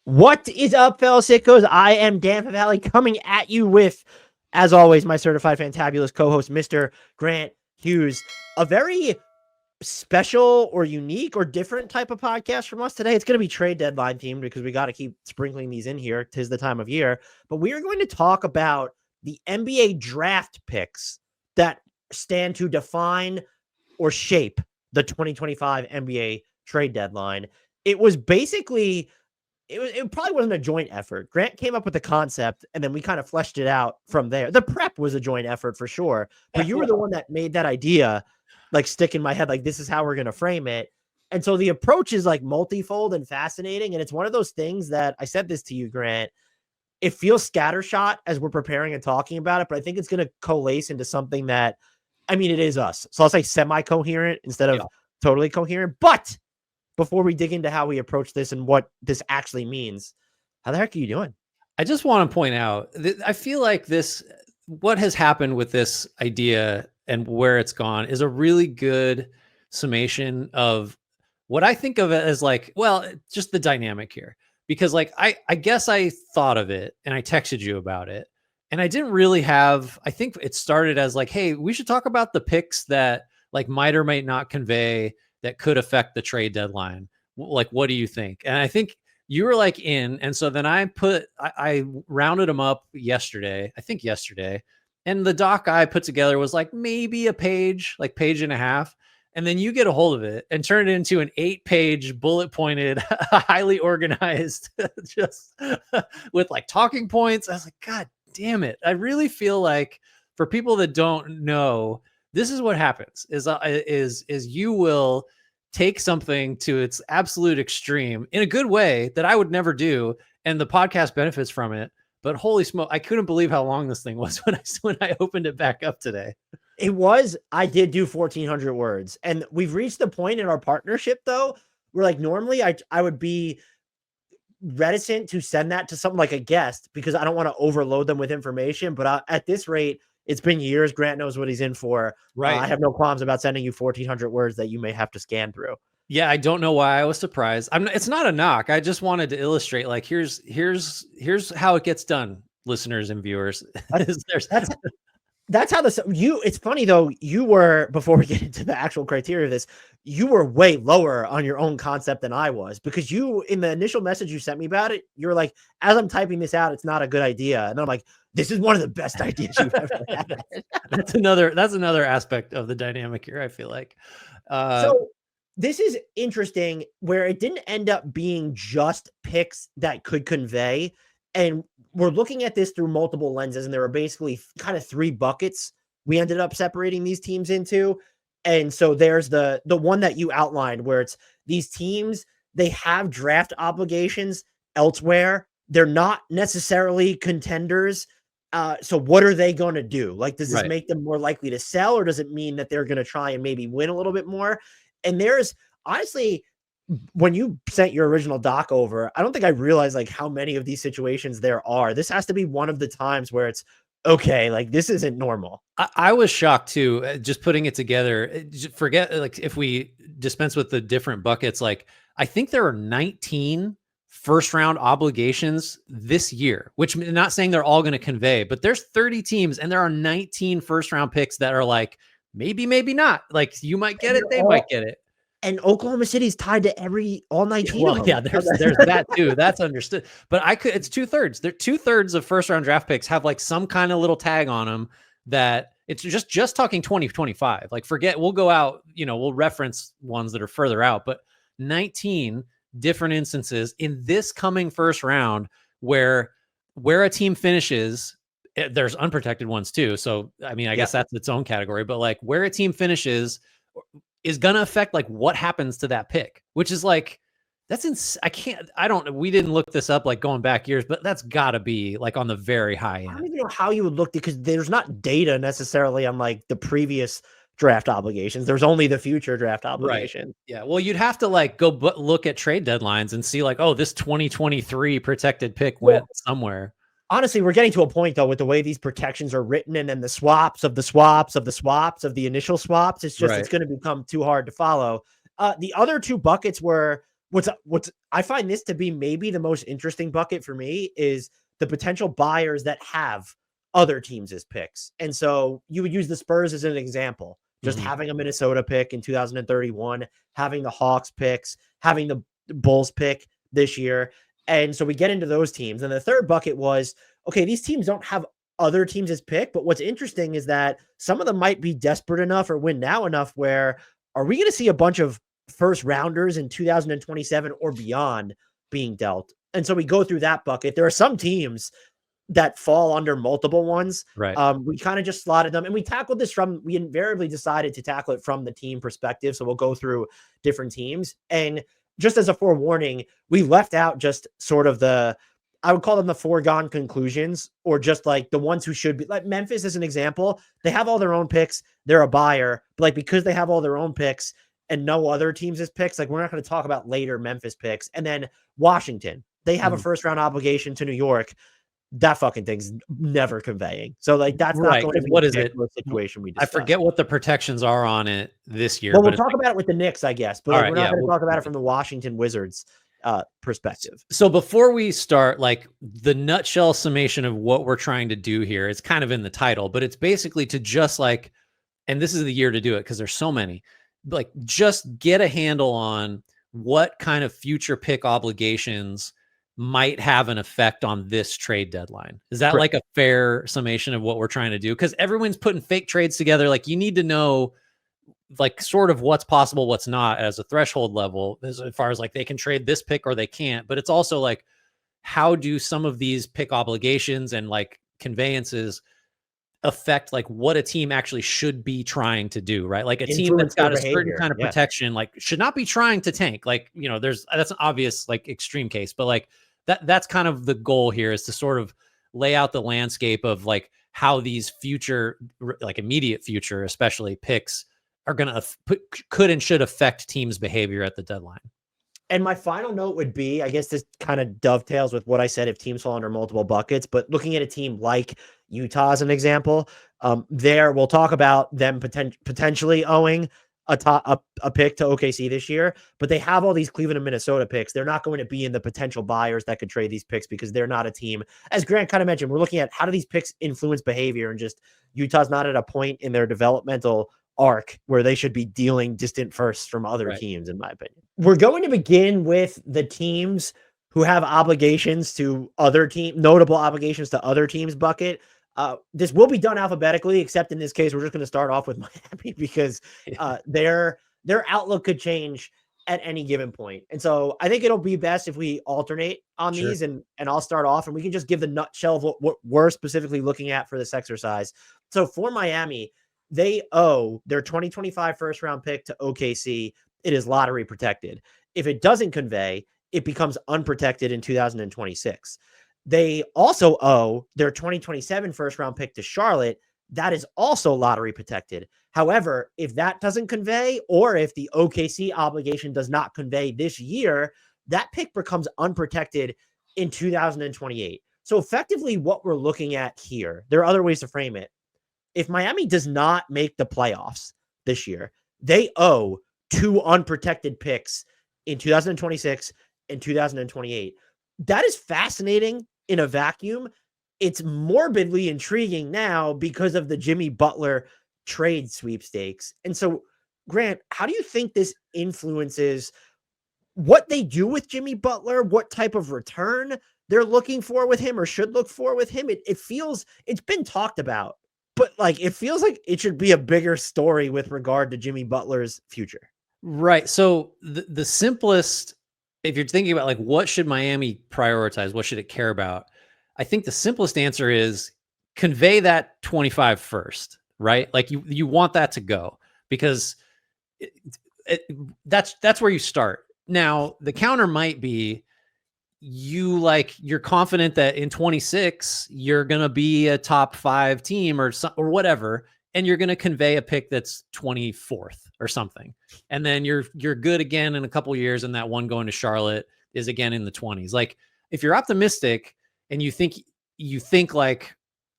What is up, fellow sickos? I am Dan Favale coming at you with, as always, my certified fantabulous co-host, Mr. Grant Hughes. A very special or unique or different type of podcast from us today. It's going to be trade deadline themed because we got to keep sprinkling these in here. 'Tis the time of year. But we are going to talk about the NBA draft picks that stand to define or shape the 2025 NBA trade deadline. It was basically it probably wasn't a joint effort. Grant came up with the concept and then we kind of fleshed it out from there. The prep was a joint effort for sure, but you were the one that made that idea like stick in my head, like this is how we're going to frame it. And so the approach is like multifold and fascinating. And it's one of those things that I said this to you, Grant. It feels scattershot as we're preparing and talking about it, but I think it's going to coalesce into something that, I mean, it is us. So I'll say semi-coherent instead of totally coherent. But before we dig into how we approach this and what this actually means, how the heck are you doing? I just want to point out that I feel like what has happened with this idea and where it's gone is a really good summation of what I think of it as like, well, just the dynamic here. Because like, I guess I thought of it and I texted you about it. And I didn't really I think it started as like, hey, we should talk about the picks that like might or might not convey that could affect the trade deadline. Like, what do you think? And I think you were like in, and so then I rounded them up yesterday, and the doc I put together was like maybe a page, like page and a half. And then you get a hold of it and turn it into an 8-page bullet pointed, highly organized, just with like talking points. I was like, God damn it. I really feel like for people that don't know, this is what happens is you will take something to its absolute extreme in a good way that I would never do. And the podcast benefits from it. But holy smoke, I couldn't believe how long this thing was when I opened it back up today. I did do 1,400 words. And we've reached the point in our partnership, though, where like normally I would be reticent to send that to something like a guest because I don't want to overload them with information. But at this rate, it's been years. Grant knows what he's in for. Right. I have no qualms about sending you 1,400 words that you may have to scan through. Yeah, I don't know why I was surprised. It's not a knock. I just wanted to illustrate like here's how it gets done, listeners and viewers. That's how it's funny though, you were, before we get into the actual criteria of this, you were way lower on your own concept than I was, because you, in the initial message you sent me about it, you were like, as I'm typing this out, it's not a good idea. And I'm like, this is one of the best ideas you've ever had. That's another aspect of the dynamic here, I feel like. So this is interesting where it didn't end up being just picks that could convey. And we're looking at this through multiple lenses, and there are basically kind of 3 buckets we ended up separating these teams into. And so there's the one that you outlined where it's these teams, they have draft obligations elsewhere. They're not necessarily contenders. So what are they going to do? Like, does this make them more likely to sell, or does it mean that they're going to try and maybe win a little bit more? And there's honestly, when you sent your original doc over, I don't think I realized like how many of these situations there are. This has to be one of the times where it's okay, like this isn't normal. I was shocked too, just putting it together. Forget like if we dispense with the different buckets, like I think there are 19 first round obligations this year, which I'm not saying they're all going to convey, but there's 30 teams and there are 19 first round picks that are like, maybe not. Like you might get it, they might get it. And Oklahoma City's tied to all 19. Well, yeah, there's that too. That's understood. But it's 2/3. They're 2/3 of first round draft picks have like some kind of little tag on them that it's just talking 2025. Like forget, we'll go out, we'll reference ones that are further out, but 19 different instances in this coming first round where a team finishes. There's unprotected ones too. So, I mean, I guess that's its own category, but like where a team finishes is going to affect like what happens to that pick, which is like, we didn't look this up like going back years, but that's gotta be like on the very high end. I don't even know how you would look, because there's not data necessarily on like the previous draft obligations. There's only the future draft obligation. Right. Yeah. Well, you'd have to like go look at trade deadlines and see like, oh, this 2023 protected pick went somewhere. Honestly, we're getting to a point though with the way these protections are written, and then the swaps of the swaps of the swaps of the initial swaps. It's just, it's going to become too hard to follow. The other 2 buckets were what's I find this to be maybe the most interesting bucket for me is the potential buyers that have other teams as picks. And so you would use the Spurs as an example, just Mhm. having a Minnesota pick in 2031, having the Hawks picks, having the Bulls pick this year. And so we get into those teams. And the third bucket was, okay, these teams don't have other teams as pick, but what's interesting is that some of them might be desperate enough or win now enough where are we going to see a bunch of first rounders in 2027 or beyond being dealt? And so we go through that bucket. There are some teams that fall under multiple ones. Right. We kind of just slotted them and we tackled this we invariably decided to tackle it from the team perspective. So we'll go through different teams. And just as a forewarning, we left out just sort of I would call them the foregone conclusions, or just like the ones who should be, like Memphis as an example. They have all their own picks. They're a buyer, but like, because they have all their own picks and no other teams as picks, like we're not going to talk about later Memphis picks. And then Washington, they have a first round obligation to New York. That fucking thing's never conveying. So like, that's not going to be what is it? Situation we I discussed. forget what the protections are on it this year. Well, we'll talk about it with the Knicks, I guess, but like, we're not going to talk about it from the Washington Wizards perspective. So before we start, like the nutshell summation of what we're trying to do here, it's kind of in the title, but it's basically to just like, and this is the year to do it because there's so many, like just get a handle on what kind of future pick obligations might have an effect on this trade deadline. Is that like a fair summation of what we're trying to do? Because everyone's putting fake trades together. Like you need to know like sort of what's possible, what's not as a threshold level, as far as like they can trade this pick or they can't. But it's also like, how do some of these pick obligations and like conveyances affect like what a team actually should be trying to do, right? Like a team that's got a certain kind of protection, like should not be trying to tank. Like, you know, that's an obvious like extreme case, but like that's kind of the goal here, is to sort of lay out the landscape of like how these future, like immediate future, especially picks are going to could and should affect teams' behavior at the deadline. And my final note would be, I guess this kind of dovetails with what I said if teams fall under multiple buckets, but looking at a team like Utah as an example, there we'll talk about them potentially owing a pick to OKC this year, but they have all these Cleveland and Minnesota picks. They're not going to be in the potential buyers that could trade these picks because they're not a team. As Grant kind of mentioned, we're looking at how do these picks influence behavior, and just Utah's not at a point in their developmental arc where they should be dealing distant firsts from other teams, in my opinion. We're going to begin with the teams who have obligations to other notable obligations to other teams bucket. This will be done alphabetically, except in this case, we're just going to start off with Miami because their outlook could change at any given point. And so I think it'll be best if we alternate on these, and I'll start off and we can just give the nutshell of what we're specifically looking at for this exercise. So for Miami, they owe their 2025 first round pick to OKC. It is lottery protected. If it doesn't convey, it becomes unprotected in 2026. They also owe their 2027 first round pick to Charlotte. That is also lottery protected. However, if that doesn't convey, or if the OKC obligation does not convey this year, that pick becomes unprotected in 2028. So effectively what we're looking at here, there are other ways to frame it. If Miami does not make the playoffs this year, they owe 2 unprotected picks in 2026 and 2028. That is fascinating in a vacuum. It's morbidly intriguing now because of the Jimmy Butler trade sweepstakes. And so, Grant, how do you think this influences what they do with Jimmy Butler, what type of return they're looking for with him or should look for with him? It feels, it's been talked about, but like, it feels like it should be a bigger story with regard to Jimmy Butler's future. Right. So the simplest, if you're thinking about like, what should Miami prioritize? What should it care about? I think the simplest answer is convey that 25 first, right? Like you want that to go, because that's where you start. Now the counter might be, you're confident that in 26 you're going to be a top 5 team or whatever, and you're going to convey a pick that's 24th or something, and then you're good again in a couple of years, and that one going to Charlotte is again in the 20s. Like if you're optimistic and you think like,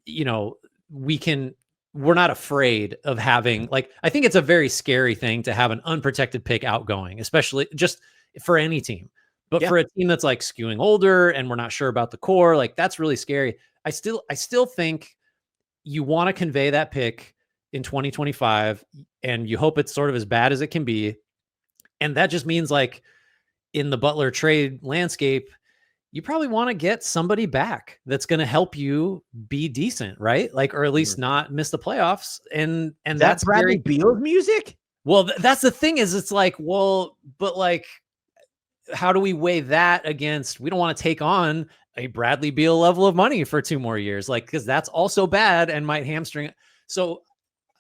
you know, we're not afraid of having, like, I think it's a very scary thing to have an unprotected pick outgoing, especially just for any team. But Yeah. for a team that's like skewing older and we're not sure about the core, like that's really scary. I still think you want to convey that pick in 2025 and you hope it's sort of as bad as it can be. And that just means like in the Butler trade landscape, you probably want to get somebody back that's going to help you be decent, right? Like, or at least not miss the playoffs. And Is that that's Bradley very Beal's music? well. That's the thing is, it's like, well, but like, how do we weigh that against? We don't want to take on a Bradley Beal level of money for 2 more years, like because that's also bad and might hamstring. So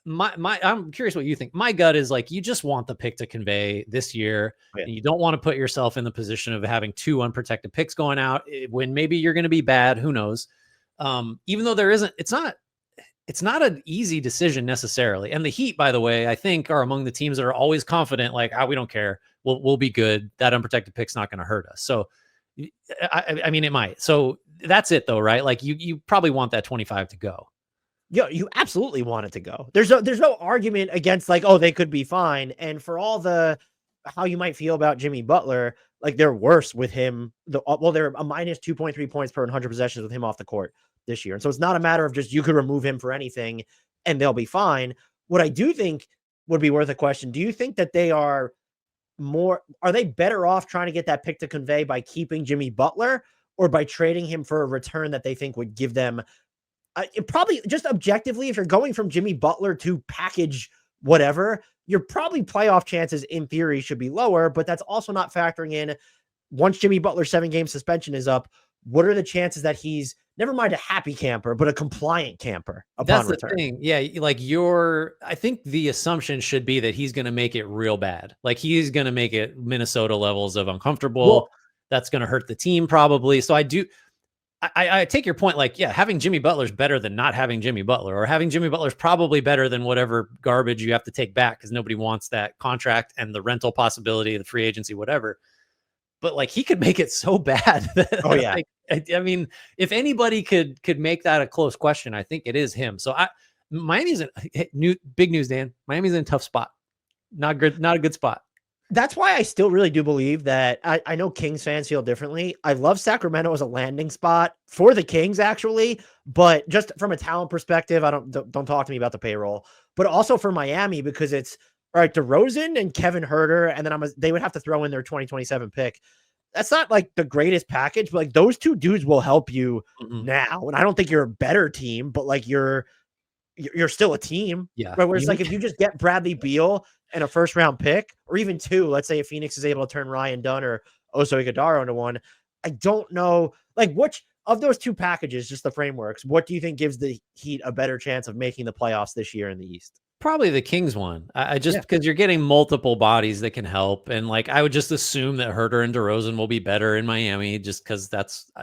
I'm curious what you think. My gut is like you just want the pick to convey this year. Yeah. And you don't want to put yourself in the position of having 2 unprotected picks going out when maybe you're going to be bad. Who knows? Even though it's not an easy decision necessarily. And the Heat, by the way, I think are among the teams that are always confident, like, we don't care. We'll be good. That unprotected pick's not going to hurt us. So, I mean, it might. So that's it though, right? Like you probably want that 25 to go. Yeah, you absolutely want it to go. There's no argument against like, oh, they could be fine. And for all the how you might feel about Jimmy Butler, like they're worse with him. They're a minus 2.3 points per 100 possessions with him off the court this year. And so it's not a matter of just you could remove him for anything and they'll be fine. What I do think would be worth a question. Do you think that are they better off trying to get that pick to convey by keeping Jimmy Butler or by trading him for a return that they think would give them probably just objectively, if you're going from Jimmy Butler to package whatever, your probably playoff chances in theory should be lower, but that's also not factoring in once Jimmy Butler's 7-game suspension is up, what are the chances that he's never mind a happy camper, but a compliant camper upon return? That's the thing. Yeah. Like I think the assumption should be that he's going to make it real bad. Like he's going to make it Minnesota levels of uncomfortable. Well, that's going to hurt the team probably. So I take your point. Like, yeah, having Jimmy Butler's better than not having Jimmy Butler, or having Jimmy Butler's probably better than whatever garbage you have to take back because nobody wants that contract and the rental possibility, the free agency, whatever. But like, he could make it so bad. Oh yeah. Like, I mean, if anybody could make that a close question, I think it is him. So Miami's big news, Dan. Miami's in a tough spot. Not good. Not a good spot. That's why I still really do believe that I know Kings fans feel differently. I love Sacramento as a landing spot for the Kings, actually, but just from a talent perspective, don't talk to me about the payroll, but also for Miami because it's all right. DeRozan and Kevin Huerter, and then they would have to throw in their 2027 pick. That's not like the greatest package, but like those 2 dudes will help you now. And I don't think you're a better team, but like you're still a team. Yeah. Right? Where it's like if you just get Bradley Beal and a 1st-round pick, or even 2, let's say if Phoenix is able to turn Ryan Dunn or Oso Ighodaro into one, I don't know, like which of those 2 packages, just the frameworks, what do you think gives the Heat a better chance of making the playoffs this year in the East? Probably the Kings one. I just because you're getting multiple bodies that can help, and like I would just assume that Huerter and DeRozan will be better in Miami, just because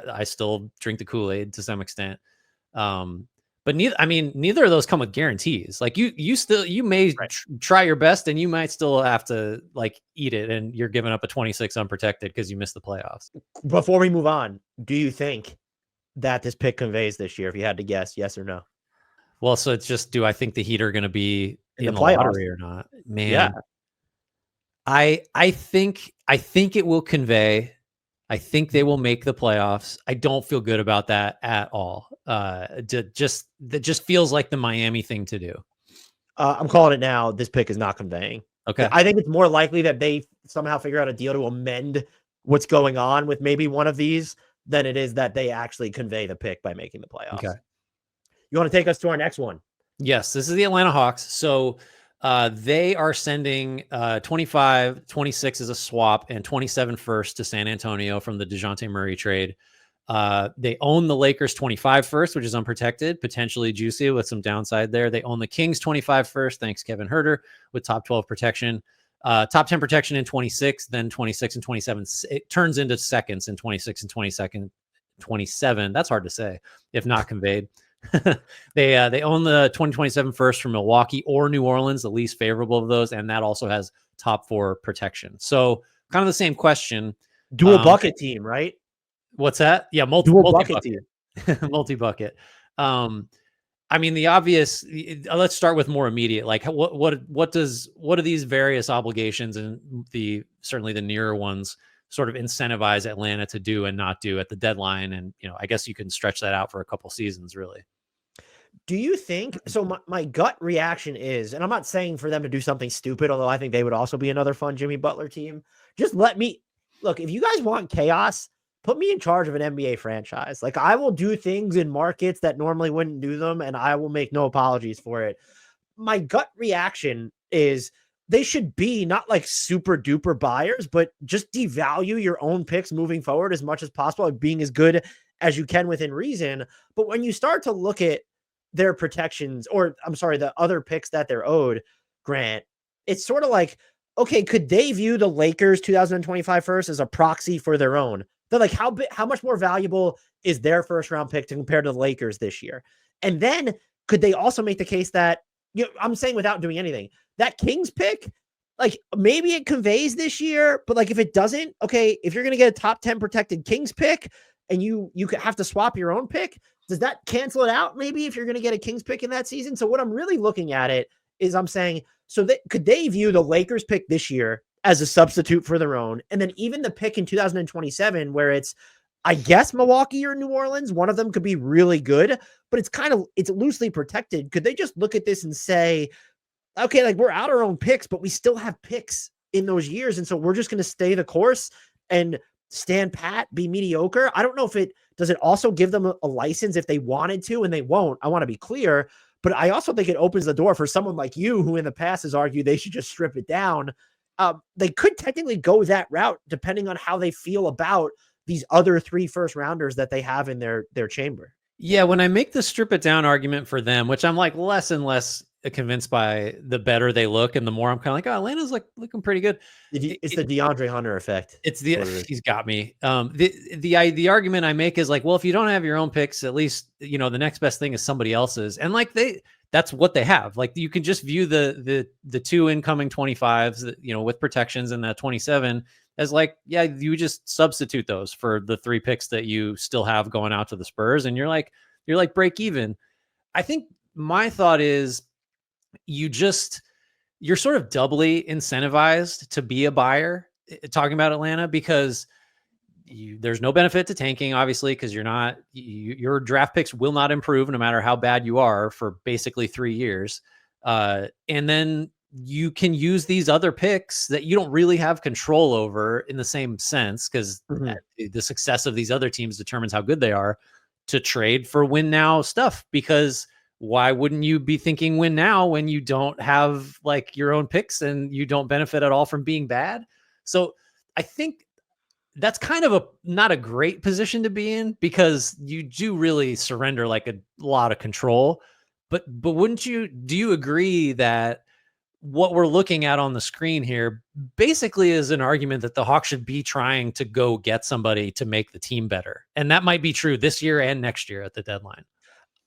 I still drink the Kool-Aid to some extent. But neither of those come with guarantees. Like you may try your best and you might still have to like eat it. And you're giving up a 26 unprotected because you missed the playoffs. Before we move on, do you think that this pick conveys this year? If you had to guess, yes or no? Well, so it's just, do I think the Heat are going to be in the playoffs lottery or not? Man, yeah. I think it will convey. I think they will make the playoffs. I don't feel good about that at all. That just feels like the Miami thing to do. I'm calling it now. This pick is not conveying. Okay. I think it's more likely that they somehow figure out a deal to amend what's going on with maybe one of these than it is that they actually convey the pick by making the playoffs. Okay. You want to take us to our next one? Yes, this is the Atlanta Hawks. So they are sending 25, 26 as a swap and 27 first to San Antonio from the DeJounte Murray trade. They own the Lakers 25 first, which is unprotected, potentially juicy with some downside there. They own the Kings 25 first, thanks Kevin Huerter, with top 12 protection. Top 10 protection in 26, then 26 and 27. It turns into seconds in 26 and 27. That's hard to say if not conveyed. They own the 2027 first from Milwaukee or New Orleans, the least favorable of those, and that also has top 4 protection. So kind of the same question. Dual bucket team, right? What's that? Yeah, multi-bucket team. Multi-bucket. I mean, the obvious. Let's start with more immediate. Like, what do these various obligations and certainly the nearer ones sort of incentivize Atlanta to do and not do at the deadline? And I guess you can stretch that out for a couple seasons, really. Do you think so? My gut reaction is, and I'm not saying for them to do something stupid, although I think they would also be another fun Jimmy Butler team. Just let me look. If you guys want chaos, put me in charge of an NBA franchise. Like, I will do things in markets that normally wouldn't do them, and I will make no apologies for it. My gut reaction is they should be not like super duper buyers, but just devalue your own picks moving forward as much as possible, like being as good as you can within reason. But when you start to look at their protections, or I'm sorry, the other picks that they're owed, Grant, it's sort of like, okay, could they view the Lakers 2025 first as a proxy for their own? They're like, how much more valuable is their first round pick to compare to the Lakers this year? And then could they also make the case that, I'm saying without doing anything, that Kings pick, like maybe it conveys this year, but like if it doesn't, okay, if you're going to get a top 10 protected Kings pick and you could have to swap your own pick, does that cancel it out? Maybe if you're going to get a Kings pick in that season. So what I'm really looking at it is I'm saying, so could they view the Lakers pick this year as a substitute for their own? And then even the pick in 2027, where it's, I guess Milwaukee or New Orleans, one of them could be really good, but it's loosely protected. Could they just look at this and say, okay, like we're out our own picks, but we still have picks in those years. And so we're just going to stay the course and stand pat, be mediocre. I don't know if does it also give them a license if they wanted to, and they won't. I want to be clear, but I also think it opens the door for someone like you, who in the past has argued they should just strip it down. They could technically go that route depending on how they feel about these other 3 first rounders that they have in their chamber. Yeah, when I make the strip it down argument for them, which I'm like less and less convinced by the better they look, and the more I'm kind of like, oh, Atlanta's like looking pretty good. It's the DeAndre Hunter effect. He's got me. The argument I make is like, well, if you don't have your own picks, at least the next best thing is somebody else's, and like that's what they have. Like you can just view the 2 incoming 25s, with protections and that 27 as like, yeah, you just substitute those for the 3 picks that you still have going out to the Spurs, and you're like break even. I think my thought is you're sort of doubly incentivized to be a buyer talking about Atlanta, because there's no benefit to tanking, obviously, because your draft picks will not improve no matter how bad you are for basically 3 years. And then you can use these other picks that you don't really have control over in the same sense, because the success of these other teams determines how good they are, to trade for win now stuff. Because why wouldn't you be thinking win now when you don't have like your own picks and you don't benefit at all from being bad? So I think that's kind of not a great position to be in, because you do really surrender like a lot of control. But do you agree that what we're looking at on the screen here basically is an argument that the Hawks should be trying to go get somebody to make the team better? And that might be true this year and next year at the deadline.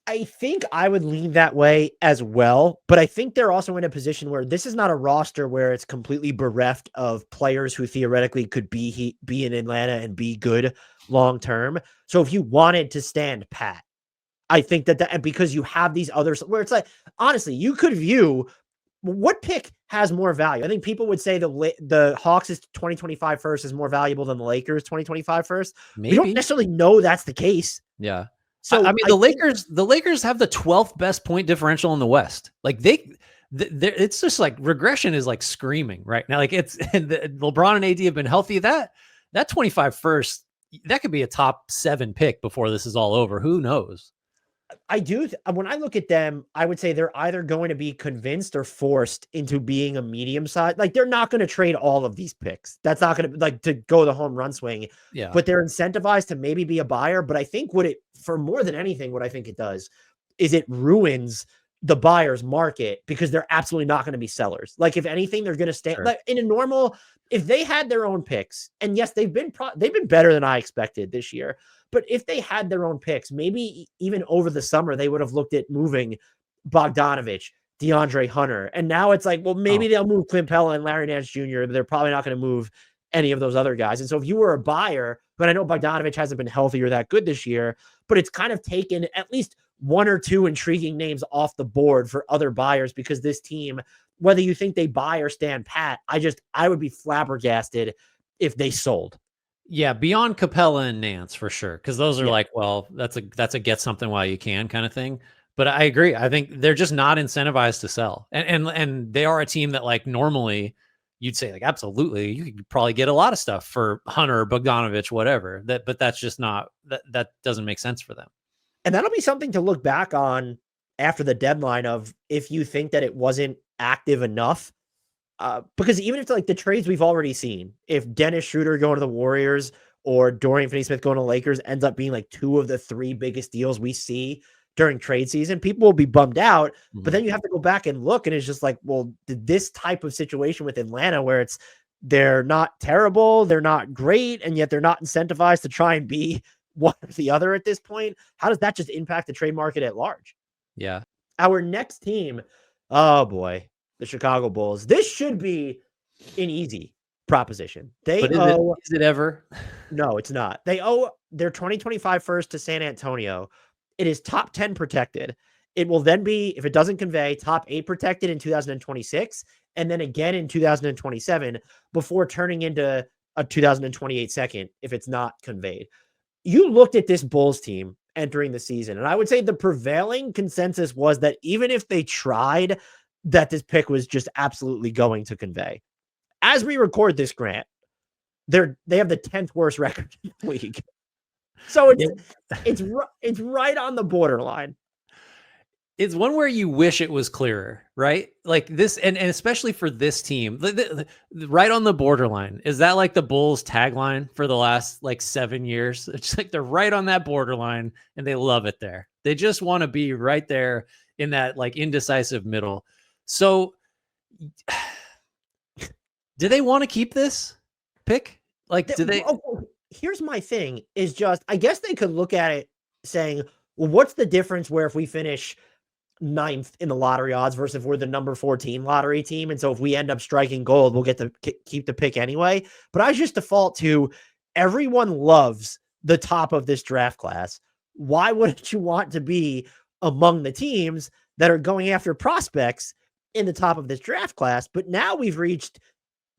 I think I would lean that way as well, but I think they're also in a position where this is not a roster where it's completely bereft of players who theoretically could be in Atlanta and be good long term. So if you wanted to stand pat, I think that because you have these others where it's like, honestly, you could view what pick has more value. I think people would say the Hawks' 2025 first is more valuable than the Lakers' 2025 first. Maybe. We don't necessarily know that's the case. Yeah. So I mean, the Lakers have the 12th best point differential in the West. Like it's just like regression is like screaming right now. Like LeBron and AD have been healthy. That 25 first, that could be a top 7 pick before this is all over. Who knows? I do. When I look at them, I would say they're either going to be convinced or forced into being a medium size. Like they're not going to trade all of these picks. That's not going to like to go the home run swing. Yeah. But they're incentivized to maybe be a buyer. But I think for more than anything, what I think it does is it ruins the buyer's market, because they're absolutely not going to be sellers. Like if anything, they're going to stay like in a normal, if they had their own picks, and yes, they've been better than I expected this year. But if they had their own picks, maybe even over the summer, they would have looked at moving Bogdanovich, DeAndre Hunter. And now it's like, well, maybe they'll move Clint Pella and Larry Nance Jr., but they're probably not going to move any of those other guys. And so if you were a buyer, but I know Bogdanovich hasn't been healthy or that good this year, but it's kind of taken at least one or two intriguing names off the board for other buyers, because this team, whether you think they buy or stand pat, I would be flabbergasted if they sold. Yeah, beyond Capella and Nance for sure, because those are Yeah. like, well, that's a get something while you can kind of thing. But I agree. I think they're just not incentivized to sell, and they are a team that like normally you'd say like absolutely you could probably get a lot of stuff for Hunter, Bogdanovich, whatever. But that's just not that doesn't make sense for them. And that'll be something to look back on after the deadline of if you think that it wasn't active enough. Because even if like the trades we've already seen, if Dennis Schroeder going to the Warriors or Dorian Finney-Smith going to Lakers ends up being like two of the three biggest deals we see during trade season, people will be bummed out. But then you have to go back and look, and it's just like, well, this type of situation with Atlanta where they're not terrible, they're not great, and yet they're not incentivized to try and be one or the other at this point. How does that just impact the trade market at large? Yeah. Our next team, oh boy, the Chicago Bulls. This should be an easy proposition. They owe, is it ever? no, it's not. They owe their 2025 first to San Antonio. It is top 10 protected. It will then be, if it doesn't convey, top 8 protected in 2026, and then again in 2027 before turning into a 2028 second if it's not conveyed. You looked at this Bulls team entering the season, and I would say the prevailing consensus was that even if they tried, that this pick was just absolutely going to convey. As we record this, Grant, they have the 10th worst record in the league. So it's right on the borderline. It's one where you wish it was clearer, right? Like this, and especially for this team, right on the borderline. Is that like the Bulls tagline for the last like 7 years? It's like they're right on that borderline and they love it there. They just want to be right there in that like indecisive middle. So do they want to keep this pick? Like, do they? Here's my thing is just, I guess they could look at it saying, well, what's the difference where if we finish 9th in the lottery odds versus if we're the number 14 lottery team? And so if we end up striking gold, we'll get to keep the pick anyway. But I just default to everyone loves the top of this draft class. Why wouldn't you want to be among the teams that are going after prospects in the top of this draft class? But now we've reached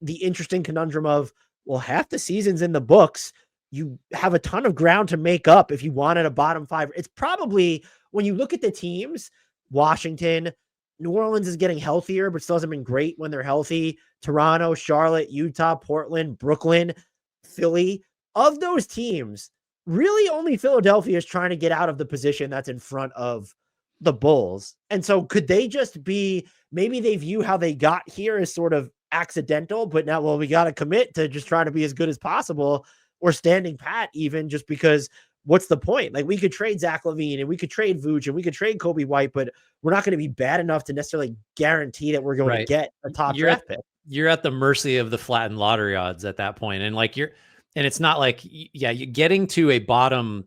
the interesting conundrum of, well, half the season's in the books. You have a ton of ground to make up if you wanted a bottom 5. It's probably, when you look at the teams, Washington, New Orleans is getting healthier, but still hasn't been great when they're healthy. Toronto, Charlotte, Utah, Portland, Brooklyn, Philly. Of those teams, really only Philadelphia is trying to get out of the position that's in front of the Bulls. And so could they just be, maybe they view how they got here as sort of accidental, but now, well, we got to commit to just trying to be as good as possible, or standing pat even, just because what's the point? Like, we could trade Zach LaVine and we could trade Vooch and we could trade Kobe White, but we're not going to be bad enough to necessarily guarantee that we're going to get a top draft pick. You're at the mercy of the flattened lottery odds at that point. And like and it's not like, yeah, you're getting to a bottom.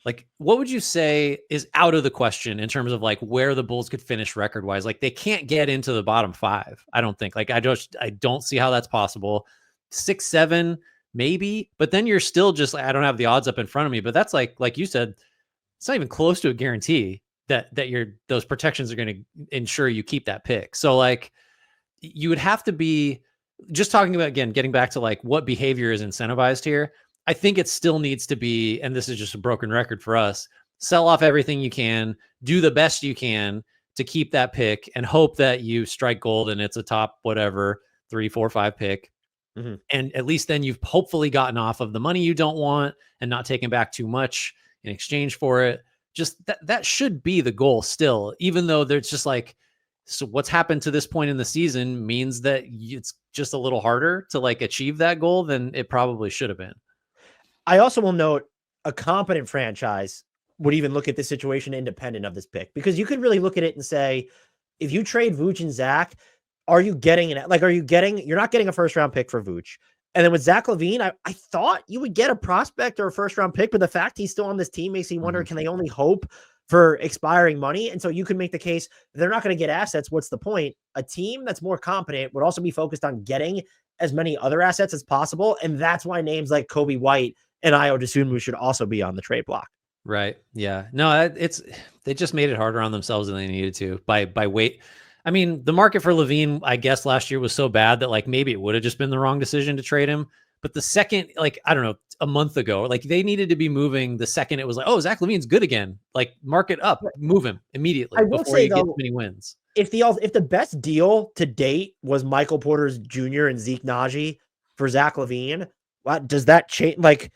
Like, what would you say is out of the question in terms of like where the Bulls could finish record wise? Like, they can't get into the bottom 5. I don't think. Like, I don't see how that's possible. 6, 7, maybe, but then you're still just like, I don't have the odds up in front of me, but that's like you said, it's not even close to a guarantee that those protections are going to ensure you keep that pick. So like, you would have to be just talking about, again, getting back to like what behavior is incentivized here. I think it still needs to be, and this is just a broken record for us, sell off everything you can, do the best you can to keep that pick, and hope that you strike gold and it's a top, whatever, 3, 4, 5 pick. Mm-hmm. And at least then you've hopefully gotten off of the money you don't want and not taken back too much in exchange for it. Just that should be the goal still, even though there's just like, so what's happened to this point in the season means that it's just a little harder to like achieve that goal than it probably should have been. I also will note a competent franchise would even look at this situation independent of this pick, because you could really look at it and say, if you trade Vooch and Zach, are you getting it? Like, you're not getting a first round pick for Vooch. And then with Zach LaVine, I thought you would get a prospect or a first round pick, but the fact he's still on this team makes me wonder, can they only hope for expiring money? And so you can make the case they're not going to get assets. What's the point? A team that's more competent would also be focused on getting as many other assets as possible. And that's why names like Kobe White and Ayo Dosunmu should also be on the trade block. Right. Yeah. No, it's they just made it harder on themselves than they needed to by weight. I mean, the market for Levine, I guess last year was so bad that like maybe it would have just been the wrong decision to trade him. But the second, like, I don't know, a month ago, like they needed to be moving the second it was like, oh, Zach Levine's good again. Like market up, move him I immediately will before say you get too though, many wins. if the best deal to date was Michael Porter's Jr. and Zeke Naji for Zach Levine, what does that change? Like,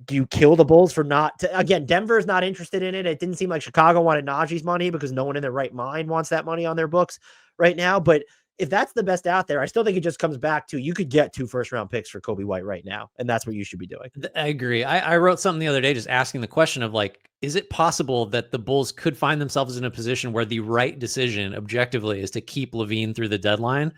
do you kill the Bulls for not? Again, Denver's not interested in it. It didn't seem like Chicago wanted Naji's money because no one in their right mind wants that money on their books right now. But if that's the best out there, I still think it just comes back to you could get 2 first-round picks for Kobe White right now, and that's what you should be doing. I agree. I wrote something the other day just asking the question of like, is it possible that the Bulls could find themselves in a position where the right decision objectively is to keep Levine through the deadline?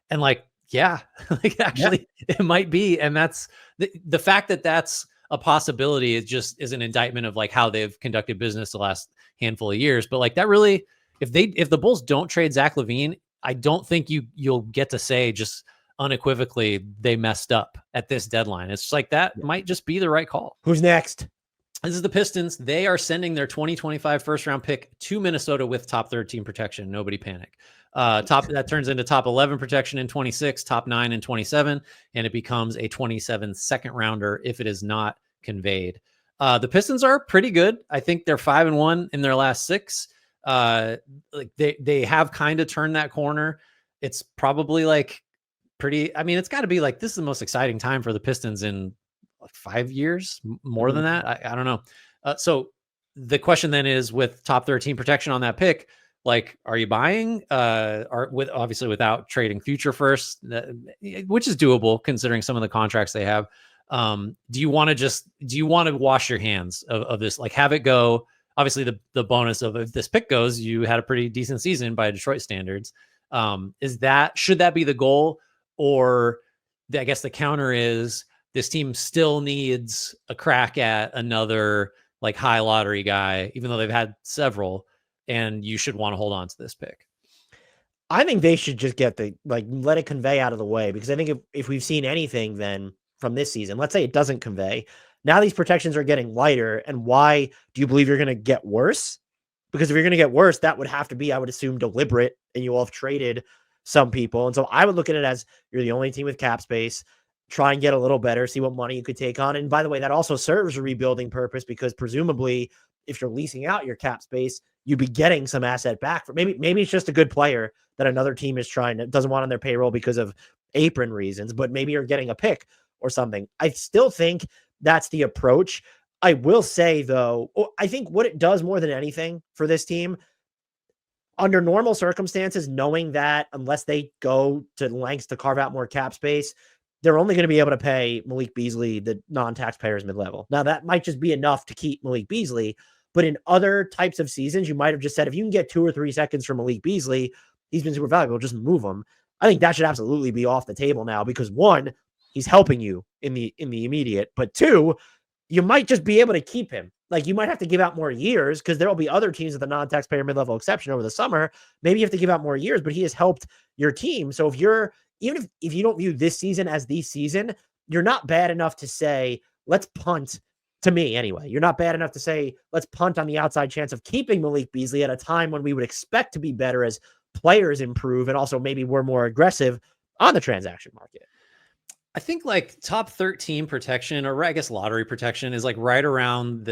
And like, yeah, like actually it might be. And that's the fact that that's a possibility is an indictment of like how they've conducted business the last handful of years. But like that really, if the Bulls don't trade Zach Levine, I don't think you'll get to say just unequivocally they messed up at this deadline. It's like that might just be the right call. Who's next? This is the Pistons. They are sending their 2025 first round pick to Minnesota with top 13 protection. Nobody panic. That turns into top 11 protection in 26, top 9 in 27, and it becomes a 27 second rounder if it is not conveyed. The Pistons are pretty good. I think they're 5-1 in their last 6. Like they have kind of turned that corner. It's probably like pretty. I mean, it's got to be like this is the most exciting time for the Pistons in like 5 years, more than that. I don't know. So the question then is, with top 13 protection on that pick, like, are you buying? Obviously without trading future first, which is doable considering some of the contracts they have. Do you want to wash your hands of this? Like, have it go. Obviously, the bonus of if this pick goes, you had a pretty decent season by Detroit standards. Should that be the goal, or I guess the counter is this team still needs a crack at another like high lottery guy, even though they've had several, and you should want to hold on to this pick. I think they should just get let it convey out of the way, because I think if we've seen anything then from this season, let's say it doesn't convey. Now these protections are getting lighter. And why do you believe you're going to get worse? Because if you're going to get worse, that would have to be, I would assume, deliberate, and you all have traded some people. And so I would look at it as you're the only team with cap space. Try and get a little better, see what money you could take on. And by the way, that also serves a rebuilding purpose, because presumably if you're leasing out your cap space, you'd be getting some asset back for maybe it's just a good player that another team doesn't want on their payroll because of apron reasons, but maybe you're getting a pick or something. I still think that's the approach. I will say though, I think what it does more than anything for this team, under normal circumstances, knowing that unless they go to lengths to carve out more cap space, they're only going to be able to pay Malik Beasley, the non-taxpayers mid-level. Now, that might just be enough to keep Malik Beasley, but in other types of seasons, you might have just said, if you can get 2 or 3 seconds from Malik Beasley, he's been super valuable, just move him. I think that should absolutely be off the table now, because 1, he's helping you in the immediate, but 2, you might just be able to keep him. Like, you might have to give out more years, because there will be other teams with a non-taxpayer mid-level exception over the summer. Maybe you have to give out more years, but he has helped your team. So even if you don't view this season as the season, you're not bad enough to say, let's punt. To me, anyway, you're not bad enough to say, let's punt on the outside chance of keeping Malik Beasley at a time when we would expect to be better as players improve, and also maybe we're more aggressive on the transaction market. I think like top 13 protection, or I guess lottery protection, is like right around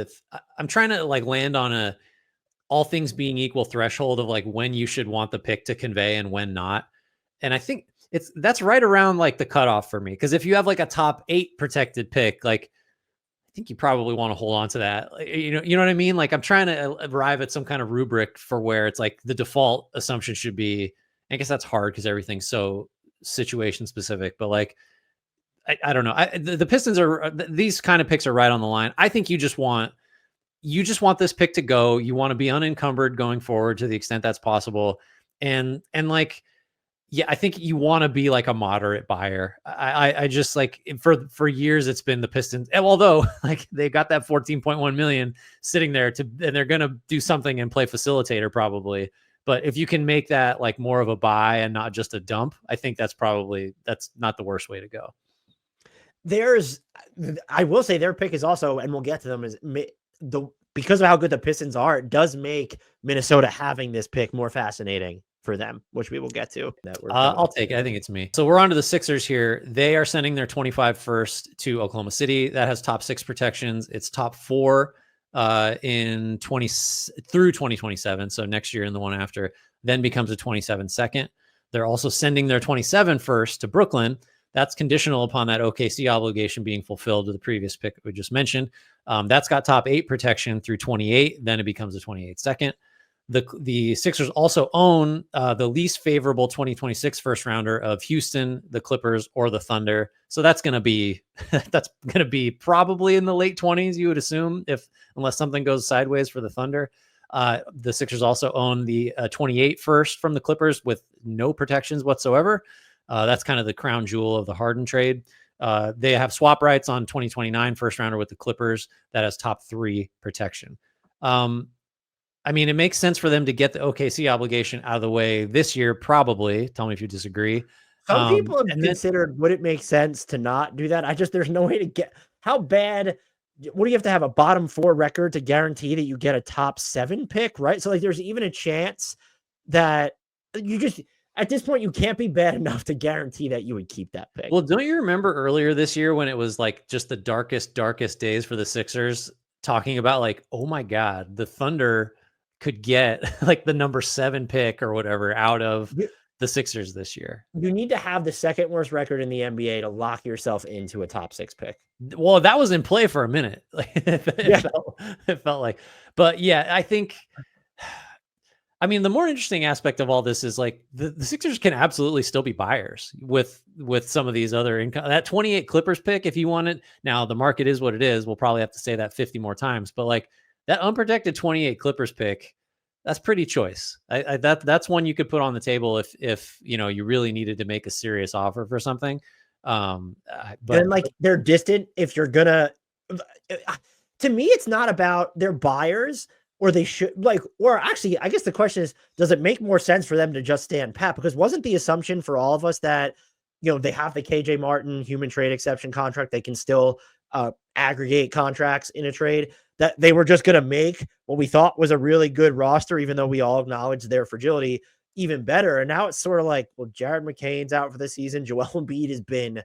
I'm trying to like land on a all things being equal threshold of like when you should want the pick to convey and when not. And I think that's right around like the cutoff for me. Because if you have like a top 8 protected pick, like I think you probably want to hold on to that. You know what I mean? Like I'm trying to arrive at some kind of rubric for where it's like the default assumption should be. I guess that's hard because everything's so situation specific, but like, I don't know. The Pistons these kind of picks are right on the line. I think you just want this pick to go. You want to be unencumbered going forward to the extent that's possible. And like, yeah, I think you want to be like a moderate buyer. I just like for years it's been the Pistons, although like they got that 14.1 million sitting there and they're going to do something and play facilitator probably. But if you can make that like more of a buy and not just a dump, I think that's not the worst way to go. I will say their pick is also, and we'll get to them, is because of how good the Pistons are, it does make Minnesota having this pick more fascinating for them, which we will get to. I'll take it. I think it's me. So we're on to the Sixers here. They are sending their 25 first to Oklahoma City. That has top 6 protections. It's top 4 in 20 through 2027. So next year and the one after, then becomes a 27 second. They're also sending their 27 first to Brooklyn. That's conditional upon that OKC obligation being fulfilled to the previous pick we just mentioned. That's got top 8 protection through 28. Then it becomes a 28 second. The Sixers also own the least favorable 2026 first rounder of Houston, the Clippers, or the Thunder. So that's going to be probably in the late 20s, you would assume, unless something goes sideways for the Thunder. The Sixers also own the 28 first from the Clippers with no protections whatsoever. That's kind of the crown jewel of the Harden trade. They have swap rights on 2029 first rounder with the Clippers that has top 3 protection. I mean, it makes sense for them to get the OKC obligation out of the way this year, probably. Tell me if you disagree. Some people have considered, would it make sense to not do that? There's no way to get, how bad, what do you have to have, a bottom 4 record to guarantee that you get a top 7 pick, right? So like there's even a chance that you just, at this point, you can't be bad enough to guarantee that you would keep that pick. Well, don't you remember earlier this year when it was like just the darkest days for the Sixers, talking about like, oh my God, the Thunder could get like the number 7 pick or whatever out of the Sixers this year. You need to have the second worst record in the NBA to lock yourself into a top 6 pick. Well, that was in play for a minute. Like it felt like, but yeah, I think, I mean, the more interesting aspect of all this is like the Sixers can absolutely still be buyers with some of these other income. That 28 Clippers pick, if you want it. Now the market is what it is. We'll probably have to say that 50 more times, but like that unprotected 28 Clippers pick, that's pretty choice. That's one you could put on the table if you know you really needed to make a serious offer for something. But like they're distant. If you're gonna, to me, it's not about their buyers. Or they should or actually, I guess the question is, does it make more sense for them to just stand pat? Because wasn't the assumption for all of us that, they have the KJ Martin human trade exception contract, they can still aggregate contracts in a trade, that they were just going to make what we thought was a really good roster, even though we all acknowledge their fragility, even better. And now it's sort of like, well, Jared McCain's out for the season. Joel Embiid has been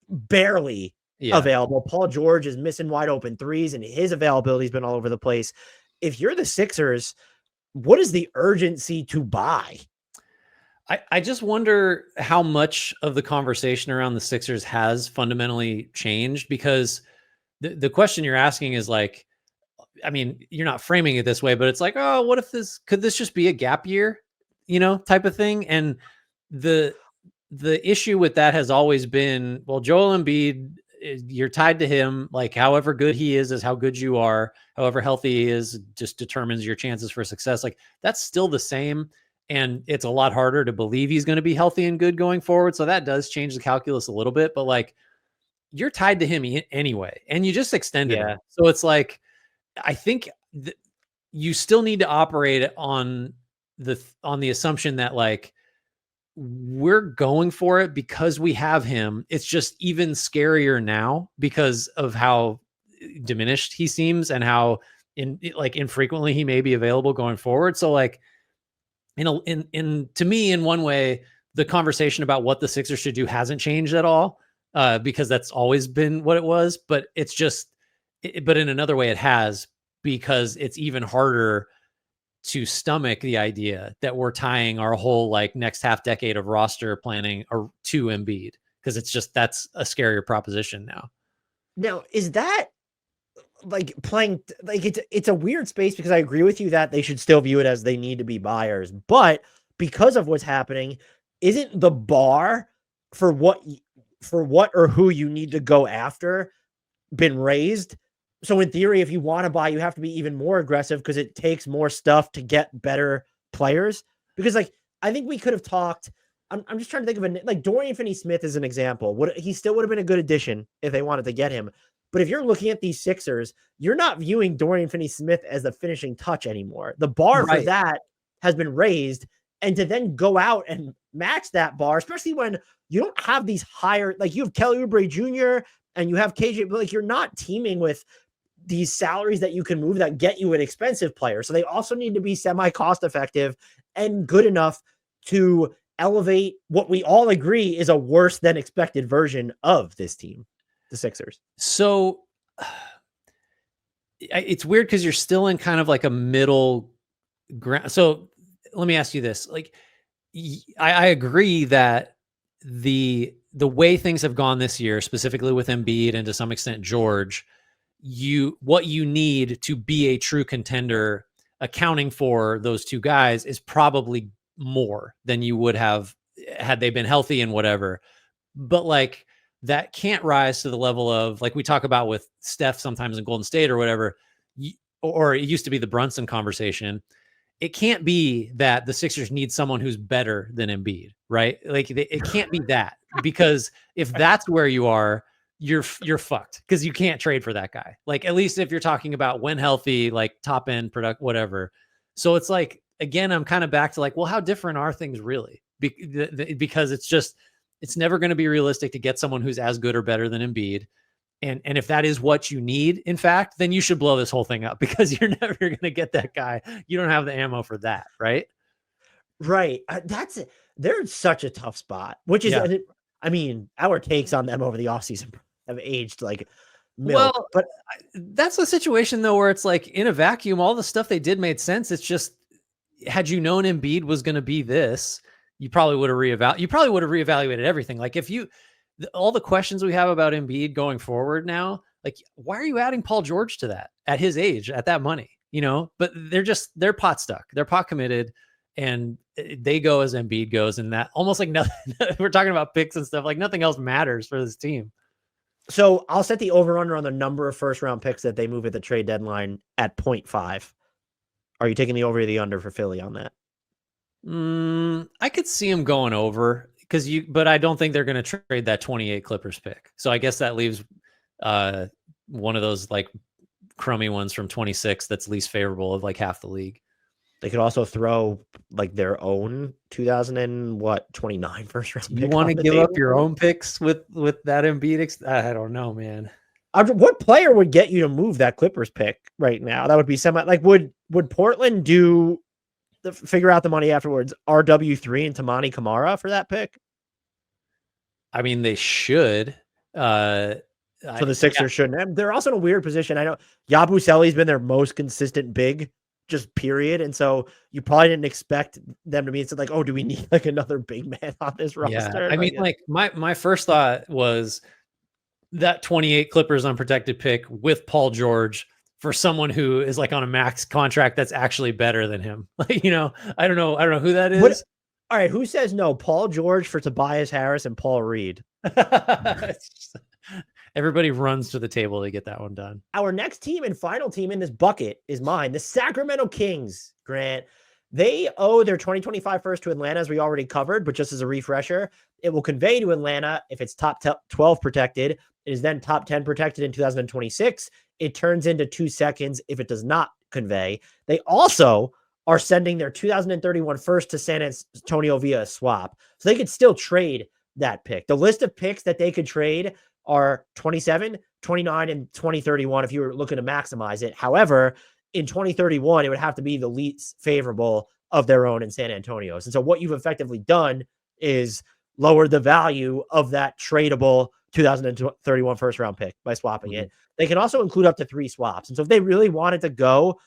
barely available. Paul George is missing wide open threes, and his availability has been all over the place. If you're the Sixers, what is the urgency to buy? I just wonder how much of the conversation around the Sixers has fundamentally changed, because the question you're asking is like, I mean, you're not framing it this way, but it's like, oh, what if could this just be a gap year, type of thing? And the issue with that has always been, well, Joel Embiid, you're tied to him. Like, however good he is how good you are. However healthy he is just determines your chances for success. Like, that's still the same. And it's a lot harder to believe he's going to be healthy and good going forward. So that does change the calculus a little bit, but like, you're tied to him anyway, and you just extended him. So it's like, I think you still need to operate on the assumption that like, we're going for it because we have him. It's just even scarier now because of how diminished he seems and how infrequently he may be available going forward. So like, to me, in one way, the conversation about what the Sixers should do hasn't changed at all, because that's always been what it was. But it's just, but in another way, it has, because it's even harder to stomach the idea that we're tying our whole like next half decade of roster planning to Embiid, because it's just, that's a scarier proposition now. Now, is that like playing like it's a weird space, because I agree with you that they should still view it as they need to be buyers, but because of what's happening, isn't the bar for what or who you need to go after been raised? So in theory, if you want to buy, you have to be even more aggressive, because it takes more stuff to get better players. Because like, I think we could have talked, I'm just trying to think of like Dorian Finney-Smith is an example. He still would have been a good addition if they wanted to get him. But if you're looking at these Sixers, you're not viewing Dorian Finney-Smith as the finishing touch anymore. The bar for that has been raised, and to then go out and match that bar, especially when you don't have these higher, like you have Kelly Oubre Jr. and you have KJ, but like you're not teaming with these salaries that you can move that get you an expensive player. So they also need to be semi-cost effective and good enough to elevate what we all agree is a worse than expected version of this team, the Sixers. So it's weird because you're still in kind of like a middle ground. So let me ask you this. Like, I agree that the way things have gone this year, specifically with Embiid and to some extent George, what you need to be a true contender, accounting for those two guys, is probably more than you would have had they been healthy and whatever. But like, that can't rise to the level of, like we talk about with Steph sometimes in Golden State or whatever, or it used to be the Brunson conversation. It can't be that the Sixers need someone who's better than Embiid, right? Like, it can't be that, because if that's where you are, you're fucked, because you can't trade for that guy. Like, at least if you're talking about when healthy, like top end product, whatever. So it's like, again, I'm kind of back to like, well, how different are things really? Because it's never going to be realistic to get someone who's as good or better than Embiid. And if that is what you need, in fact, then you should blow this whole thing up, because you're never going to get that guy. You don't have the ammo for that, right? Right. That's it. They're in such a tough spot, which is, I mean, our takes on them over the offseason have aged like milk. Well, but that's the situation though, where it's like, in a vacuum, all the stuff they did made sense. It's just, had you known Embiid was going to be this, you probably would have reevaluated everything. Like, if all the questions we have about Embiid going forward now, like, why are you adding Paul George to that at his age, at that money, but they're pot stuck, they're pot committed, and they go as Embiid goes. And that almost like nothing, we're talking about picks and stuff, like nothing else matters for this team. So I'll set the over under on the number of first round picks that they move at the trade deadline at 0.5. Are you taking the over or the under for Philly on that? I could see him going over, but I don't think they're going to trade that 28 Clippers pick. So I guess that leaves one of those like crummy ones from 26 that's least favorable of like half the league. They could also throw like their own 29 first round. You want to give up your own picks with that Embiid? I don't know, man. What player would get you to move that Clippers pick right now? That would be would Portland figure out the money afterwards, RW3 and Tamani Kamara for that pick? I mean, they should. So the Sixers shouldn't. They're also in a weird position. I know Yabusele's been their most consistent big, just period. And so you probably didn't expect them to be like, oh, do we need like another big man on this roster? Yeah. I mean, like my first thought was that 28 Clippers unprotected pick with Paul George for someone who is like on a max contract that's actually better than him. Like, I don't know who that is. All right, who says no? Paul George for Tobias Harris and Paul Reed. Everybody runs to the table to get that one done. Our next team and final team in this bucket is mine, the Sacramento Kings, Grant. They owe their 2025 first to Atlanta, as we already covered, but just as a refresher, it will convey to Atlanta if it's top 12 protected. It is then top 10 protected in 2026. It turns into 2 seconds if it does not convey. They also are sending their 2031 first to San Antonio via a swap. So they could still trade that pick. The list of picks that they could trade are 27, 29, and 2031 if you were looking to maximize it. However, in 2031, it would have to be the least favorable of their own in San Antonio's. And so what you've effectively done is lower the value of that tradable 2031 first round pick by swapping it. They can also include up to 3 swaps. And so if they really wanted to go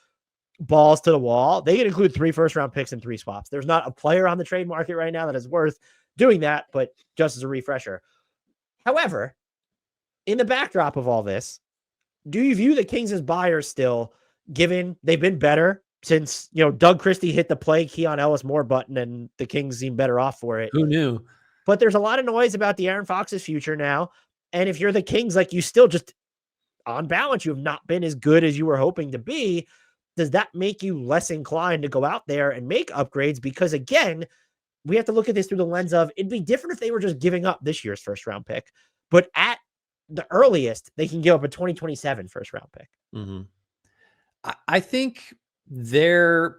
balls to the wall, they can include 3 first round picks and 3 swaps. There's not a player on the trade market right now that is worth doing that, but just as a refresher. However, in the backdrop of all this, do you view the Kings as buyers still, given they've been better since, Doug Christie hit the play Keon Ellis Moore button and the Kings seem better off for it? Who knew? But there's a lot of noise about the Aaron Fox's future now. And if you're the Kings, like, you still just, on balance, you have not been as good as you were hoping to be. Does that make you less inclined to go out there and make upgrades? Because again, we have to look at this through the lens of, it'd be different if they were just giving up this year's first round pick, but at the earliest they can give up a 2027 first round pick. Mm-hmm. I think their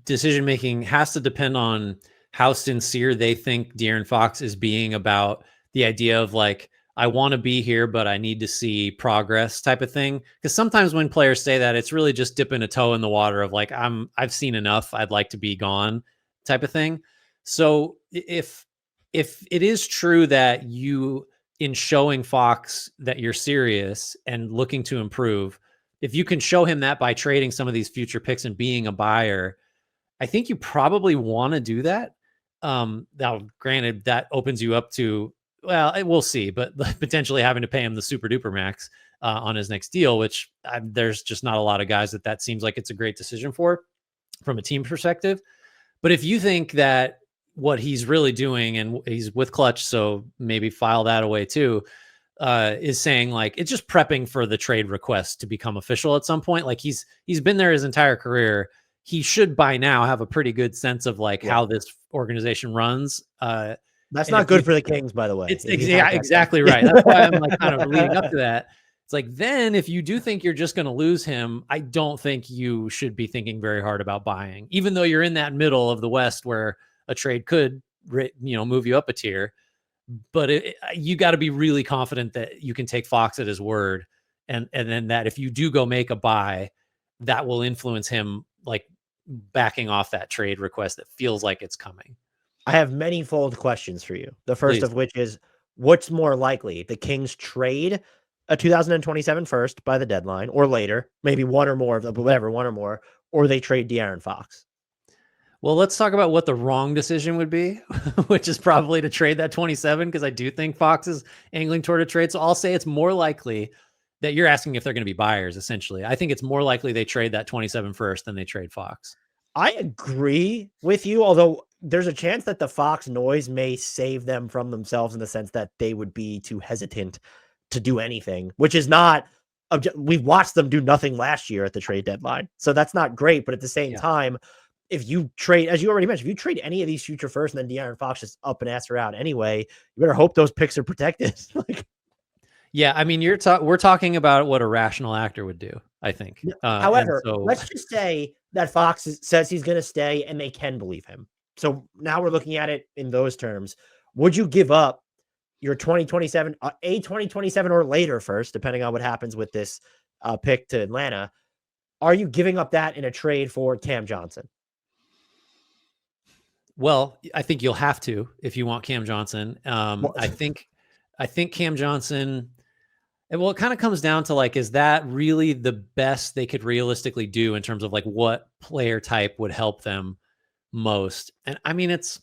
decision-making has to depend on how sincere they think De'Aaron Fox is being about the idea of like, I want to be here, but I need to see progress type of thing. Because sometimes when players say that, it's really just dipping a toe in the water of like, I've seen enough. I'd like to be gone type of thing. So if it is true that you, in showing Fox that you're serious and looking to improve, if you can show him that by trading some of these future picks and being a buyer, I think you probably want to do that. Now, granted, that opens you up to, well, we'll see, but potentially having to pay him the super duper max on his next deal, which there's just not a lot of guys that seems like it's a great decision for from a team perspective. But if you think that what he's really doing, and he's with Clutch, so maybe file that away too, is saying like it's just prepping for the trade request to become official at some point. Like he's been there his entire career. He should by now have a pretty good sense of like how this organization runs. That's not good for the Kings, by the way. It's exactly right. That's why I'm like kind of leading up to that. It's like, then if you do think you're just going to lose him, I don't think you should be thinking very hard about buying, even though you're in that middle of the West where a trade could, move you up a tier. But you got to be really confident that you can take Fox at his word. And then that if you do go make a buy, that will influence him like backing off that trade request that feels like it's coming. I have many fold questions for you. The first of which is, what's more likely? The Kings trade a 2027 first by the deadline or later, maybe one or more, or they trade De'Aaron Fox. Well, let's talk about what the wrong decision would be, which is probably to trade that 27, because I do think Fox is angling toward a trade. So I'll say it's more likely that you're asking if they're going to be buyers, essentially. I think it's more likely they trade that 27 first than they trade Fox. I agree with you, although there's a chance that the Fox noise may save them from themselves in the sense that they would be too hesitant to do anything, which is not, we've watched them do nothing last year at the trade deadline. So that's not great. But at the same time, if you trade, as you already mentioned, if you trade any of these future first and then De'Aaron Fox is up and ass around anyway, you better hope those picks are protected. Yeah, I mean, we're talking about what a rational actor would do, I think. However, let's just say that Fox says he's going to stay and they can believe him. So now we're looking at it in those terms. Would you give up your 2027, a 2027 or later first, depending on what happens with this pick to Atlanta? Are you giving up that in a trade for Cam Johnson? Well, I think you'll have to if you want Cam Johnson. I think Cam Johnson. Well, it kind of comes down to like, is that really the best they could realistically do in terms of like what player type would help them most? And I mean, it's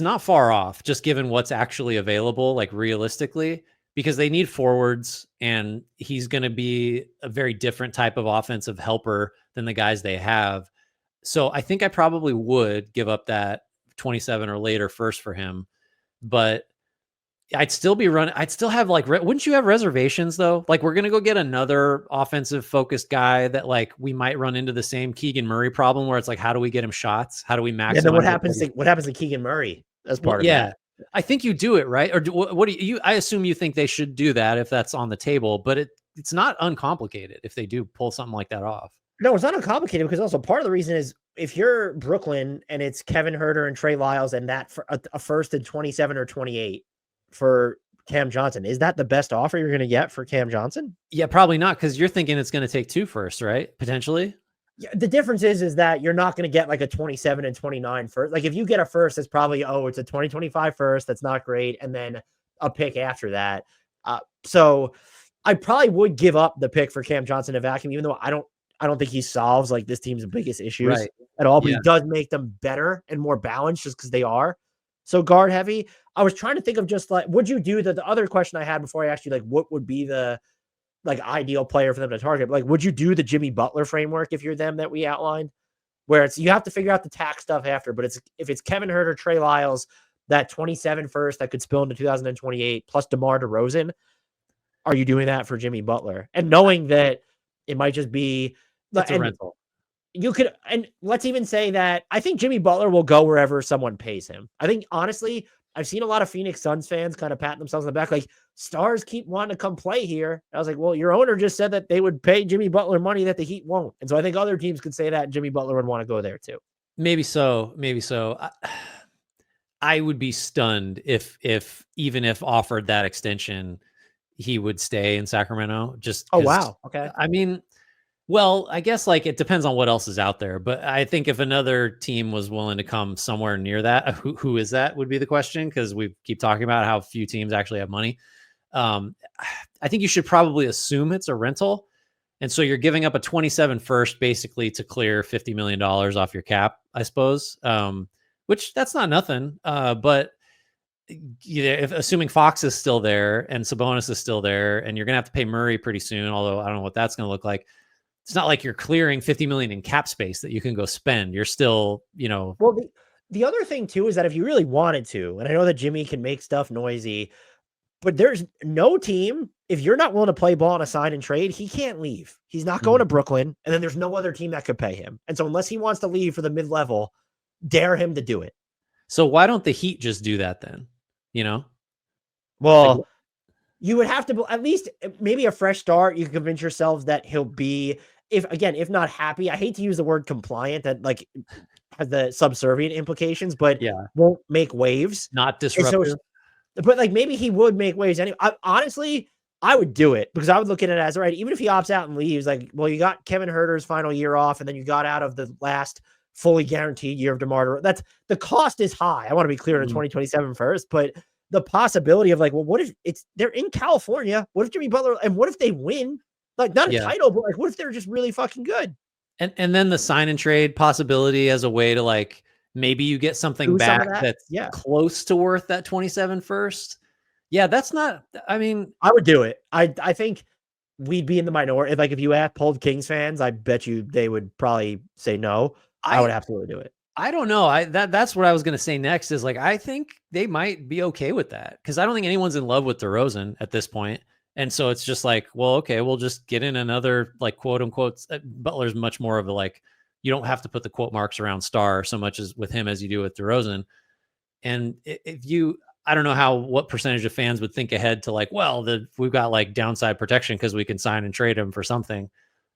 not far off, just given what's actually available, like realistically, because they need forwards, and he's going to be a very different type of offensive helper than the guys they have. So I think I probably would give up that 27 or later first for him, but I'd still be running. I'd still have like, wouldn't you have reservations though? Like, we're going to go get another offensive focused guy that like we might run into the same Keegan Murray problem where it's like, how do we get him shots? How do we maximize? Yeah, then what happens to Keegan Murray as part of that? I think you do it, right? Or what do you, I assume you think they should do that if that's on the table, but it's not uncomplicated if they do pull something like that off. No, it's not uncomplicated, because also part of the reason is if you're Brooklyn and it's Kevin Huerter and Trey Lyles and that for a first and 27 or 28 for Cam Johnson, is that the best offer you're going to get for Cam Johnson? Yeah, probably not, because you're thinking it's going to take 2 firsts, right? Potentially. Yeah, the difference is that you're not going to get like a 27 and 29 first. Like if you get a first, it's probably, it's a 2025 first. That's not great. And then a pick after that. So I probably would give up the pick for Cam Johnson in a vacuum, even though I don't think he solves like this team's biggest issues at all, but he does make them better and more balanced just because they are so guard heavy. I was trying to think of just like, would you do the other question I had before I asked you, like, what would be the like ideal player for them to target? Like, would you do the Jimmy Butler framework if you're them that we outlined, where it's, you have to figure out the tax stuff after, but if it's Kevin Huerter, Trey Lyles, that 27 first that could spill into 2028 plus DeMar DeRozan, are you doing that for Jimmy Butler? And knowing that it might just be a rental. You could, and let's even say that I think Jimmy Butler will go wherever someone pays him. I think honestly, I've seen a lot of Phoenix Suns fans kind of patting themselves on the back, like, stars keep wanting to come play here. I was like, well, your owner just said that they would pay Jimmy Butler money that the Heat won't. And so I think other teams could say that Jimmy Butler would want to go there too. Maybe so. I would be stunned if even if offered that extension, he would stay in Sacramento just Oh, because. wow. Okay. I mean, well, I guess like it depends on what else is out there, but I think if another team was willing to come somewhere near that, who is that would be the question, because we keep talking about how few teams actually have money. Um, I think you should probably assume it's a rental. And so you're giving up a 27 first basically to clear $50 million off your cap, I suppose. Which that's not nothing. But if assuming Fox is still there and Sabonis is still there, and you're gonna have to pay Murray pretty soon, although I don't know what that's gonna look like. It's not like you're clearing 50 million in cap space that you can go spend. You're still, Well, the other thing too is that if you really wanted to, and I know that Jimmy can make stuff noisy, but there's no team, if you're not willing to play ball on a sign and trade, he can't leave. He's not going to Brooklyn, and then there's no other team that could pay him. And so unless he wants to leave for the mid-level, dare him to do it. So why don't the Heat just do that then? Like, Well, you would have to at least maybe a fresh start. You can convince yourselves that he'll be, if not happy, I hate to use the word compliant, that like has the subservient implications, but yeah, won't make waves. not disruptive. But like maybe he would make waves anyway. Honestly, I would do it because I would look at it as, all right, even if he opts out and leaves, like, well, you got Kevin Huerter's final year off, and then you got out of the last fully guaranteed year of DeMar. That's the cost is high. I want to be clear in 2027 first, but the possibility of like, well, what if they're in California? What if Jimmy Butler, and what if they win? Like not a title, but like what if they're just really fucking good? And then the sign and trade possibility as a way to like maybe you get something back that's close to worth that 27 first. Yeah, that's not. I mean, I would do it. I think we'd be in the minority. If you polled Kings fans, I bet you they would probably say no. I would absolutely do it. I don't know. That's what I was going to say next is like, I think they might be okay with that because I don't think anyone's in love with DeRozan at this point. And so it's just like, well, okay, we'll just get in another like quote unquote. Butler's much more of a like, you don't have to put the quote marks around star so much as with him as you do with DeRozan. And I don't know what percentage of fans would think ahead to like, well, we've got like downside protection because we can sign and trade him for something.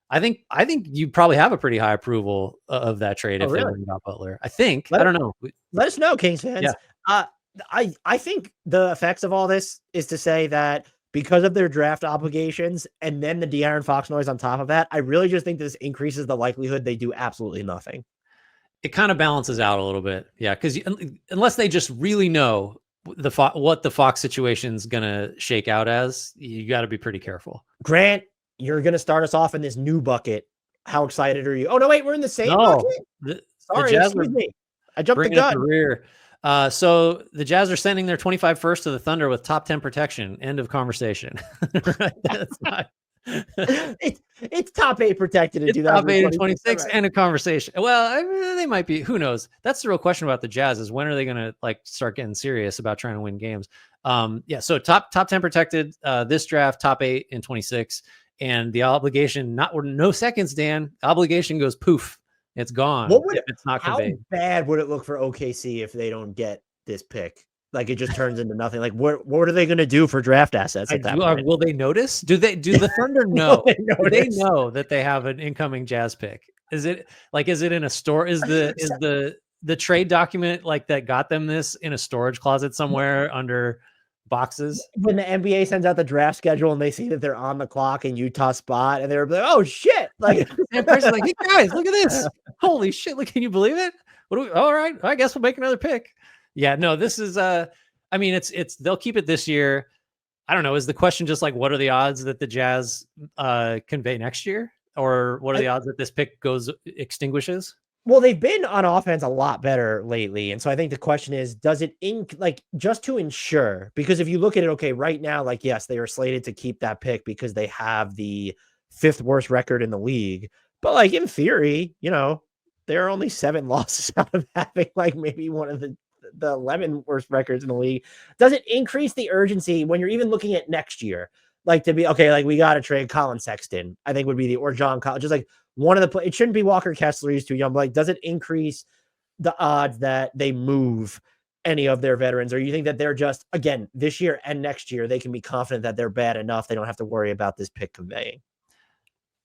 I think you probably have a pretty high approval of that trade if they win about Butler. I think. I don't know. Let us know, Kings fans. Yeah. I think the effects of all this is to say that because of their draft obligations and then the De'Aaron Fox noise on top of that, I really just think this increases the likelihood they do absolutely nothing. It kind of balances out a little bit. Yeah, because unless they just really know what the Fox situation is going to shake out as, you got to be pretty careful. Grant, you're going to start us off in this new bucket. How excited are you? Oh, no, wait, we're in the same bucket? Sorry, excuse me. I jumped the gun. Rear. So the Jazz are sending their 25 first to the Thunder with top 10 protection. End of conversation. Right? That's not... it's top 8 protected in it's top 8 and 26 and a conversation. Well, I mean, they might be. Who knows? That's the real question about the Jazz is when are they going to like start getting serious about trying to win games? So top 10 protected this draft, top 8 and 26. And the obligation, no seconds, Dan. Obligation goes poof. It's gone. If it's not conveyed. How bad would it look for OKC if they don't get this pick? Like it just turns into nothing. Like what are they going to do for draft assets at that point? Will they notice? Do the Thunder know? Do they know that they have an incoming Jazz pick? Is it in a store? Is the trade document like that got them this in a storage closet somewhere under boxes? When the NBA sends out the draft schedule and they see that they're on the clock in Utah spot and they're like, oh shit. Like and person's like, hey guys, look at this. Holy shit. Look, can you believe it? All right. I guess we'll make another pick. Yeah, no, this is I mean, it's they'll keep it this year. I don't know. Is the question just like, what are the odds that the Jazz convey next year? Or what are the odds that this pick extinguishes? Well, they've been on offense a lot better lately. And so I think the question is, does it just to ensure, because if you look at it, okay, right now, like, yes, they are slated to keep that pick because they have the 5th worst record in the league. But like in theory, there are only 7 losses out of having like maybe one of the 11 worst records in the league. Does it increase the urgency when you're even looking at next year? Like to be, okay, like we got to trade Colin Sexton, I think would be or John Collins, just like one of the it shouldn't be Walker Kessler, he's too young, but like, does it increase the odds that they move any of their veterans? Or you think that they're just, again, this year and next year, they can be confident that they're bad enough, they don't have to worry about this pick conveying?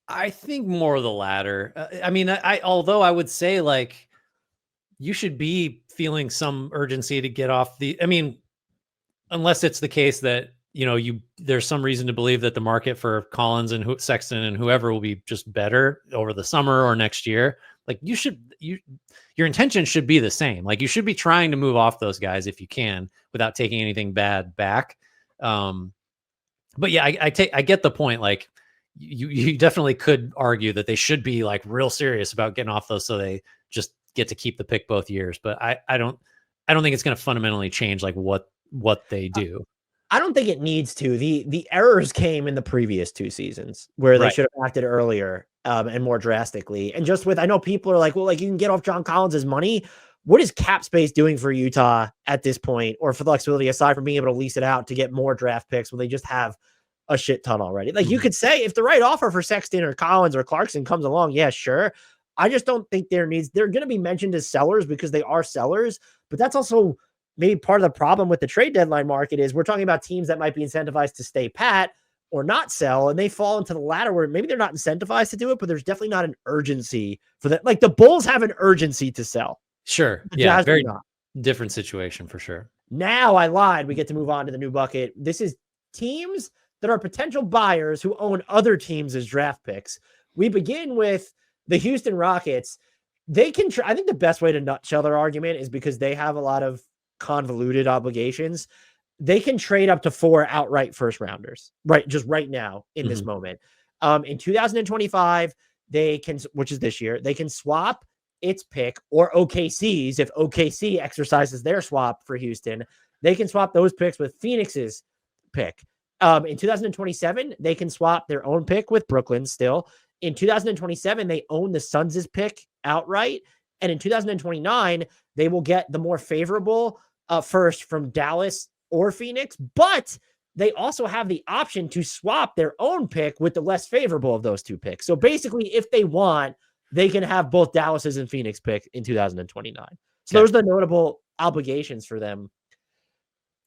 I think more of the latter. I mean, although I would say like you should be feeling some urgency to get off I mean, unless it's the case that, there's some reason to believe that the market for Collins and Sexton and whoever will be just better over the summer or next year. Like your intention should be the same. Like you should be trying to move off those guys if you can without taking anything bad back. But yeah, I get the point. Like you definitely could argue that they should be like real serious about getting off those so they just get to keep the pick both years. But I don't think it's going to fundamentally change like what they do. I don't think it needs to. The errors came in the previous 2 seasons where they should have acted earlier and more drastically. And just with, I know people are like, well, like you can get off John Collins's money. What is cap space doing for Utah at this point, or for flexibility aside from being able to lease it out to get more draft picks when they just have a shit ton already? Like you could say if the right offer for Sexton or Collins or Clarkson comes along, yeah, sure. I just don't think they're going to be mentioned as sellers because they are sellers, but that's also maybe part of the problem with the trade deadline market is we're talking about teams that might be incentivized to stay pat or not sell, and they fall into the latter where maybe they're not incentivized to do it, but there's definitely not an urgency for that. Like the Bulls have an urgency to sell. Sure. Yeah. Very different situation for sure. Now I lied. We get to move on to the new bucket. This is teams that are potential buyers who own other teams as draft picks. We begin with the Houston Rockets. They can, I think the best way to nutshell their argument is because they have a lot of convoluted obligations. They can trade up to 4 outright first rounders, right? Just right now in this moment. In 2025, they can, which is this year, they can swap its pick or OKC's. If OKC exercises their swap for Houston, they can swap those picks with Phoenix's pick. In 2027, they can swap their own pick with Brooklyn still. In 2027, they own the Suns' pick outright. And in 2029, they will get the more favorable first from Dallas or Phoenix, but they also have the option to swap their own pick with the less favorable of those 2 picks. So basically, if they want, they can have both Dallas's and Phoenix pick in 2029. So those are the notable obligations for them.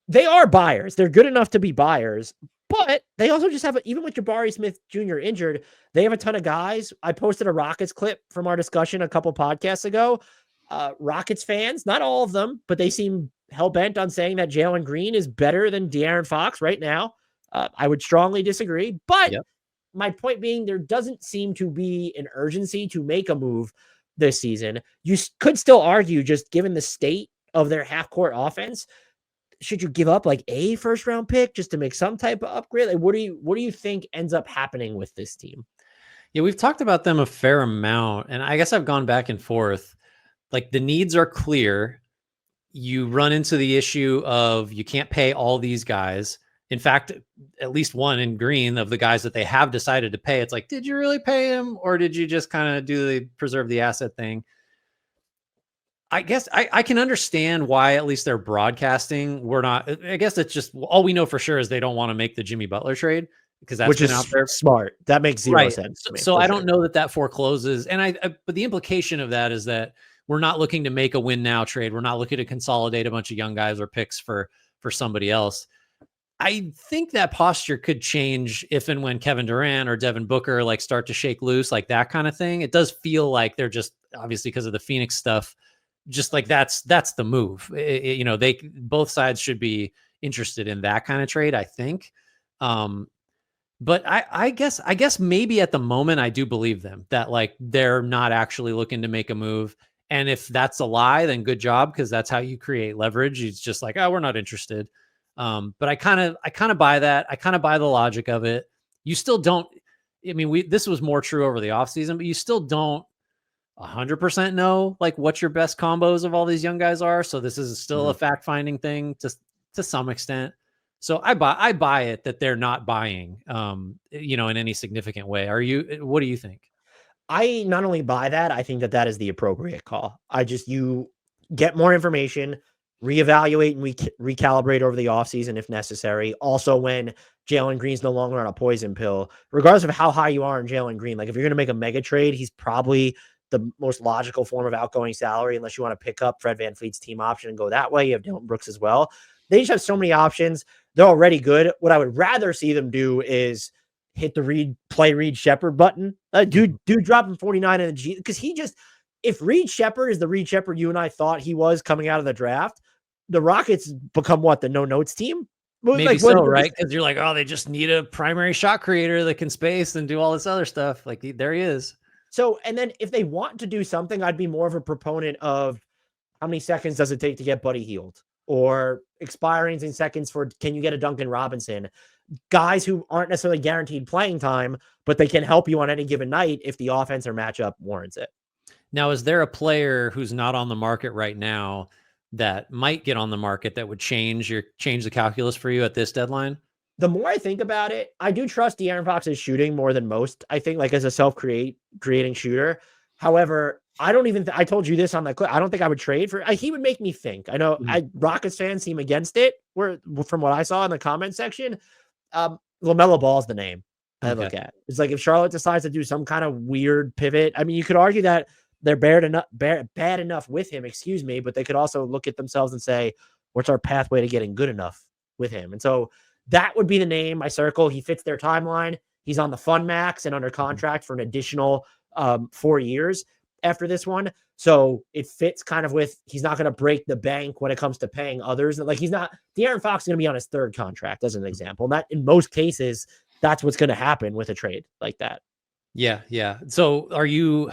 They are buyers. They're good enough to be buyers, but they also just have, even with Jabari Smith Jr. injured, they have a ton of guys. I posted a Rockets clip from our discussion a couple podcasts ago. Rockets fans, not all of them, but they seem hell-bent on saying that Jalen Green is better than De'Aaron Fox right now. I would strongly disagree, but my point being there doesn't seem to be an urgency to make a move this season. You could still argue, just given the state of their half-court offense, should you give up like a first-round pick just to make some type of upgrade? Like, what do you think ends up happening with this team? Yeah, we've talked about them a fair amount, and I guess I've gone back and forth. Like the needs are clear. You run into the issue of you can't pay all these guys. In fact, at least one in Green of the guys that they have decided to pay, it's like, did you really pay him, or did you just kind of do the preserve the asset thing? I guess I can understand why at least they're broadcasting. I guess it's just all we know for sure is they don't want to make the Jimmy Butler trade because that's been out there. Smart. That makes zero sense. So I don't know that forecloses. And but the implication of that is that we're not looking to make a win now trade. We're not looking to consolidate a bunch of young guys or picks for somebody else. I think that posture could change if and when Kevin Durant or Devin Booker like start to shake loose, like that kind of thing. It does feel like they're just obviously because of the Phoenix stuff, just like that's the move. They both sides should be interested in that kind of trade, I think. But I guess maybe at the moment I do believe them that like they're not actually looking to make a move. And if that's a lie, then good job, because that's how you create leverage. It's just like, oh, we're not interested. But I kind of buy that. I kind of buy the logic of it. You still don't. I mean, this was more true over the offseason, but you still don't 100% know like what your best combos of all these young guys are. So this is still a fact finding thing to some extent. So I buy it that they're not buying, in any significant way. What do you think? I not only buy that, I think that is the appropriate call. You get more information, reevaluate and recalibrate over the offseason if necessary. Also, when Jalen Green's no longer on a poison pill, regardless of how high you are in Jalen Green, like if you're going to make a mega trade, he's probably the most logical form of outgoing salary, unless you want to pick up Fred VanVleet's team option and go that way. You have Dylan Brooks as well. They just have so many options. They're already good. What I would rather see them do is hit the Reed Shepard button. Dude dropping 49 in the G, because if Reed Shepherd is the Reed Shepherd you and I thought he was coming out of the draft, the Rockets become what, the no notes team? Maybe Like, what? so, right? Because you're like, oh, they just need a primary shot creator that can space and do all this other stuff. Like, there he is. So, and then if they want to do something, I'd be more of a proponent of how many seconds does it take to get Buddy healed, or expiring in seconds for, can you get a Duncan Robinson? Guys who aren't necessarily guaranteed playing time, but they can help you on any given night if the offense or matchup warrants it. Now, is there a player who's not on the market right now that might get on the market that would change the calculus for you at this deadline? The more I think about it, I do trust De'Aaron Fox's shooting more than most. I think, like, as a creating shooter. However, I don't even, I told you this on the clip. I don't think I would trade for, he would make me think. I know Rockets fans seem against it, from what I saw in the comment section. LaMelo Ball's the name I look at. It's like, if Charlotte decides to do some kind of weird pivot, I mean, you could argue that they're bad enough with him, but they could also look at themselves and say, what's our pathway to getting good enough with him? And so that would be the name I circle. He fits their timeline. He's on the fun max and under contract for an additional 4 years after this one. So it fits kind of with, he's not going to break the bank when it comes to paying others. Like, De'Aaron Fox is going to be on his third contract as an example. And that, in most cases, that's what's going to happen with a trade like that. Yeah. Yeah. So are you,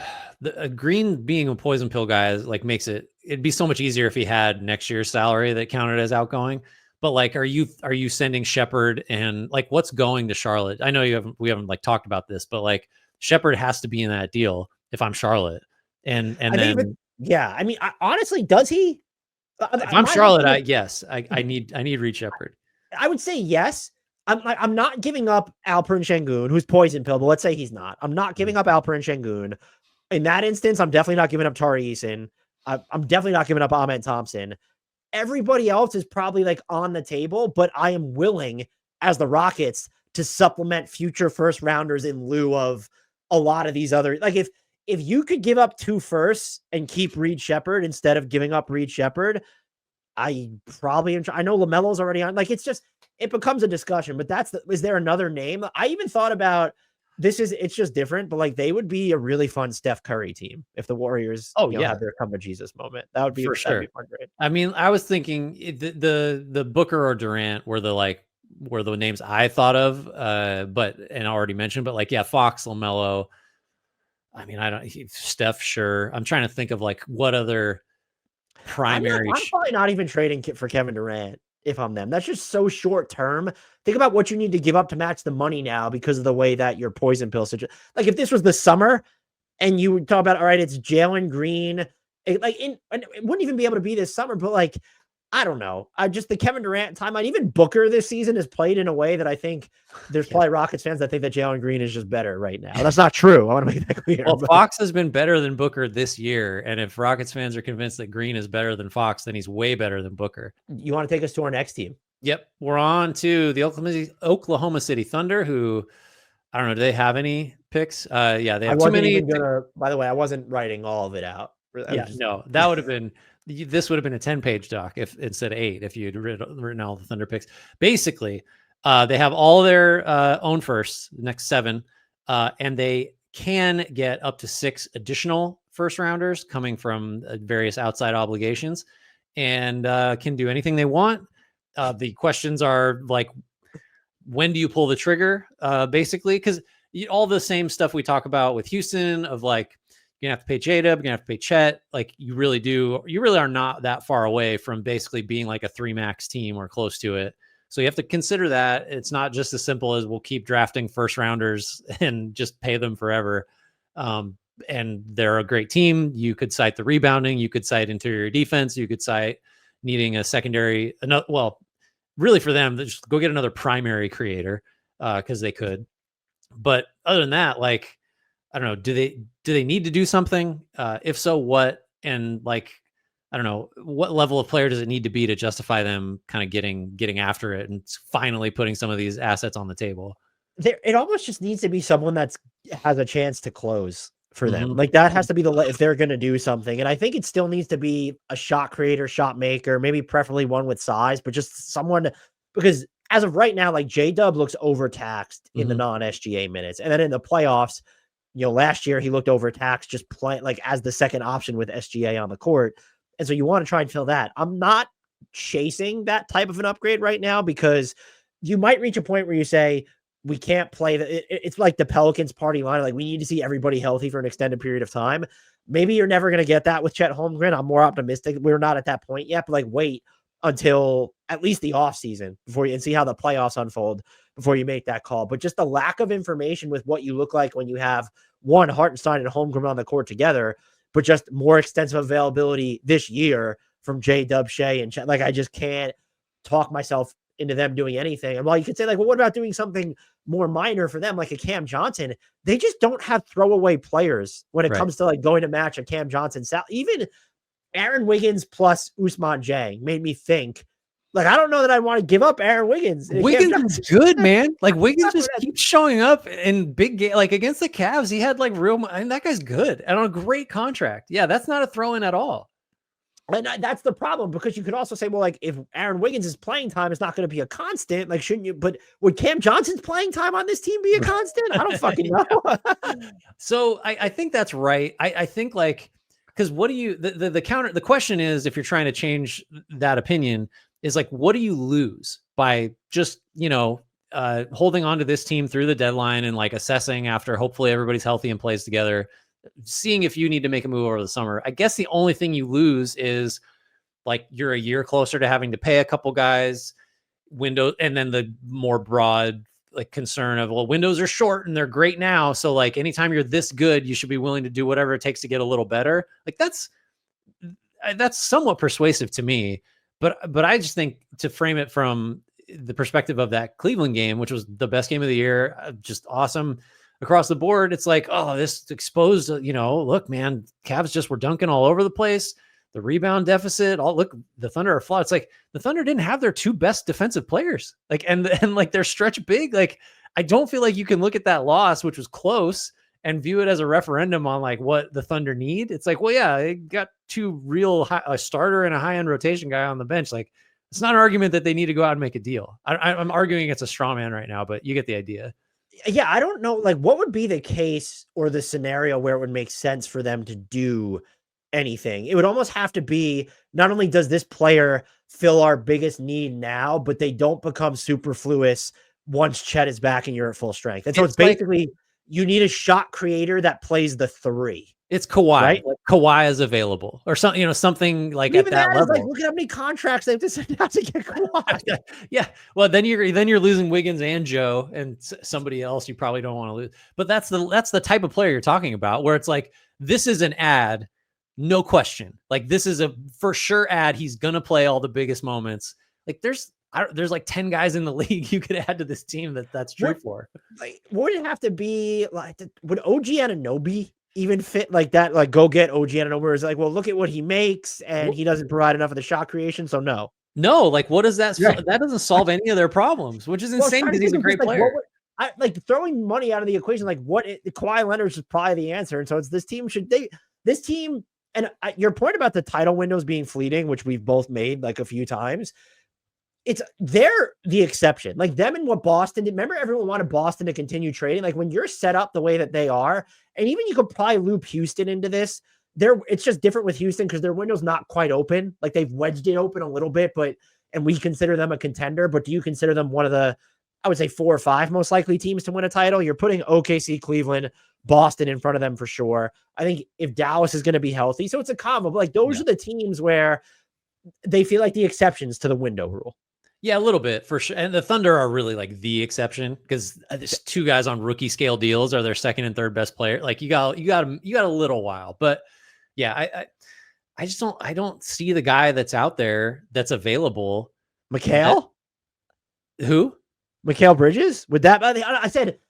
Green being a poison pill guy like makes it'd be so much easier if he had next year's salary that counted as outgoing. But like, are you sending Shepherd, and like, what's going to Charlotte? I know we haven't like talked about this, but like, Shepherd has to be in that deal if I'm Charlotte. And then, I mean, honestly, does he? If I'm Charlotte, yes, I need Reed Shepherd. I would say yes. I'm not giving up Alperen Sengun, who's poison pill, but let's say he's not. I'm not giving up Alperen Sengun. In that instance, I'm definitely not giving up Tari Eason. I'm definitely not giving up Ahmed Thompson. Everybody else is probably like on the table, but I am willing, as the Rockets, to supplement future first rounders in lieu of a lot of these other, like, if you could give up 2 firsts and keep Reed Shepherd instead of giving up Reed Shepherd, I probably am. I know LaMelo's already on. Like, it becomes a discussion, but is there another name? I even thought about it's just different, but like, they would be a really fun Steph Curry team if the Warriors had their come to Jesus moment. That would be for sure. Fun, great. I mean, I was thinking the Booker or Durant were the names I thought of, and already mentioned, but like, yeah, Fox, LaMelo. I mean, Steph, sure. I'm trying to think of like what other primary. I'm probably not even trading for Kevin Durant if I'm them. That's just so short term. Think about what you need to give up to match the money now because of the way that your poison pill situation. Like, if this was the summer and you would talk about, all right, it's Jalen Green, and it wouldn't even be able to be this summer, but like, I don't know. The Kevin Durant timeline, even Booker this season has played in a way that I think there's probably Rockets fans that think that Jalen Green is just better right now. That's not true. I want to make that clear. Well, Fox has been better than Booker this year. And if Rockets fans are convinced that Green is better than Fox, then he's way better than Booker. You want to take us to our next team? Yep. We're on to the Oklahoma City Thunder, who, I don't know, do they have any picks? Yeah, they have too many. By the way, I wasn't writing all of it out. No, that would have been, this would have been a 10-page doc instead of 8 if you'd written all the Thunder picks. Basically, they have all their own firsts, the next 7, and they can get up to 6 additional first rounders coming from various outside obligations, and can do anything they want. The questions are like, when do you pull the trigger? Basically, because all the same stuff we talk about with Houston of like, you're gonna have to pay J-Dub, you're gonna have to pay Chet. Like, you really are not that far away from basically being like a 3 max team or close to it. So you have to consider that it's not just as simple as we'll keep drafting first rounders and just pay them forever. And they're a great team. You could cite the rebounding, you could cite interior defense, you could cite needing a secondary, really for them, just go get another primary creator, because they could. But other than that, like, I don't know, do they need to do something? If so, what? And like, I don't know, what level of player does it need to be to justify them kind of getting after it and finally putting some of these assets on the table? It almost just needs to be someone has a chance to close for them. Like, that has to be if they're going to do something. And I think it still needs to be a shot creator, shot maker, maybe preferably one with size, but just someone, because as of right now, like, J-Dub looks overtaxed in the non-SGA minutes. And then in the playoffs, last year he looked overtaxed just playing like as the second option with SGA on the court. And so you want to try and fill that. I'm not chasing that type of an upgrade right now because you might reach a point where you say, we can't play it's like the Pelicans party line. Like we need to see everybody healthy for an extended period of time. Maybe you're never going to get that with Chet Holmgren. I'm more optimistic. We're not at that point yet, but like wait until at least the off season before you and see how the playoffs unfold before you make that call. But just the lack of information with what you look like when you have one Hartenstein and Holmgren on the court together, but just more extensive availability this year from J-Dub, Shea, and Chet. Like I just can't talk myself into them doing anything. And while you could say like, well, what about doing something more minor for them, like a Cam Johnson? They just don't have throwaway players when it comes to like going to match a Cam Johnson. Even Aaron Wiggins plus Ousmane Dieng made me think, like, I don't know that I want to give up Aaron Wiggins. Wiggins is good, man. Like Wiggins just keeps showing up in big game, like against the Cavs. He had like that guy's good and on a great contract. Yeah, that's not a throw-in at all. And that's the problem, because you could also say, well, like if Aaron Wiggins' playing time is not going to be a constant, like shouldn't you? But would Cam Johnson's playing time on this team be a constant? I don't fucking know. So I think that's right. I think like, because what do you, the question is, if you're trying to change that opinion, is like, what do you lose by just, holding on to this team through the deadline and like assessing after hopefully everybody's healthy and plays together, seeing if you need to make a move over the summer? I guess the only thing you lose is like you're a year closer to having to pay a couple guys window, and then the more broad like concern of, well, windows are short and they're great now. So like anytime you're this good, you should be willing to do whatever it takes to get a little better. Like that's somewhat persuasive to me. But I just think, to frame it from the perspective of that Cleveland game, which was the best game of the year, just awesome across the board. It's like, oh, this exposed, look, man, Cavs just were dunking all over the place. The rebound deficit, look, the Thunder are flawed. It's like the Thunder didn't have their two best defensive players, like, and like their stretch big. Like, I don't feel like you can look at that loss, which was close, and view it as a referendum on like what the Thunder need. It's like, well, yeah, they got two real a starter and a high end rotation guy on the bench. Like, it's not an argument that they need to go out and make a deal. I'm arguing it's a straw man right now, but you get the idea. Yeah, I don't know. Like, what would be the case or the scenario where it would make sense for them to do anything? It would almost have to be, not only does this player fill our biggest need now, but they don't become superfluous once Chet is back and you're at full strength. And so it's basically like, you need a shot creator that plays the three. It's Kawhi, right? Like Kawhi is available, or something, something like at that level. Like, look at how many contracts they have to send out to get Kawhi. Yeah. Well, then you're losing Wiggins and Joe and somebody else you probably don't want to lose. But that's the type of player you're talking about, where it's like, this is an ad, no question. Like, this is a for sure ad. He's gonna play all the biggest moments. Like, there's like 10 guys in the league you could add to this team that's true for. Like, would it have to be like, would OG Anunoby even fit like that? Like, go get OG Anunoby? Is like, well, look at what he makes, and he doesn't provide enough of the shot creation, so no. Like, what does that? Yeah. That doesn't solve any of their problems, which is insane because he's a great player. Like throwing money out of the equation, like Kawhi Leonard is probably the answer, and so it's this team. And your point about the title windows being fleeting, which we've both made like a few times. They're the exception. Like them and what Boston did. Remember, everyone wanted Boston to continue trading. Like when you're set up the way that they are, and even you could probably loop Houston into this. It's just different with Houston because their window's not quite open. Like they've wedged it open a little bit, and we consider them a contender. But do you consider them one of the, I would say, 4 or 5 most likely teams to win a title? You're putting OKC, Cleveland, Boston in front of them for sure. I think if Dallas is going to be healthy, so it's a combo. But like those are the teams where they feel like the exceptions to the window rule. Yeah, a little bit for sure. And the Thunder are really like the exception because there's 2 guys on rookie scale deals are their second and third best player. Like you got a little while, but yeah, I don't see the guy that's out there that's available. Mikal? Who? Mikal Bridges? Would that? I said,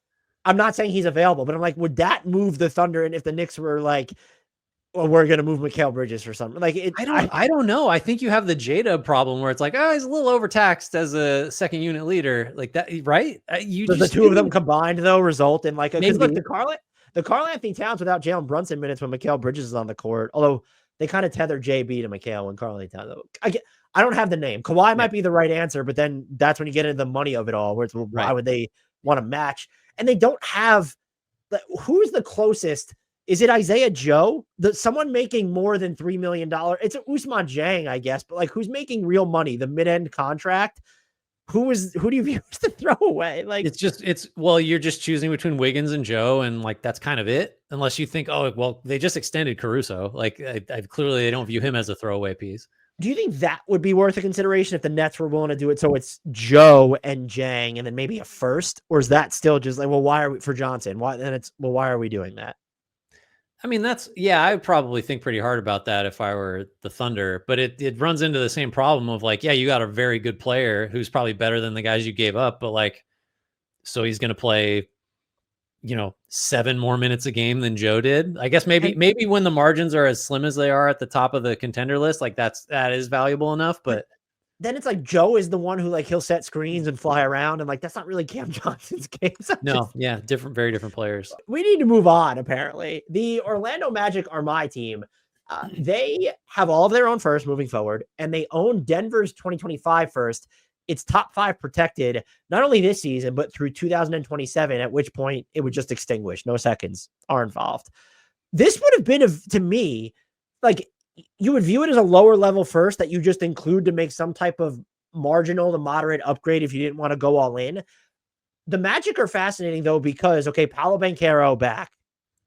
I'm not saying he's available, but I'm like, would that move the Thunder? And if the Knicks were like, well, we're going to move Mikal Bridges for something. Like I don't know. I think you have the J-Dub problem where it's like, he's a little overtaxed as a second unit leader, like that, right? Does the two of them combined though result in like because look, the Karl Anthony Towns without Jalen Brunson minutes when Mikal Bridges is on the court. Although they kind of tether JB to Mikal and Karl Anthony Towns. I don't have the name. Kawhi might be the right answer, but then that's when you get into the money of it all, where it's why would they want to match? And they don't have who's the closest? Is it Isaiah Joe? Someone making more than $3 million? It's Ousmane Dieng, I guess, but like who's making real money? The mid-end contract? Who do you view as the throwaway? Like well, you're just choosing between Wiggins and Joe, and like that's kind of it. Unless you think, oh, well, they just extended Caruso. Like I clearly they don't view him as a throwaway piece. do you think that would be worth a consideration if the Nets were willing to do it? So it's Joe and Dieng and then maybe a first, or is that still just like, well, why are we for Johnson? Why then it's well, why are we doing that? I mean, I would probably think pretty hard about that if I were the Thunder, but it runs into the same problem of like, yeah, you got a very good player who's probably better than the guys you gave up, but like, so he's going to play, 7 more minutes a game than Joe did. I guess maybe when the margins are as slim as they are at the top of the contender list, like that is valuable enough, but then it's like Joe is the one who like he'll set screens and fly around, and like that's not really Cam Johnson's game. So no, very different players. We need to move on. Apparently, the Orlando Magic are my team. They have all of their own first moving forward, and they own Denver's 2025 first. It's top 5 protected, not only this season, but through 2027, at which point it would just extinguish. No seconds are involved. This would have been, to me, like you would view it as a lower level first that you just include to make some type of marginal to moderate upgrade if you didn't want to go all in. The Magic are fascinating, though, because, okay, Paolo Banchero back,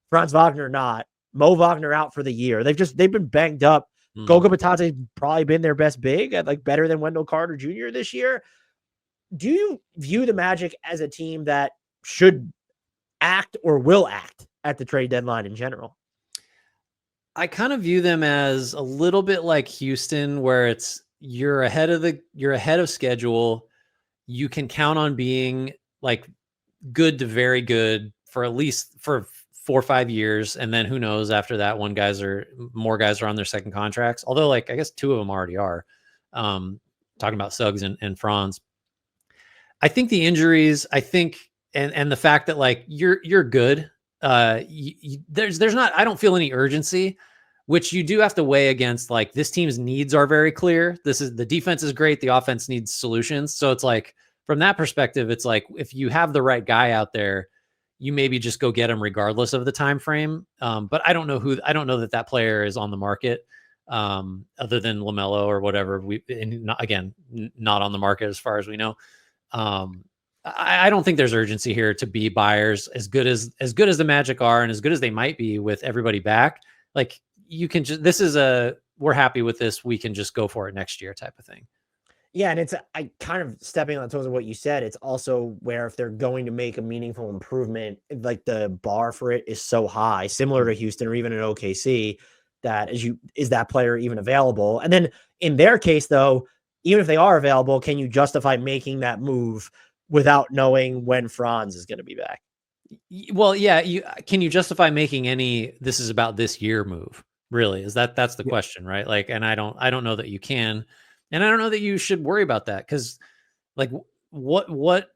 Franz Wagner not, Mo Wagner out for the year. They've been banged up. Goga Batate's probably been their best big, like better than Wendell Carter Jr. this year. Do you view the Magic as a team that should act or will act at the trade deadline in general? I kind of view them as a little bit like Houston, where it's you're ahead of schedule. You can count on being like good to very good for at least for 4 or 5 years. And then who knows after that when more guys are on their second contracts. Although like, I guess 2 of them already are talking about Suggs and Franz. I think the injuries, and the fact that like, you're good. There's not, I don't feel any urgency, which you do have to weigh against like this team's needs are very clear. The defense is great. The offense needs solutions. So it's like, from that perspective, it's like, if you have the right guy out there, you maybe just go get him regardless of the time frame. But I don't know that player is on the market other than LaMelo or whatever. Not on the market as far as we know. I don't think there's urgency here to be buyers as good as the Magic are and as good as they might be with everybody back. Like you can just, we're happy with this. We can just go for it next year type of thing. Yeah, and I kind of stepping on the toes of what you said. It's also where if they're going to make a meaningful improvement, like the bar for it is so high, similar to Houston or even at OKC, that is that player even available? And then in their case, though, even if they are available, can you justify making that move without knowing when Franz is going to be back? Well, yeah, can you justify making any "this is about this year" move? Really, that's the question, right? Like, and I don't know that you can. And I don't know that you should worry about that because, like, what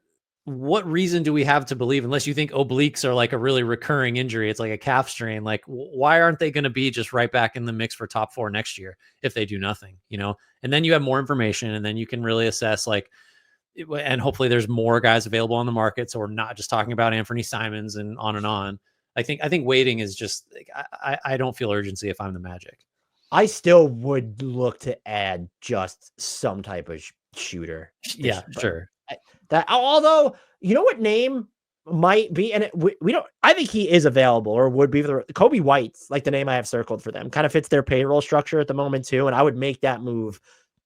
reason do we have to believe, unless you think obliques are like a really recurring injury, it's like a calf strain, like why aren't they going to be just right back in the mix for top 4 next year if they do nothing, And then you have more information and then you can really assess like, and hopefully there's more guys available on the market. So we're not just talking about Anthony Simons and on and on. I think waiting is just, like, I don't feel urgency if I'm the Magic. I still would look to add just some type of shooter. Yeah, sure. Although, you know what name might be, and we don't, I think he is available or would be Kobe White's like the name I have circled for them. Kind of fits their payroll structure at the moment too. And I would make that move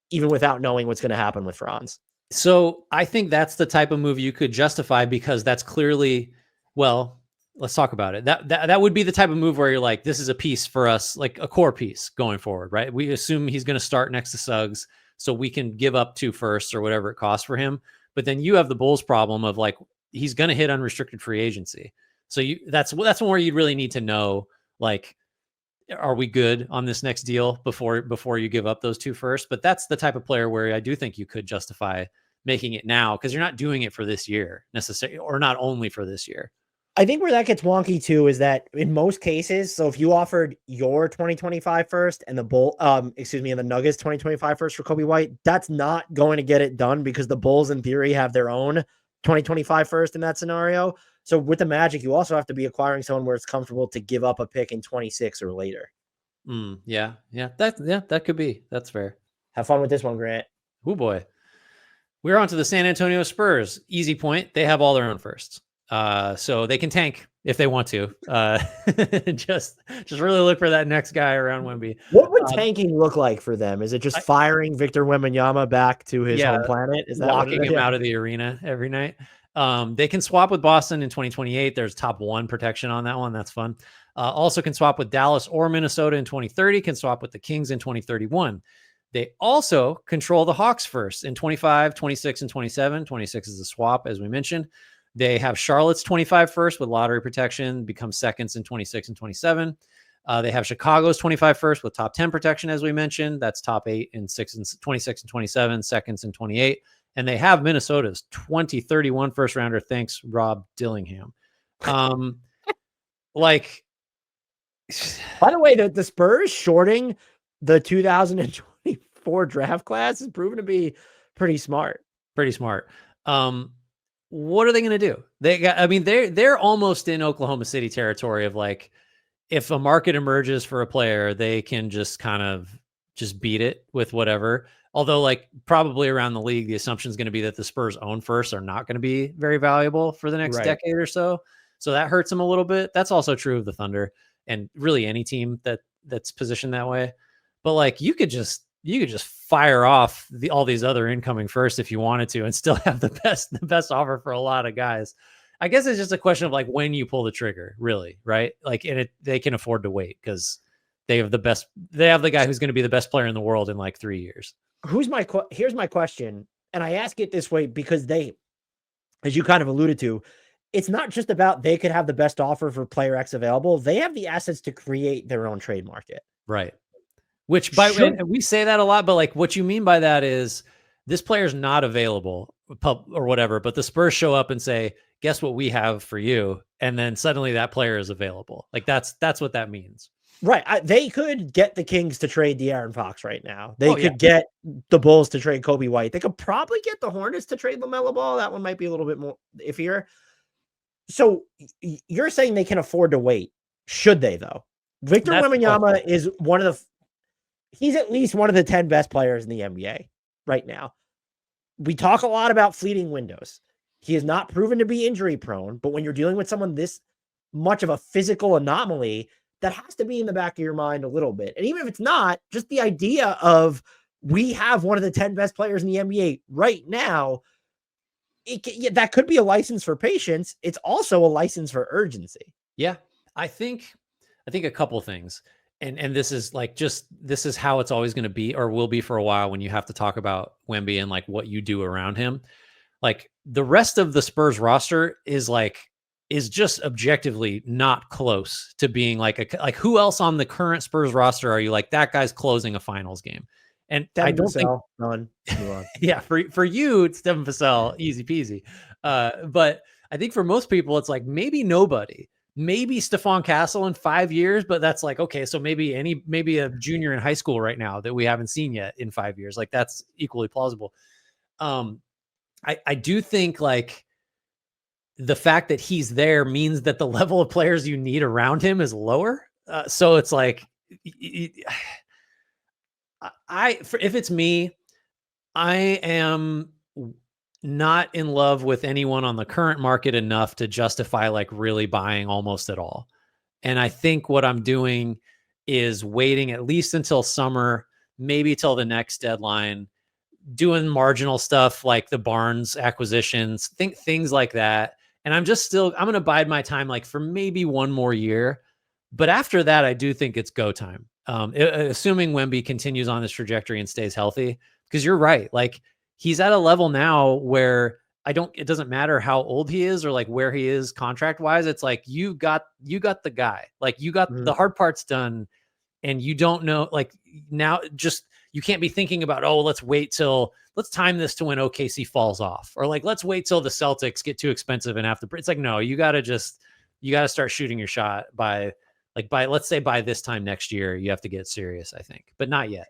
even without knowing what's going to happen with Franz. So I think that's the type of move you could justify because that's clearly, well, let's talk about it. That would be the type of move where you're like, this is a piece for us, like a core piece going forward, right? We assume he's going to start next to Suggs, so we can give up 2 firsts or whatever it costs for him. But then you have the Bulls problem of like, he's going to hit unrestricted free agency. So that's where you really need to know, like, are we good on this next deal before you give up those 2 firsts? But that's the type of player where I do think you could justify making it now because you're not doing it for this year necessarily, or not only for this year. I think where that gets wonky too is that in most cases, so if you offered your 2025 first and the and the Nuggets 2025 first for Kobe White, that's not going to get it done because the Bulls in theory have their own 2025 first in that scenario. So with the Magic, you also have to be acquiring someone where it's comfortable to give up a pick in 26 or later. Yeah. That could be. That's fair. Have fun with this one, Grant. Oh boy. We're on to the San Antonio Spurs. Easy point. They have all their own firsts. So they can tank if they want to. Just really look for that next guy around Wemby. What would tanking look like for them? Is it just firing Victor Wembanyama back to his home planet? Is that locking him out of the arena every night? They can swap with Boston in 2028. There's top 1 protection on that one. That's fun. Also can swap with Dallas or Minnesota in 2030. Can swap with the Kings in 2031. They also control the Hawks first in 25, 26, and 27. 26 is a swap, as we mentioned. They have Charlotte's 25 first with lottery protection, become seconds in 26 and 27. They have Chicago's 25 first with top 10 protection, as we mentioned. That's top 8 in 26 and 27, seconds in 28. And they have Minnesota's 2031 first rounder. Thanks, Rob Dillingham. Like, by the way, the Spurs shorting the 2024 draft class has proven to be pretty smart. Pretty smart. What are they going to do? They're almost in Oklahoma City territory of like, if a market emerges for a player, they can just kind of just beat it with whatever. Although, like, probably around the league, the assumption is going to be that the Spurs' own firsts are not going to be very valuable for the next decade or so. So that hurts them a little bit. That's also true of the Thunder and really any team that's positioned that way. But like, you could just fire off all these other incoming firsts if you wanted to, and still have the best offer for a lot of guys. I guess it's just a question of like when you pull the trigger, really, right? Like, and they can afford to wait because they have the guy who's going to be the best player in the world in like 3 years. Here's my question. And I ask it this way because they, as you kind of alluded to, it's not just about they could have the best offer for player X available. They have the assets to create their own trade market. Right. Which and we say that a lot, but like what you mean by that is this player's not available or whatever, but the Spurs show up and say, guess what we have for you. And then suddenly that player is available. Like that's what that means. Right. They could get the Kings to trade De'Aaron Fox right now. They could get the Bulls to trade Kobe White. They could probably get the Hornets to trade LaMelo Ball. That one might be a little bit more iffier. So you're saying they can afford to wait. Should they, though? Victor Wembanyama is he's at least one of the 10 best players in the NBA right now. We talk a lot about fleeting windows. He is not proven to be injury prone, but when you're dealing with someone this much of a physical anomaly, that has to be in the back of your mind a little bit. And even if it's not, just the idea of we have one of the 10 best players in the NBA right now, that could be a license for patience. It's also a license for urgency. Yeah. I think a couple things. And this is like, this is how it's always going to be or will be for a while when you have to talk about Wemby and like what you do around him. Like the rest of the Spurs roster is just objectively not close to being like who else on the current Spurs roster are you like, that guy's closing a finals game? And I don't think none. yeah, for you, it's Devin Vassell, easy peasy. But I think for most people, it's like maybe nobody. Maybe Stephon Castle in 5 years, but that's like, okay, so maybe a junior in high school right now that we haven't seen yet in 5 years. Like that's equally plausible. I do think like the fact that he's there means that the level of players you need around him is lower. So it's like, if it's me, I am not in love with anyone on the current market enough to justify like really buying almost at all. And I think what I'm doing is waiting at least until summer, maybe till the next deadline, doing marginal stuff like the Barnes acquisitions, things like that. And I'm going to bide my time like for maybe one more year. But after that, I do think it's go time. Assuming Wemby continues on this trajectory and stays healthy, because you're right. Like he's at a level now where it doesn't matter how old he is or like where he is contract wise. It's like, you got the guy, like you got the hard parts done and you don't know, like now just, you can't be thinking about, oh, let's time this to when OKC falls off, or like, let's wait till the Celtics get too expensive and have to, it's like, no, you got to start shooting your shot by let's say by this time next year, you have to get serious, I think, but not yet.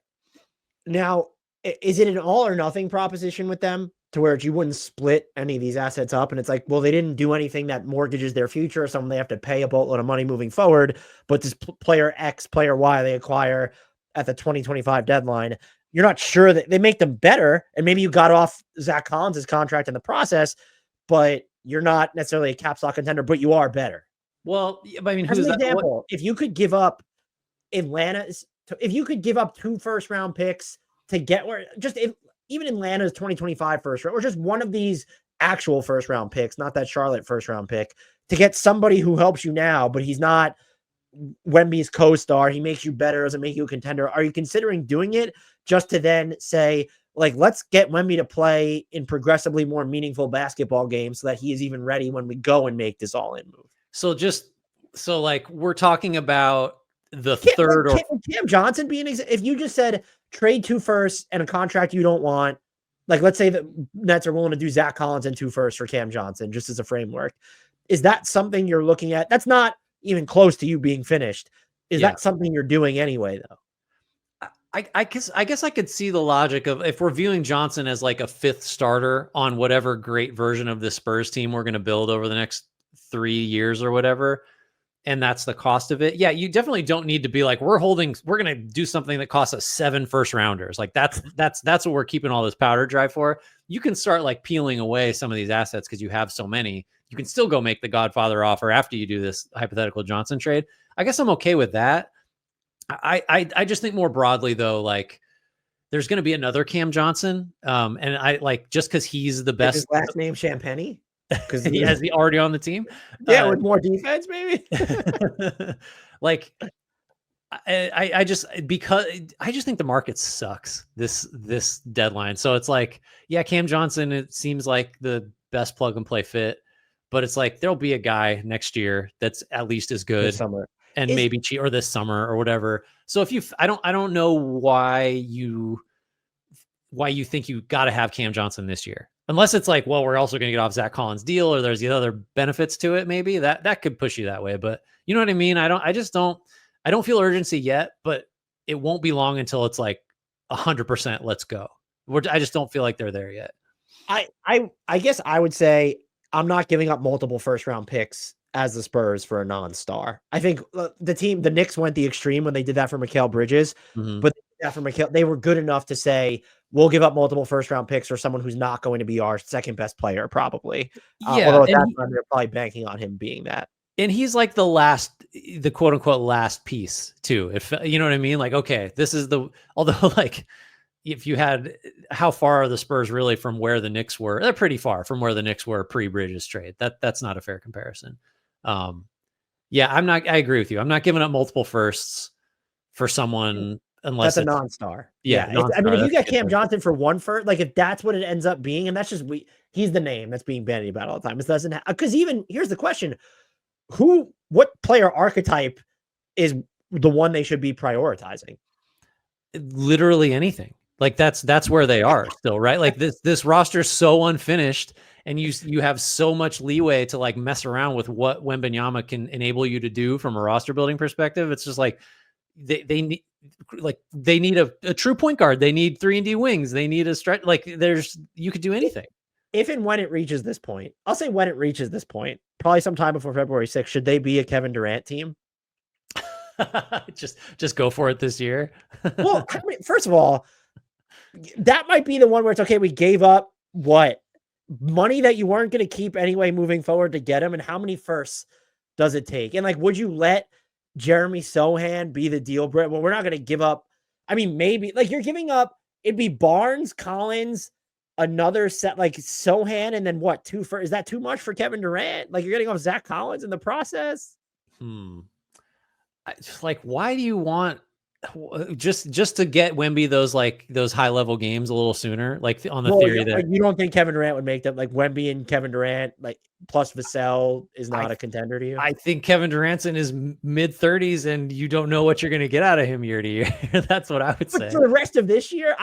Now, is it an all or nothing proposition with them? to where you wouldn't split any of these assets up. And it's like, well, they didn't do anything that mortgages their future or something they have to pay a boatload of money moving forward. But this player X, player Y, they acquire at the 2025 deadline. You're not sure that they make them better. And maybe you got off Zach Collins' contract in the process, but you're not necessarily a cap slot contender, but you are better. Well, I mean, as an example, if you could give up Atlanta's, if you could give up 2 first-round picks to get where, just even Atlanta's 2025 first round, or just one of these actual first-round picks, not that Charlotte first-round pick, to get somebody who helps you now, but he's not Wemby's co-star, he makes you better, doesn't make you a contender. Are you considering doing it just to then say, like, let's get Wemby to play in progressively more meaningful basketball games so that he is even ready when we go and make this all-in move? So like we're talking about the Cam Johnson being, if you just said trade 2 firsts and a contract you don't want, like let's say the Nets are willing to do Zach Collins and 2 firsts for Cam Johnson, just as a framework. Is that something you're looking at? That's not even close to you being finished. Is that something you're doing anyway, though? I guess I could see the logic of if we're viewing Johnson as like a 5th starter on whatever great version of the Spurs team we're going to build over the next 3 years or whatever, and that's the cost of it. Yeah, you definitely don't need to be like, we're going to do something that costs us 7 first rounders. Like that's what we're keeping all this powder dry for. You can start like peeling away some of these assets because you have so many. You can still go make the Godfather offer after you do this hypothetical Johnson trade. I guess I'm okay with that. I just think more broadly though, like there's going to be another Cam Johnson. And I like, just cause he's the best. His last name Champagne, because he has the already on the team. Yeah. With more defense, maybe. Like I just think the market sucks this deadline. So it's like, yeah, Cam Johnson, it seems like the best plug and play fit, but it's like, there'll be a guy next year that's at least as good. This summer. And maybe cheat, or this summer or whatever. So if I don't know why you think you got to have Cam Johnson this year, unless it's like, well, we're also going to get off Zach Collins' deal, or there's the other benefits to it. Maybe that could push you that way. But you know what I mean? I don't feel urgency yet, but it won't be long until it's like 100%. Let's go. I just don't feel like they're there yet. I guess I would say I'm not giving up multiple first round picks as the Spurs for a non-star. I think the Knicks went the extreme when they did that for Mikal Bridges, but they were good enough to say, we'll give up multiple first round picks for someone who's not going to be our second best player, probably. Although at that time, they're probably banking on him being that. And he's like the quote unquote last piece too. If you know what I mean? Like, okay, this is although like, if you had, how far are the Spurs really from where the Knicks were? They're pretty far from where the Knicks were pre-Bridges trade. That's not a fair comparison. Yeah, I agree with you. I'm not giving up multiple firsts for someone unless that's a non-star. Yeah. Non-star, I mean, if you get Cam Johnson for 1 first, like if that's what it ends up being, and that's just, he's the name that's being bandied about all the time. It doesn't because even here's the question: what player archetype is the one they should be prioritizing? Literally anything. Like that's where they are still, right? Like this roster's so unfinished, and you have so much leeway to like mess around with what Wembanyama can enable you to do from a roster building perspective. It's just like they need a true point guard. They need 3-and-D wings. They need a stretch. Like you could do anything. If and when it reaches this point, I'll say when it reaches this point, probably sometime before February 6th, should they be a Kevin Durant team? just go for it this year. Well, first of all, that might be the one where it's okay. We gave up what money that you weren't going to keep anyway moving forward to get him, and how many firsts does it take? And like, would you let Jeremy Sohan be the deal breaker? Well, we're not going to give up. I mean, maybe like you're giving up. It'd be Barnes, Collins, another set like Sohan, and then what? 2 firsts? Is that too much for Kevin Durant? Like you're getting off Zach Collins in the process. Like, why do you want just to get Wemby those high level games a little sooner? Like on the theory that you don't think Kevin Durant would make them, like Wemby and Kevin Durant, like plus Vassell is not a contender to you? I think Kevin Durant's in his mid 30s, and you don't know what you're going to get out of him year to year. That's what I would say. For the rest of this year,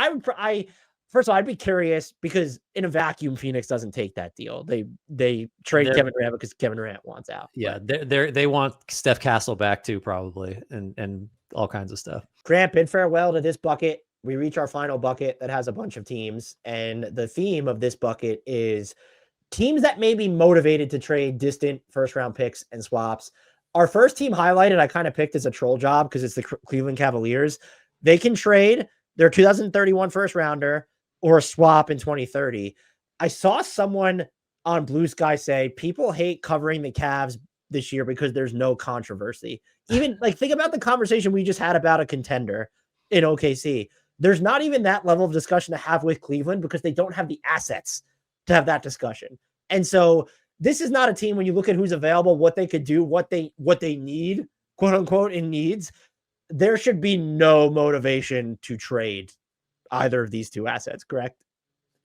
first of all, I'd be curious because in a vacuum, Phoenix doesn't take that deal. They trade Kevin Durant because Kevin Durant wants out. Yeah, they want Steph Castle back too, probably, and all kinds of stuff. Grant, bid farewell to this bucket. we reach our final bucket that has a bunch of teams. And the theme of this bucket is teams that may be motivated to trade distant first round picks and swaps. Our first team highlighted, I kind of picked as a troll job because it's the Cleveland Cavaliers. They can trade their 2031 first rounder or a swap in 2030. I saw someone on Blue Sky say people hate covering the Cavs this year because there's no controversy. Even like think about the conversation we just had about a contender in OKC. There's not even that level of discussion to have with Cleveland because they don't have the assets to have that discussion. And so this is not a team when you look at who's available, what they could do, what they need, quote unquote, in needs. There should be no motivation to trade either of these two assets, correct?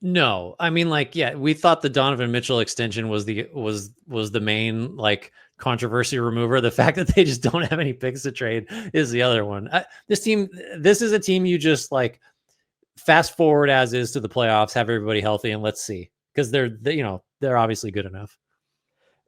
No, I mean, like, yeah, we thought the Donovan Mitchell extension was the main like controversy remover. The fact that they just don't have any picks to trade is the other one. This is a team you just like fast forward as is to the playoffs, have everybody healthy, and let's see, because they're obviously good enough.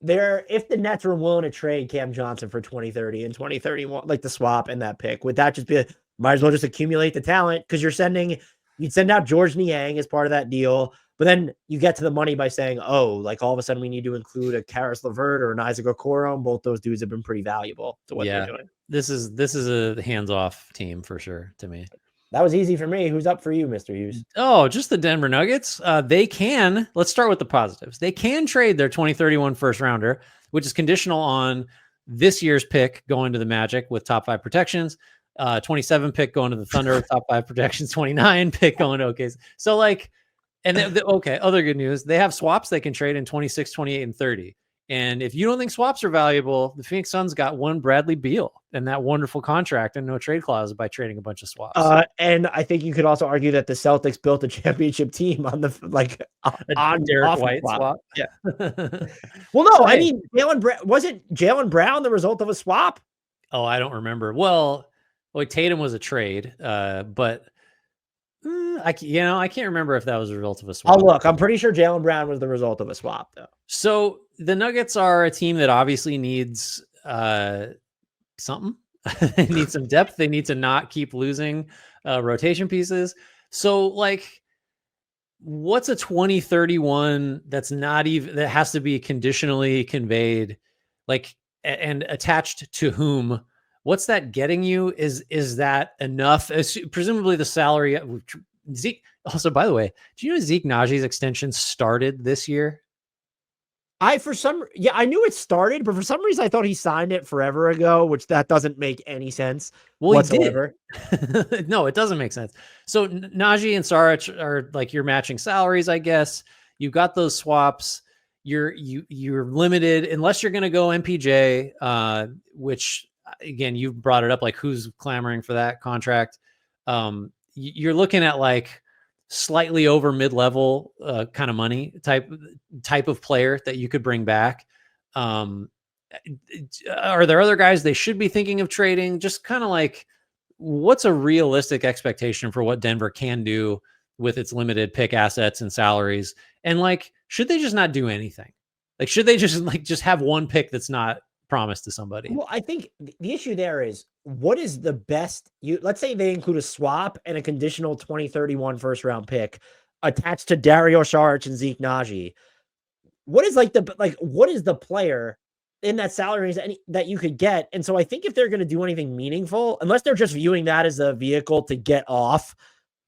If the Nets were willing to trade Cam Johnson for 2030 and 2031, like the swap and that pick, would that just be might as well just accumulate the talent? Because you'd send out George Niang as part of that deal, but then you get to the money by saying, oh, like all of a sudden we need to include a Karis LeVert or an Isaac Okoro. Both those dudes have been pretty valuable to what they're doing. This is a hands-off team for sure to me. That was easy for me. Who's up for you, Mr. Hughes? Oh, just the Denver Nuggets. Let's start with the positives. They can trade their 2031 first rounder, which is conditional on this year's pick going to the Magic with top 5 protections, 27 pick going to the Thunder with top 5 protections, 29 pick going to OKC. So like, and other good news, they have swaps they can trade in 26, 28, and 30. And if you don't think swaps are valuable, the Phoenix Suns got one Bradley Beal and that wonderful contract and no trade clause by trading a bunch of swaps. And I think you could also argue that the Celtics built a championship team on on Derek White swap. Yeah. Well, no, I mean, wasn't Jaylen Brown the result of a swap? Oh, I don't remember. Well, Tatum was a trade, but I can't remember if that was a result of a swap. Oh, look, I'm pretty sure Jaylen Brown was the result of a swap, though. So the Nuggets are a team that obviously needs something. They need some depth. They need to not keep losing rotation pieces. So, like, what's a 2031 that's not even that has to be conditionally conveyed, like, and attached to whom? What's that getting you? Is that enough? Presumably the salary. Zeke. Also, by the way, do you know Zeke Najee's extension started this year? I knew it started, but for some reason I thought he signed it forever ago, which that doesn't make any sense whatsoever. He did. No, it doesn't make sense. So Najee and Saric are like your matching salaries, I guess. You got those swaps. You're limited unless you're going to go MPJ, which again you brought it up. Like who's clamoring for that contract? You're looking at like slightly over mid-level kind of money type of player that you could bring back. Are there other guys they should be thinking of trading? Just kind of like, what's a realistic expectation for what Denver can do with its limited pick assets and salaries? And like, should they just not do anything? Like, should they just have one pick that's not promised to somebody? Well, I think the issue there is what is the best let's say they include a swap and a conditional 2031 first round pick attached to Dario Saric and Zeke Naji. What is what is the player in that salary that you could get? And so I think if they're going to do anything meaningful, unless they're just viewing that as a vehicle to get off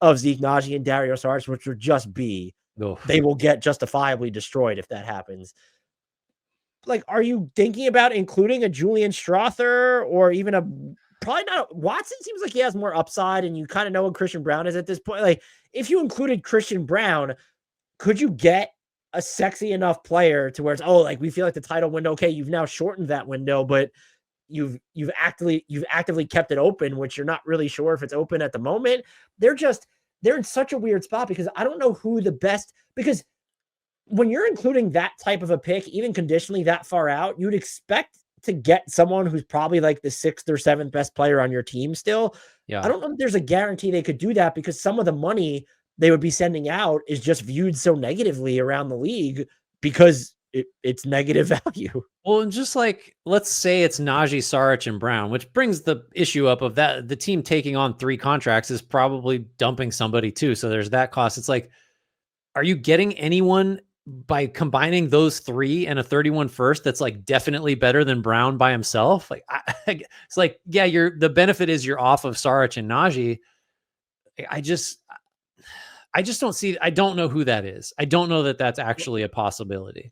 of Zeke Naji and Dario Saric, which would just be, they will get justifiably destroyed if that happens. Like, are you thinking about including a Julian Strother or even probably not? Watson seems like he has more upside, and you kind of know what Christian Brown is at this point. Like, if you included Christian Brown, could you get a sexy enough player to where it's, we feel like the title window, okay, you've now shortened that window, but you've actively kept it open, which you're not really sure if it's open at the moment. They're in such a weird spot because I don't know who the best, because when you're including that type of a pick, even conditionally that far out, you'd expect to get someone who's probably like the 6th or 7th best player on your team still. Yeah. I don't know if there's a guarantee they could do that because some of the money they would be sending out is just viewed so negatively around the league because it's negative value. Well, and just like, let's say it's Najee, Saric, and Brown, which brings the issue up of that the team taking on 3 contracts is probably dumping somebody too. So there's that cost. It's like, are you getting anyone by combining those 3 and a 31 first that's like definitely better than Brown by himself? Like, it's like, yeah, the benefit is you're off of Saric and Najee. I just don't see. I don't know who that is. I don't know that that's actually a possibility.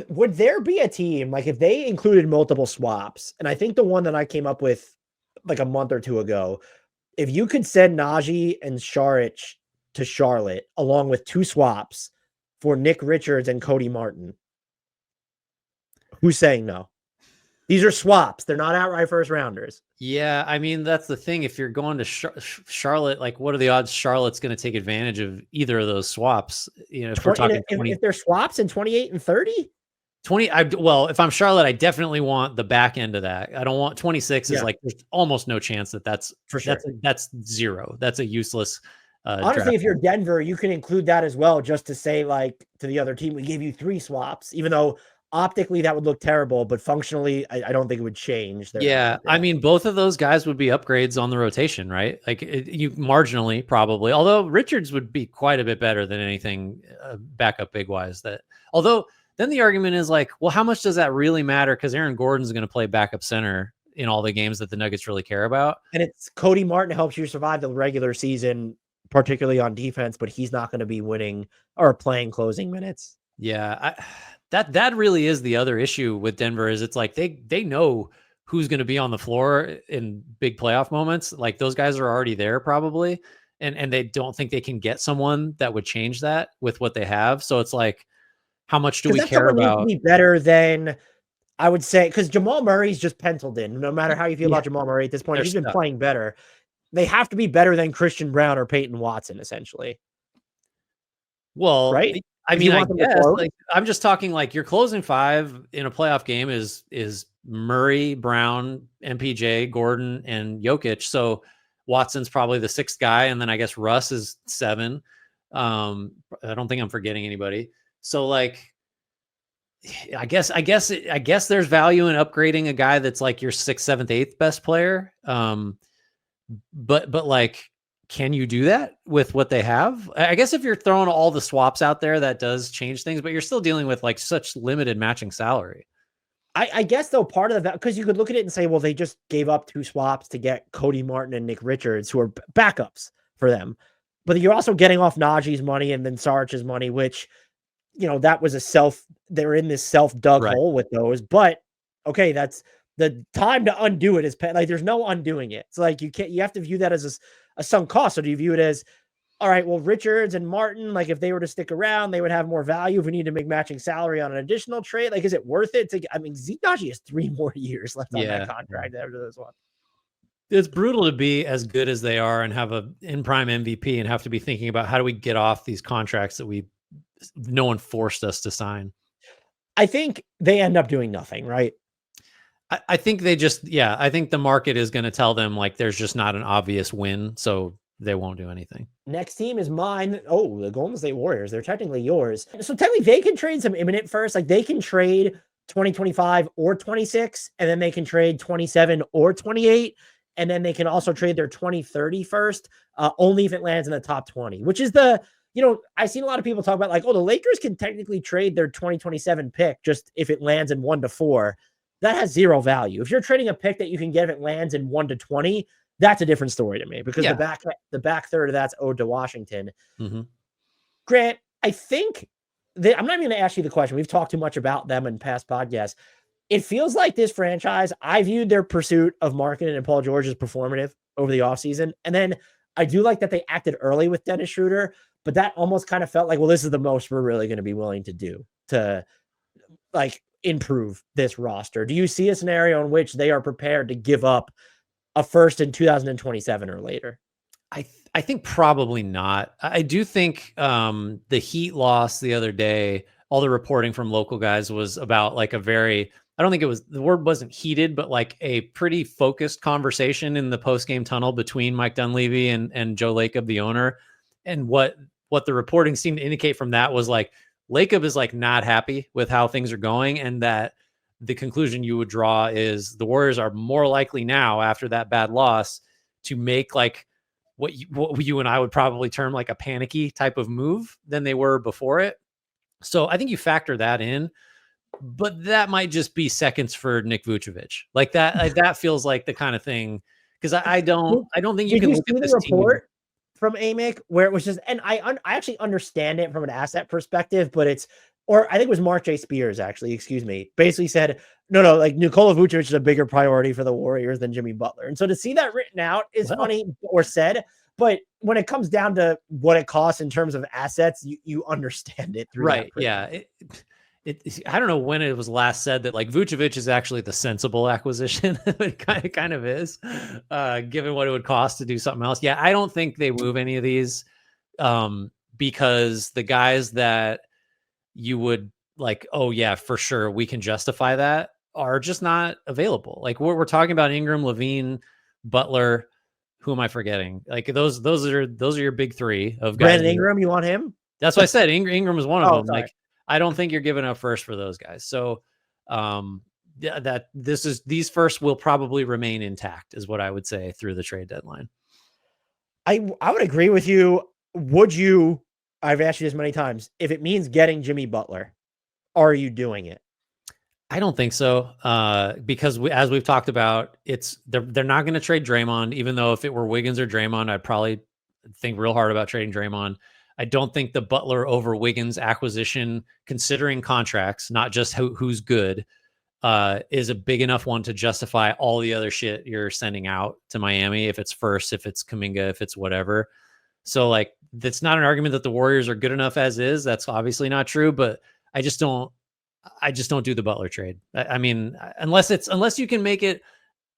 Would there be a team like if they included multiple swaps? And I think the one that I came up with like a month or two ago, if you could send Najee and Saric to Charlotte along with 2 swaps for Nick Richards and Cody Martin, who's saying no? These are swaps. They're not outright first rounders. Yeah, I mean, that's the thing. If you're going to Charlotte, like, what are the odds Charlotte's going to take advantage of either of those swaps? You know, if we're talking 20, if they're swaps in 28 and 30, 20. Well, if I'm Charlotte, I definitely want the back end of that. I don't want 26. Is like there's almost no chance that's for sure. That's zero. That's a useless. Honestly, if you're Denver, you can include that as well, just to say like to the other team, we gave you 3 swaps, even though optically that would look terrible, but functionally I don't think it would change. Yeah, I mean, both of those guys would be upgrades on the rotation, right? Like you marginally probably, although Richards would be quite a bit better than anything backup big wise. That although then the argument is like, well, how much does that really matter? Because Aaron Gordon's going to play backup center in all the games that the Nuggets really care about, and it's Cody Martin helps you survive the regular season, particularly on defense, but he's not going to be winning or playing closing minutes. Yeah, that really is the other issue with Denver is it's like they know who's going to be on the floor in big playoff moments. Like those guys are already there probably, and they don't think they can get someone that would change that with what they have. So it's like, how much do we care about? Needs to be better than I would say, because Jamal Murray's just penciled in. No matter how you feel about Jamal Murray at this point, he's been playing better. They have to be better than Christian Brown or Peyton Watson, essentially. Well, right. I mean, I guess like I'm just talking like your closing 5 in a playoff game is Murray, Brown, MPJ, Gordon, and Jokic. So Watson's probably the 6th guy, and then I guess Russ is 7. I don't think I'm forgetting anybody. So like, I guess there's value in upgrading a guy that's like your 6th, 7th, 8th best player. But like, can you do that with what they have? I guess if you're throwing all the swaps out there, that does change things, but you're still dealing with like such limited matching salary. I guess though, part of that, because you could look at it and say, well, they just gave up 2 swaps to get Cody Martin and Nick Richards, who are backups for them. But you're also getting off Najee's money and then Saric's money, which, you know, that was they're in this self-dug hole with those. But okay, that's the time to undo it is like there's no undoing it. It's like you have to view that as a sunk cost. So do you view it as, all right, well, Richards and Martin, like if they were to stick around, they would have more value if we need to make matching salary on an additional trade. Like, is it worth it I mean, Zeke Najee has 3 more years left on that contract after this one. It's brutal to be as good as they are and have a in prime MVP and have to be thinking about how do we get off these contracts that no one forced us to sign. I think they end up doing nothing, right? I think they just, I think the market is going to tell them like there's just not an obvious win, so they won't do anything. Next team is mine. Oh, the Golden State Warriors. They're technically yours. So technically they can trade some imminent first. Like they can trade 2025 or 26, and then they can trade 27 or 28. And then they can also trade their 2030 first, only if it lands in the top 20, which is I've seen a lot of people talk about like, oh, the Lakers can technically trade their 2027 pick just if it lands in 1 to 4. That has 0 value. If you're trading a pick that you can get if it lands in 1 to 20, that's a different story to me because the back third of that's owed to Washington. Mm-hmm. Grant, I think I'm not even going to ask you the question. We've talked too much about them in past podcasts. It feels like this franchise, I viewed their pursuit of Markkanen and Paul George as performative over the offseason. And then I do like that they acted early with Dennis Schroeder, but that almost kind of felt like, well, this is the most we're really going to be willing to do to like improve this roster. Do you see a scenario in which they are prepared to give up a first in 2027 or later? I think probably not. I do think the Heat loss the other day, all the reporting from local guys was about like I don't think the word wasn't heated, but like a pretty focused conversation in the post-game tunnel between Mike Dunleavy and Joe Lacob, the owner. And what the reporting seemed to indicate from that was like, Lacob is like not happy with how things are going, and that the conclusion you would draw is the Warriors are more likely now after that bad loss to make like what you and I would probably term like a panicky type of move than they were before it. So I think you factor that in, but that might just be seconds for Nick Vucevic. Like that feels like the kind of thing, because I don't think you Did can you look see at the this team. report from Amick where it was just, and I actually understand it from an asset perspective, but it's, or I think it was Mark J. Spears actually, excuse me, basically said, no, like Nikola Vucevic is a bigger priority for the Warriors than Jimmy Butler. And so to see that written out is funny or said, but when it comes down to what it costs in terms of assets, you understand it through right. that. Yeah. I don't know when it was last said that like Vucevic is actually the sensible acquisition. It kind of is, given what it would cost to do something else. Yeah, I don't think they move any of these, because the guys that you would like, oh yeah, for sure, we can justify that, are just not available. Like we're talking about Ingram, Levine, Butler. Who am I forgetting? Like those are your big three of guys. Brandon Ingram, you want him? That's what I said. Ingram was one of them. Sorry. Like, I don't think you're giving up first for those guys. So, these first will probably remain intact, is what I would say through the trade deadline. I would agree with you. Would you? I've asked you this many times. If it means getting Jimmy Butler, are you doing it? I don't think so, because as we've talked about, they're not going to trade Draymond. Even though if it were Wiggins or Draymond, I'd probably think real hard about trading Draymond. I don't think the Butler over Wiggins acquisition, considering contracts, not just who's good, is a big enough one to justify all the other shit you're sending out to Miami. If it's first, if it's Kuminga, if it's whatever. So like, that's not an argument that the Warriors are good enough as is. That's obviously not true, but I just don't do the Butler trade. I mean, unless you can make it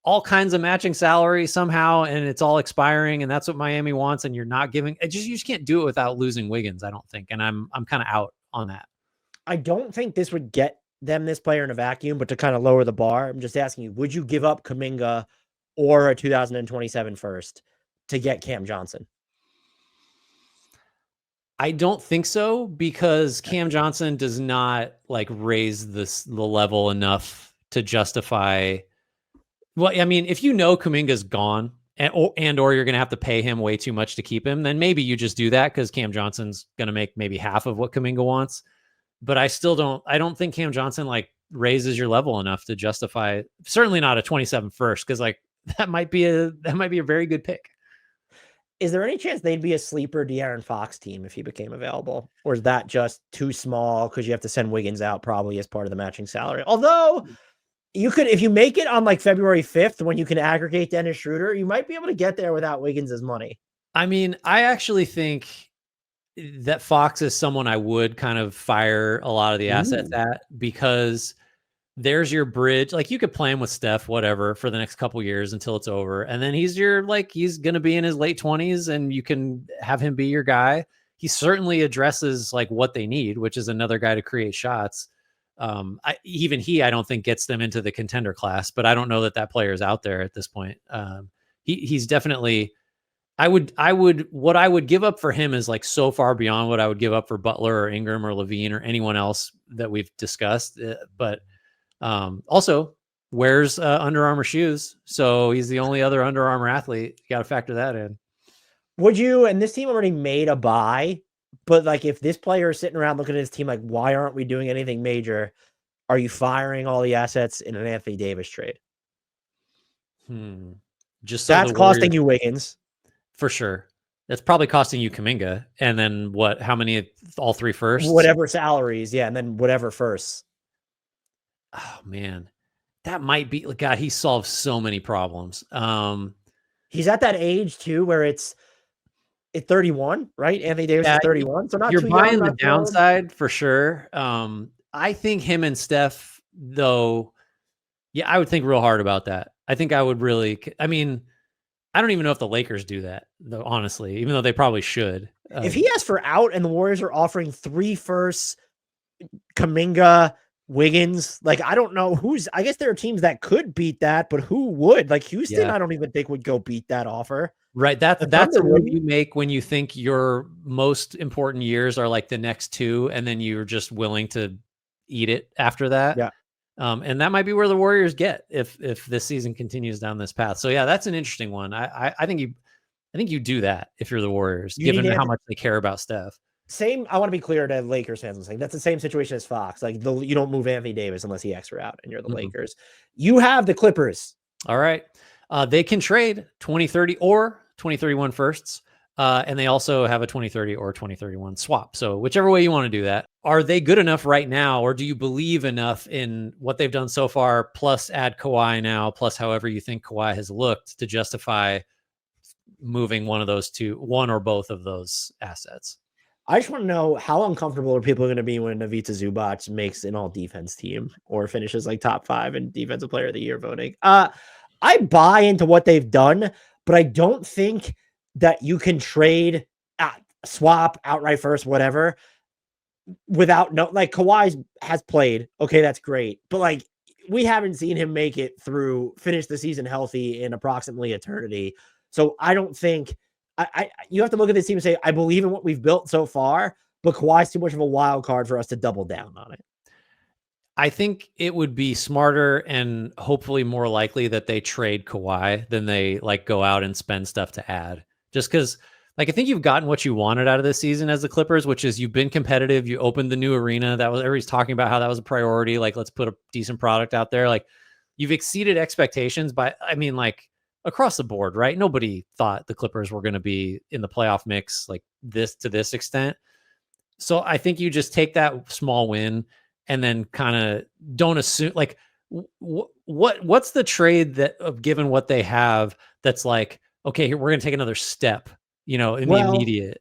all kinds of matching salary somehow, and it's all expiring, and that's what Miami wants, and you're not giving it. You just can't do it without losing Wiggins, I don't think. And I'm kind of out on that. I don't think this would get them this player in a vacuum, but to kind of lower the bar, I'm just asking you, would you give up Kuminga or a 2027 first to get Cam Johnson? I don't think so, because Cam Johnson does not like raise the level enough to justify. Well, I mean, if you know Kuminga's gone or you're going to have to pay him way too much to keep him, then maybe you just do that because Cam Johnson's going to make maybe half of what Kuminga wants. But I don't think Cam Johnson like raises your level enough to justify, certainly not a 27 first, because like that might be a very good pick. Is there any chance they'd be a sleeper De'Aaron Fox team if he became available? Or is that just too small because you have to send Wiggins out probably as part of the matching salary? Although you could, if you make it on like February 5th, when you can aggregate Dennis Schroeder, you might be able to get there without Wiggins' money. I mean, I actually think that Fox is someone I would kind of fire a lot of the assets at, because there's your bridge. Like you could play him with Steph, whatever, for the next couple years until it's over. And then he's going to be in his late 20s and you can have him be your guy. He certainly addresses like what they need, which is another guy to create shots. I don't think gets them into the contender class, but I don't know that player is out there at this point. He's definitely, what I would give up for him is like so far beyond what I would give up for Butler or Ingram or Levine or anyone else that we've discussed. But also wears Under Armour shoes. So he's the only other Under Armour athlete. You got to factor that in. Would you, and this team already made a buy, but like if this player is sitting around looking at his team, like, why aren't we doing anything major? Are you firing all the assets in an Anthony Davis trade? Just so that's costing you Wiggins. For sure. That's probably costing you Kuminga. And then what? How many? All three firsts? Whatever salaries. Yeah. And then whatever firsts. Oh, man. That might be. God, he solves so many problems. He's at that age, too, where it's 31, right? Anthony Davis is 31. So not you're too buying young, the downside for sure. I think him and Steph, though, yeah, I would think real hard about that. I think I would really. I mean, I don't even know if the Lakers do that, though, honestly, even though they probably should. If he asks for out and the Warriors are offering 3 firsts, Kuminga, Wiggins, like, I don't know I guess there are teams that could beat that, but who would? Like Houston, I don't even think would go beat that offer. Right. The That's Thunder a move wouldn't. you make when you think your most important years are like the next two, and then you're just willing to eat it after that. Yeah. And that might be where the Warriors get if this season continues down this path. So yeah, that's an interesting one. I think you do that if you're the Warriors, You need given how to much they care about Steph. same. I want to be clear to Lakers fans. I'm saying that's the same situation as Fox. Like you don't move Anthony Davis unless he extra out, and you're the Mhm. Lakers. You have the Clippers. All right. They can trade 2030 or 2031 firsts. And they also have a 2030 or 2031 swap. So whichever way you want to do that. Are they good enough right now, or do you believe enough in what they've done so far, plus add Kawhi now, plus however you think Kawhi has looked to justify moving one or both of those assets? I just want to know how uncomfortable are people going to be when Ivica Zubac makes an all defense team or finishes like top 5 in defensive player of the year voting. I buy into what they've done, but I don't think that you can trade, swap, outright first, whatever, without like Kawhi has played. Okay, that's great, but like we haven't seen him make it through finish the season healthy in approximately eternity. So I don't think you have to look at this team and say, I believe in what we've built so far, but Kawhi's too much of a wild card for us to double down on it. I think it would be smarter and hopefully more likely that they trade Kawhi than they like go out and spend stuff to add. Just because, like, I think you've gotten what you wanted out of this season as the Clippers, which is you've been competitive. You opened the new arena. That was everybody's talking about how that was a priority. Like, let's put a decent product out there. Like, you've exceeded expectations by, I mean, like across the board, right? Nobody thought the Clippers were going to be in the playoff mix like this to this extent. So I think you just take that small win and then kind of don't assume like what's the trade that given what they have that's like, okay, here we're going to take another step, in the immediate.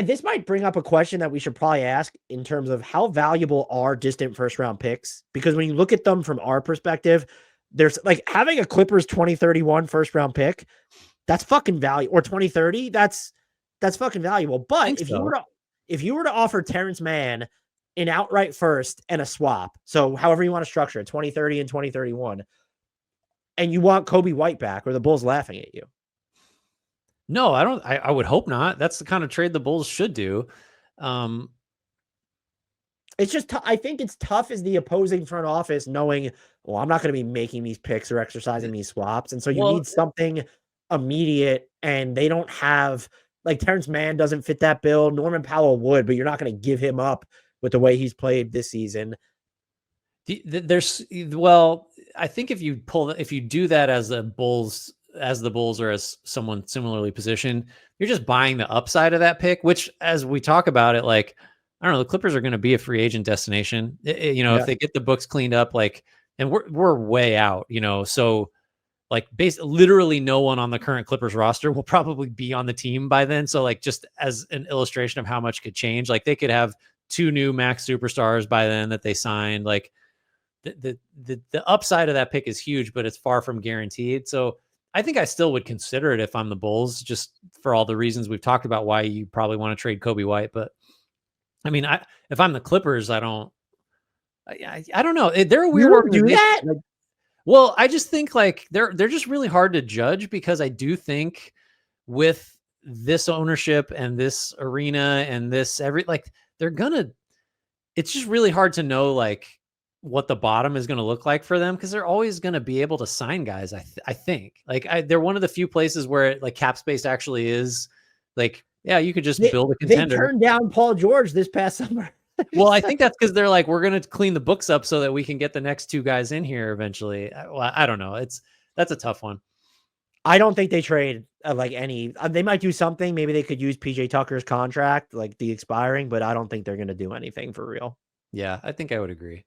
This might bring up a question that we should probably ask in terms of how valuable are distant first round picks, because when you look at them from our perspective, there's like having a Clippers 2031 first round pick, that's fucking value, or 2030, that's fucking valuable. But if you were to offer Terrence Mann an outright first and a swap, so however you want to structure it, 2030 and 2031, and you want Kobe White back, or the Bulls laughing at you? No, I don't. I would hope not. That's the kind of trade the Bulls should do. It's just, I think it's tough as the opposing front office knowing, well, I'm not going to be making these picks or exercising these swaps. And so you need something immediate, and they don't have, like, Terrence Mann doesn't fit that bill. Norman Powell would, but you're not going to give him up with the way he's played this season. I think if you do that as the Bulls or as someone similarly positioned, you're just buying the upside of that pick, which, as we talk about it, like, I don't know, the Clippers are going to be a free agent destination. If they get the books cleaned up, like, and we're way out, so like literally no one on the current Clippers roster will probably be on the team by then. So like, just as an illustration of how much could change, like they could have 2 new max superstars by then that they signed. Like the upside of that pick is huge, but it's far from guaranteed. So I think I still would consider it if I'm the Bulls, just for all the reasons we've talked about why you probably want to trade Kobe White. But I mean, if I'm the Clippers, I don't know. They're a weird organization. Do that? Well, I just think like they're just really hard to judge, because I do think with this ownership and this arena and this it's just really hard to know like what the bottom is going to look like for them, because they're always going to be able to sign guys. I think like they're one of the few places where like cap space actually is like, yeah, you could just build a contender. They turned down Paul George this past summer. Well, I think that's because they're like, we're going to clean the books up so that we can get the next 2 guys in here eventually. Well, I don't know. That's a tough one. I don't think they trade like any. They might do something. Maybe they could use PJ Tucker's contract, like the expiring, but I don't think they're going to do anything for real. Yeah, I think I would agree.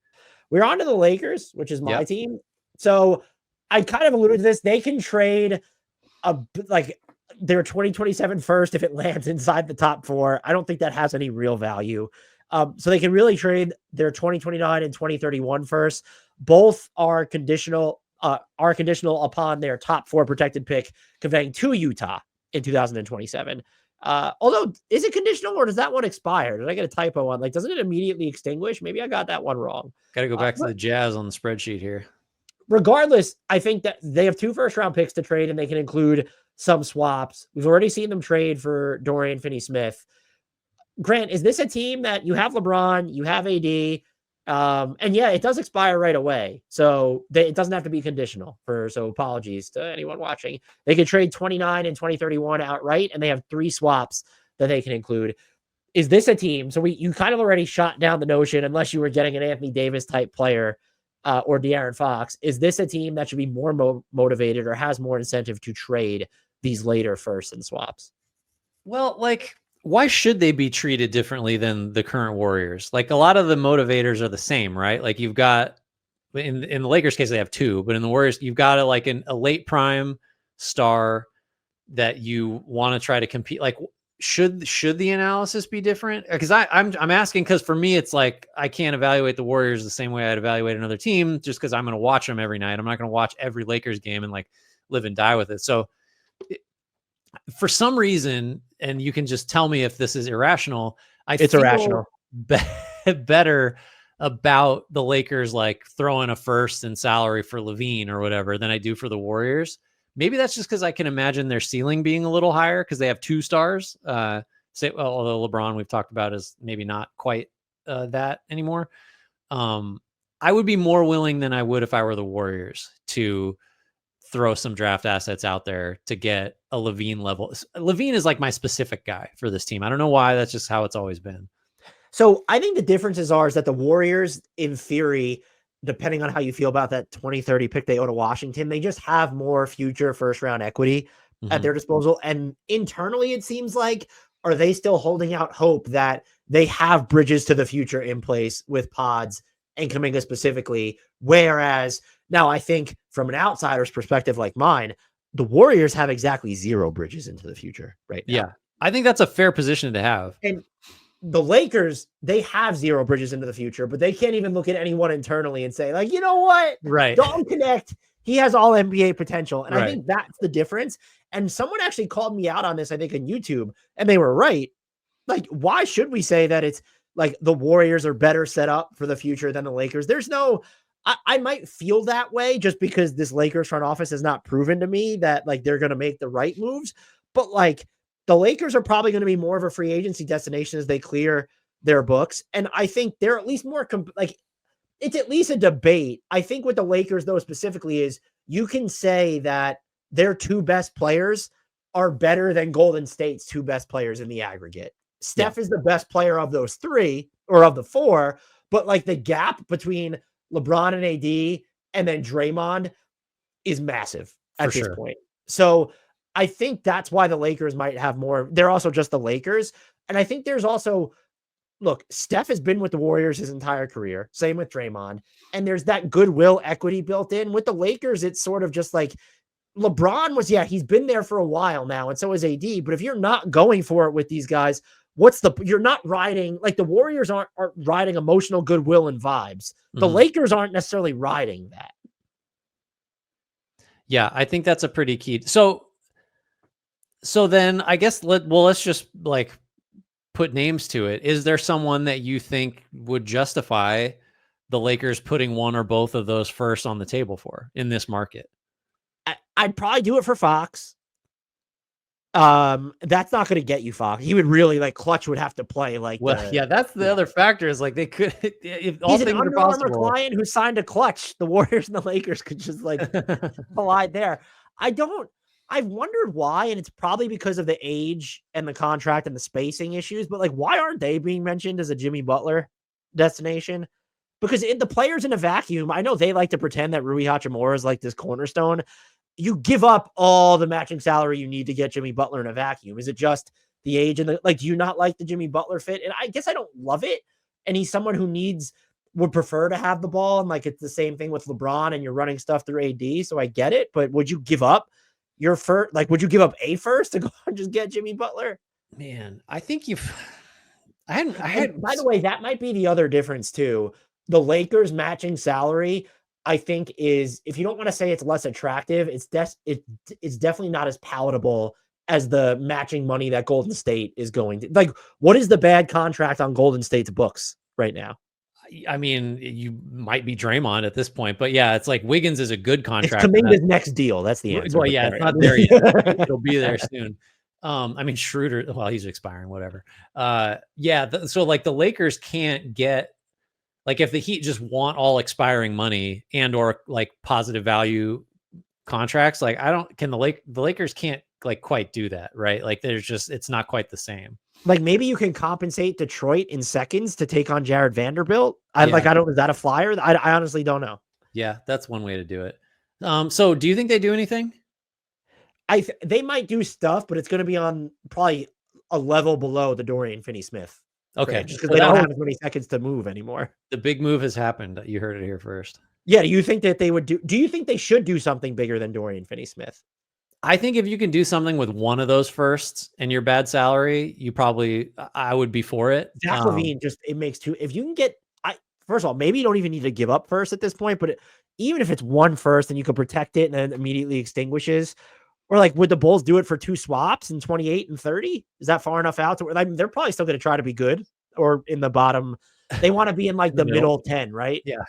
We're on to the Lakers, which is my team. So I kind of alluded to this. They can trade like their 2027 first if it lands inside the top 4. I don't think that has any real value. So they can really trade their 2029 and 2031 first. Both are conditional upon their top 4 protected pick conveying to Utah in 2027. Although, is it conditional, or does that one expire? Did I get a typo on? Like, doesn't it immediately extinguish? Maybe I got that one wrong. Got to go back to the Jazz on the spreadsheet here. Regardless, I think that they have 2 first-round picks to trade, and they can include some swaps. We've already seen them trade for Dorian Finney-Smith. Grant, is this a team that you have LeBron, you have AD, and yeah, it does expire right away. So it doesn't have to be conditional so apologies to anyone watching. They could trade 29 and 2031 outright, and they have 3 swaps that they can include. Is this a team? So you kind of already shot down the notion, unless you were getting an Anthony Davis type player or De'Aaron Fox. Is this a team that should be more motivated or has more incentive to trade these later firsts and swaps? Well, like, why should they be treated differently than the current Warriors? Like, a lot of the motivators are the same, right? Like, you've got in the Lakers case, they have 2, but in the Warriors, you've got a late prime star that you want to try to compete. Like, should the analysis be different? Because I'm asking, because for me, it's like, I can't evaluate the Warriors the same way I'd evaluate another team, just because I'm going to watch them every night. I'm not going to watch every Lakers game and like live and die with it. So for some reason, and you can just tell me if this is irrational, It's irrational. Better about the Lakers like throwing a first and salary for Levine or whatever than I do for the Warriors. Maybe that's just because I can imagine their ceiling being a little higher because they have 2 stars. Although LeBron, we've talked about, is maybe not quite that anymore. I would be more willing than I would if I were the Warriors to throw some draft assets out there to get a Levine level. Levine is like my specific guy for this team. I don't know why. That's just how it's always been. So I think the differences are is that the Warriors, in theory, depending on how you feel about that 2030 pick they owe to Washington, they just have more future first round equity at their disposal. And internally, it seems like, are they still holding out hope that they have bridges to the future in place with Pods and Kuminga specifically? Whereas now I think from an outsider's perspective like mine, the Warriors have exactly 0 bridges into the future right now. Yeah, I think that's a fair position to have. And the Lakers, they have 0 bridges into the future, but they can't even look at anyone internally and say, like, you know what? Right. Don't connect. He has all NBA potential. And Right. I think that's the difference. And someone actually called me out on this, I think, on YouTube, and they were right. Like, why should we say that it's like the Warriors are better set up for the future than the Lakers? There's no, I might feel that way just because this Lakers front office has not proven to me that like they're going to make the right moves. But like, the Lakers are probably going to be more of a free agency destination as they clear their books. And I think they're at least more it's at least a debate. I think with the Lakers, though, specifically, is you can say that their 2 best players are better than Golden State's 2 best players in the aggregate. Steph is the best player of those 3 or of the 4, but like the gap between LeBron and AD and then Draymond is massive at this point. So I think that's why the Lakers might have more. They're also just the Lakers. And I think there's also, look, Steph has been with the Warriors his entire career. Same with Draymond. And there's that goodwill equity built in. With the Lakers, it's sort of just like LeBron was, he's been there for a while now. And so is AD. But if you're not going for it with these guys, you're not riding, like the Warriors aren't riding emotional goodwill and vibes. The Lakers aren't necessarily riding that. Yeah, I think that's a pretty key. So then I guess let's just like put names to it. Is there someone that you think would justify the Lakers putting one or both of those first on the table for in this market? I'd probably do it for Fox. That's not going to get you Fox. He would really like Clutch would have to play like. Well, that's the other factor is like they could. If all he's things an are Under Armour possible. client who signed a Clutch. The Warriors and the Lakers could just like collide there. I've wondered why, and it's probably because of the age and the contract and the spacing issues. But like, why aren't they being mentioned as a Jimmy Butler destination? Because the players in a vacuum, I know they like to pretend that Rui Hachimura is like this cornerstone. You give up all the matching salary you need to get Jimmy Butler in a vacuum. Is it just the age and do you not like the Jimmy Butler fit? And I guess I don't love it. And he's someone who would prefer to have the ball. And like, it's the same thing with LeBron and you're running stuff through AD. So I get it. But would you give up your first? Like, would you give up a first to go and just get Jimmy Butler? Man, I think I had, by the way, that might be the other difference too. The Lakers matching salary, I think, is, if you don't want to say it's less attractive, it's definitely not as palatable as the matching money that Golden State is going to. Like, what is the bad contract on Golden State's books right now? I mean, you might be Draymond at this point, but yeah, it's like Wiggins is a good It's contract. Kuminga's next deal. That's the answer. Well, But yeah, it's sorry. not there yet. It'll be there soon. I mean, Schroeder, well, he's expiring, whatever. Yeah, so like the Lakers can't get, like, if the Heat just want all expiring money and or like positive value contracts, like the Lakers can't like quite do that, right? Like it's not quite the same. Like maybe you can compensate Detroit in seconds to take on Jared Vanderbilt. Yeah. Is that a flyer? I honestly don't know. Yeah, that's one way to do it. So do you think they do anything? They might do stuff, but it's going to be on probably a level below the Dorian Finney-Smith. Okay. Just because they don't have as many seconds to move anymore. The big move has happened. You heard it here first. Yeah. Do you think that they would do you think they should do something bigger than Dorian Finney-Smith? I think if you can do something with one of those firsts and your bad salary, I would be for it. Zach LaVine it makes two. If you can get, first of all, maybe you don't even need to give up first at this point, but even if it's one first and you can protect it and then immediately extinguishes, or like, would the Bulls do it for 2 swaps in 28 and 30? Is that far enough out to where, I mean, they're probably still going to try to be good or in the bottom. They want to be in like the middle 10, right? Yeah.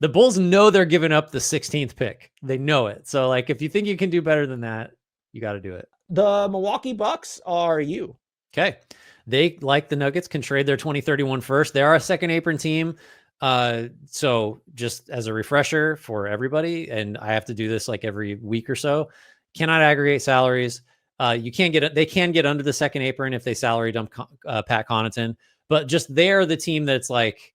The Bulls know they're giving up the 16th pick. They know it. So like, if you think you can do better than that, you got to do it. The Milwaukee Bucks are you. Okay. They, like the Nuggets, can trade their 2031 first. They are a second apron team. So just as a refresher for everybody, and I have to do this like every week or so, cannot aggregate salaries. They can get under the second apron if they salary dump Pat Connaughton, but just they're the team that's like,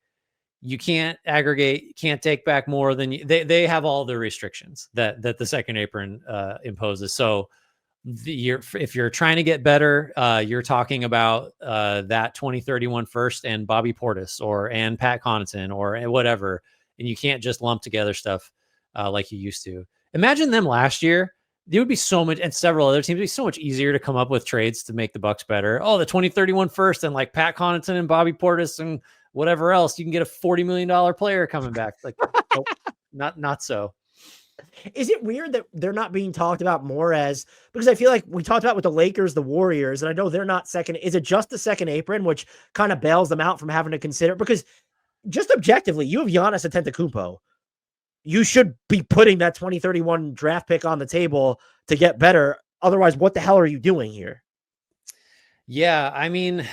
you can't aggregate, can't take back more than they have all the restrictions that the second apron imposes. So if you're trying to get better, you're talking about that 2031 first and Bobby Portis and Pat Connaughton or whatever, and you can't just lump together stuff like you used to. Imagine them last year. There would be so much, and several other teams, would be so much easier to come up with trades to make the Bucks better. Oh, the 2031 first and like Pat Connaughton and Bobby Portis and whatever else, you can get a $40 million player coming back. Like, nope, not so. Is it weird that they're not being talked about more because I feel like we talked about with the Lakers, the Warriors, and I know they're not second. Is it just the second apron, which kind of bails them out from having to consider? Because just objectively, you have Giannis Antetokounmpo. You should be putting that 2031 draft pick on the table to get better. Otherwise, what the hell are you doing here? Yeah, I mean,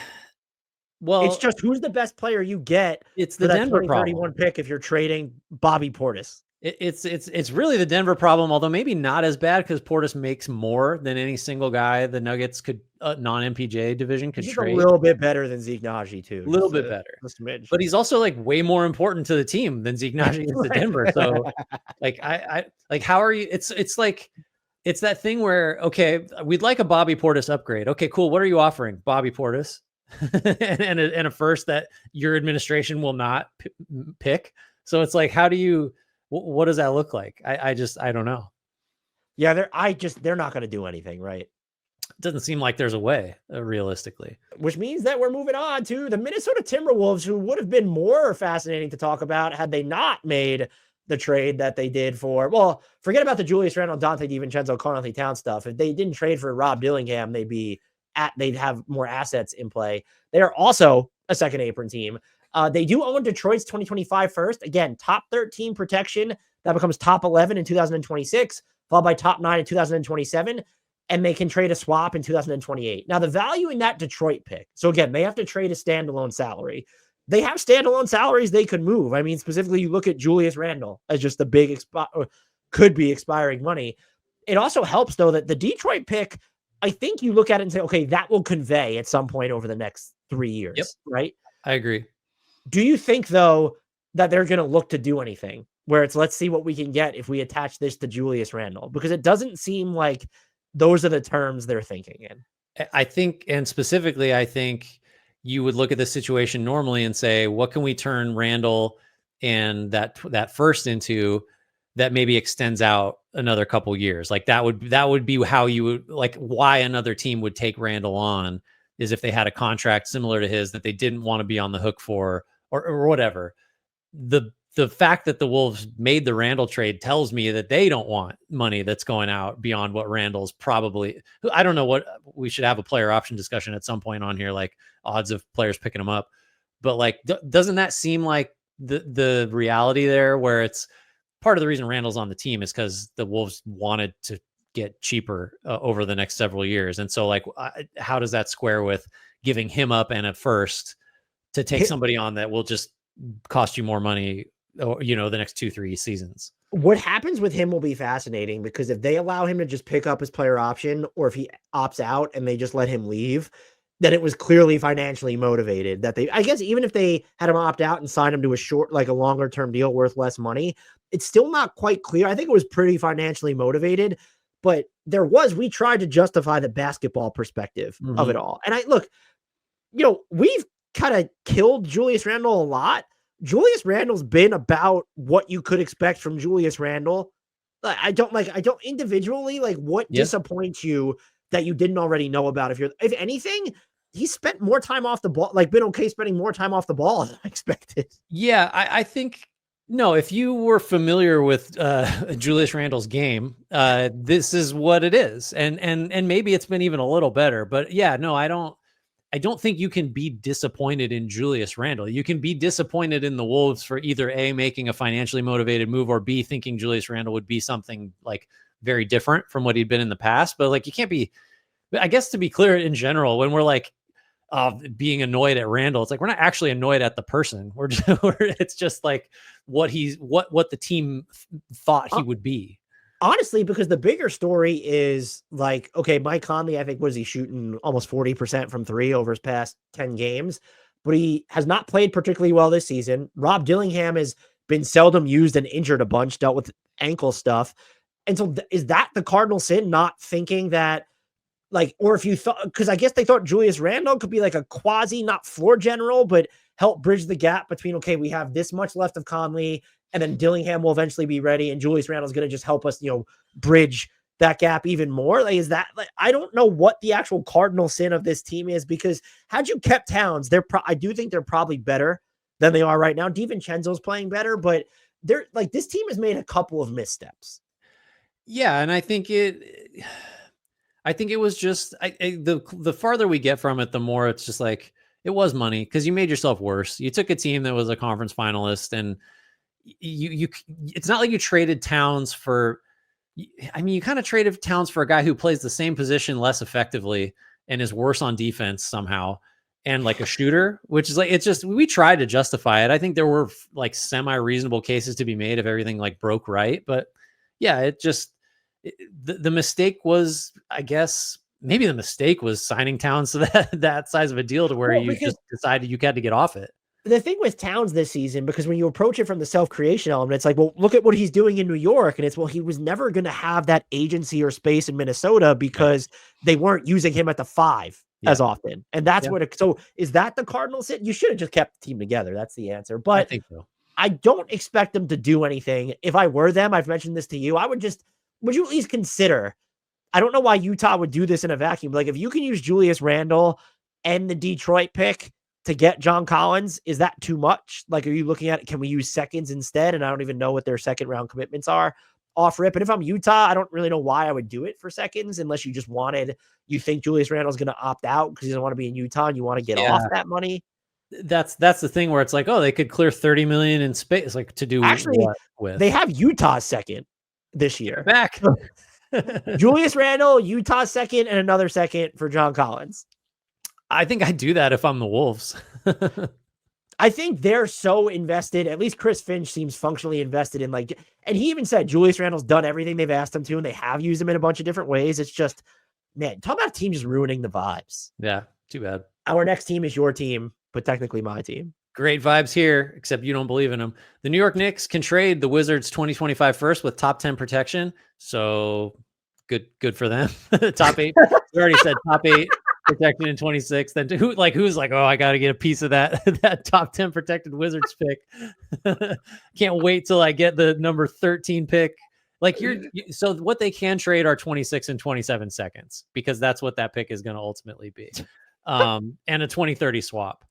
well, it's just who's the best player you get. It's the Denver 2031 pick if you're trading Bobby Portis. It's really the Denver problem, although maybe not as bad because Portis makes more than any single guy the Nuggets could non-MPJ division could trade. A little bit better than Zeke Naji too. A little bit better. But he's also like way more important to the team than Zeke Naji is to Denver. So like I like, how are you? It's like, it's that thing where, okay, we'd like a Bobby Portis upgrade. Okay, cool. What are you offering? Bobby Portis and a first that your administration will not pick. So it's like, what does that look like? I don't know. Yeah, they're not going to do anything, right? It doesn't seem like there's a way, realistically. Which means that we're moving on to the Minnesota Timberwolves, who would have been more fascinating to talk about had they not made the trade that they did for, well, forget about the Julius Randle, Dante DiVincenzo, Karl-Anthony Towns stuff. If they didn't trade for Rob Dillingham, they'd have more assets in play. They are also a second apron team. They do own Detroit's 2025 first. Again, top 13 protection. That becomes top 11 in 2026, followed by top 9 in 2027. And they can trade a swap in 2028. Now, the value in that Detroit pick. So again, they have to trade a standalone salary. They have standalone salaries they could move. I mean, specifically, you look at Julius Randle as just the big could be expiring money. It also helps, though, that the Detroit pick, I think you look at it and say, okay, that will convey at some point over the next 3 years, yep. Right? I agree. Do you think, though, that they're going to look to do anything where it's, let's see what we can get if we attach this to Julius Randle? Because it doesn't seem like those are the terms they're thinking in. I think, and specifically, I think you would look at the situation normally and say, what can we turn Randle and that first into that maybe extends out another couple years? Like that would be how you would, like, why another team would take Randle on is if they had a contract similar to his that they didn't want to be on the hook for or whatever. The fact that the Wolves made the Randle trade tells me that they don't want money that's going out beyond what Randle's probably. I don't know what we should have a player option discussion at some point on here, like odds of players picking them up. But like, doesn't that seem like the reality there, where it's part of the reason Randall's on the team is because the Wolves wanted to get cheaper over the next several years. And so like, how does that square with giving him up and a first to take somebody on that will just cost you more money, or, the next 2-3 seasons? What happens with him will be fascinating, because if they allow him to just pick up his player option, or if he opts out and they just let him leave, then it was clearly financially motivated. That I guess even if they had him opt out and sign him to a longer term deal worth less money, it's still not quite clear. I think it was pretty financially motivated, but we tried to justify the basketball perspective of it all. And we've kind of killed Julius Randle a lot. Julius Randle's been about what you could expect from Julius Randle. I don't individually, what disappoints you that you didn't already know about. If anything, he spent more time off the ball, been okay spending more time off the ball than I expected. Yeah, I think, no, if you were familiar with Julius Randle's game, this is what it is. And maybe it's been even a little better, but yeah, no, I don't think you can be disappointed in Julius Randle. You can be disappointed in the Wolves for either A, making a financially motivated move, or B, thinking Julius Randle would be something like very different from what he'd been in the past. But like, you can't be, I guess, to be clear, in general, when we're like being annoyed at Randle, it's like, we're not actually annoyed at the person. It's just like what the team thought he would be. Honestly, because the bigger story is like, okay, Mike Conley, I think, was he shooting almost 40% from three over his past 10 games, but he has not played particularly well this season. Rob Dillingham has been seldom used and injured a bunch, dealt with ankle stuff. And so is that the cardinal sin, not thinking that, or if you thought, because I guess they thought Julius Randle could be like a quasi, not floor general, but help bridge the gap between, okay, we have this much left of Conley, and then Dillingham will eventually be ready, and Julius Randle's going to just help us, bridge that gap even more. Is that, I don't know what the actual cardinal sin of this team is, because had you kept Towns, I do think they're probably better than they are right now. DiVincenzo's playing better, but this team has made a couple of missteps. Yeah, and I think it was just the farther we get from it, the more it's just like, it was money, because you made yourself worse. You took a team that was a conference finalist, and you it's not like you traded Towns for, you kind of traded Towns for a guy who plays the same position less effectively and is worse on defense somehow, and like a shooter, which is like, it's just, we tried to justify it. I think there were like semi-reasonable cases to be made if everything like broke right. But yeah, the mistake was, I guess, maybe the mistake was signing Towns to that size of a deal, to where you just decided you had to get off it. The thing with Towns this season, because when you approach it from the self-creation element, it's like, well, look at what he's doing in New York. And it's, well, he was never going to have that agency or space in Minnesota, because they weren't using him at the 5 as often. And that's so is that the Cardinals sit? You should have just kept the team together. That's the answer. But I think so. I don't expect them to do anything. If I were them, I've mentioned this to you, would you at least consider, I don't know why Utah would do this in a vacuum, but if you can use Julius Randle and the Detroit pick to get John Collins, is that too much? Are you looking at, can we use seconds instead? And I don't even know what their second round commitments are off rip. And if I'm Utah, I don't really know why I would do it for seconds, unless you just you think Julius Randle's going to opt out because he doesn't want to be in Utah and you want to get off that money. That's the thing, where it's like, oh, they could clear $30 million in space, like, to do actually what with? They have Utah's second this year. Back. Julius Randle, Utah's second, and another second for John Collins. I think I'd do that if I'm the Wolves. I think they're so invested. At least Chris Finch seems functionally invested in, and he even said Julius Randle's done everything they've asked him to, and they have used him in a bunch of different ways. It's just, man, talk about a team just ruining the vibes. Yeah, too bad. Our next team is your team, but technically my team. Great vibes here, except you don't believe in them. The New York Knicks can trade the Wizards 2025 first with top 10 protection. So good for them. Top 8. We already said top 8 protection in 26. Then who's like, oh, I got to get a piece of that top 10 protected Wizards pick. Can't wait till I get the number 13 pick. So what they can trade are 26 and 27 seconds, because that's what that pick is going to ultimately be. And a 2030 swap.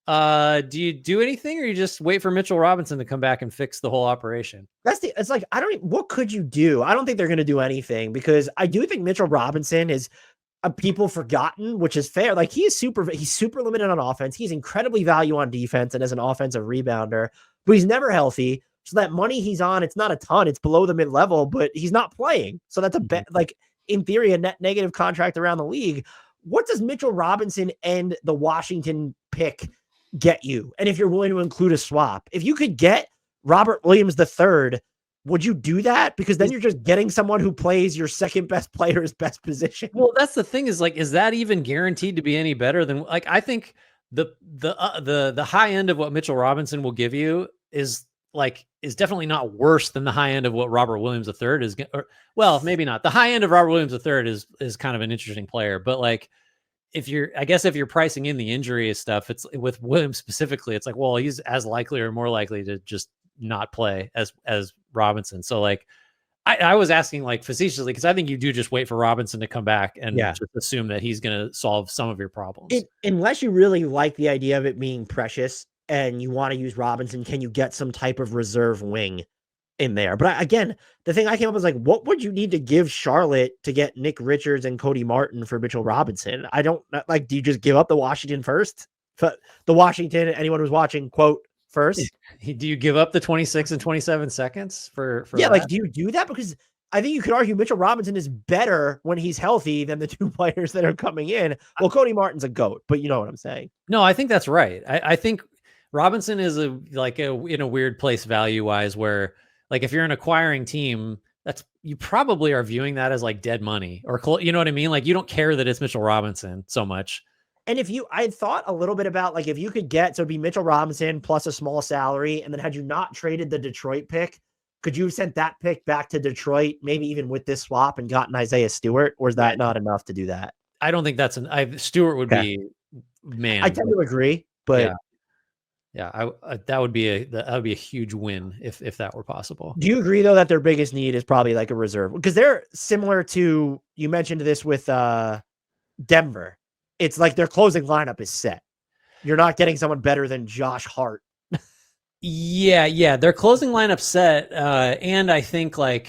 Do you do anything, or you just wait for Mitchell Robinson to come back and fix the whole operation? What could you do? I don't think they're going to do anything, because I do think Mitchell Robinson is, people forgotten, which is fair. Like he's super limited on offense. He's incredibly value on defense and as an offensive rebounder, but he's never healthy. So that money he's on, it's not a ton. It's below the mid-level, but he's not playing. So that's like in theory, a net negative contract around the league. What does Mitchell Robinson and the Washington pick get you? And if you're willing to include a swap, if you could get Robert Williams III, would you do that? Because then you're just getting someone who plays your second best player's best position. Well, that's the thing is like, is that even guaranteed to be any better than like, I think the high end of what Mitchell Robinson will give you is definitely not worse than the high end of what Robert Williams III is. Or, well, maybe not. The high end of Robert Williams III is kind of an interesting player, but like, if you're pricing in the injury stuff, it's with Williams specifically, it's like, well, he's as likely or more likely to just not play as Robinson. So like, I was asking like facetiously, because I think you do just wait for Robinson to come back and just assume that he's going to solve some of your problems. Unless you really like the idea of it being precious and you want to use Robinson, can you get some type of reserve wing in there? But again, the thing I came up with was like, what would you need to give Charlotte to get Nick Richards and Cody Martin for Mitchell Robinson? I don't like, do you just give up the Washington first? The Washington, anyone who's watching, quote, first? Do you give up the 26 and 27 seconds for yeah, that? like, do you do that? Because I think you could argue Mitchell Robinson is better when he's healthy than the two players that are coming in. Well, Cody Martin's a GOAT, but you know what I'm saying. No, I think that's right. I think Robinson is in a weird place value-wise where like if you're an acquiring team, you probably are viewing that as like dead money or you know what I mean? Like you don't care that it's Mitchell Robinson so much. And I thought a little bit about like if you could get, so it'd be Mitchell Robinson plus a small salary, and then had you not traded the Detroit pick, could you have sent that pick back to Detroit, maybe even with this swap, and gotten Isaiah Stewart, or is that not enough to do that? I don't think that's Stewart would be, man. I tend to agree, but yeah, that would be a huge win if that were possible. Do you agree though that their biggest need is probably like a reserve? Because they're similar to, you mentioned this with Denver. It's like their closing lineup is set. You're not getting someone better than Josh Hart. Yeah. Their closing lineup set. And I think like,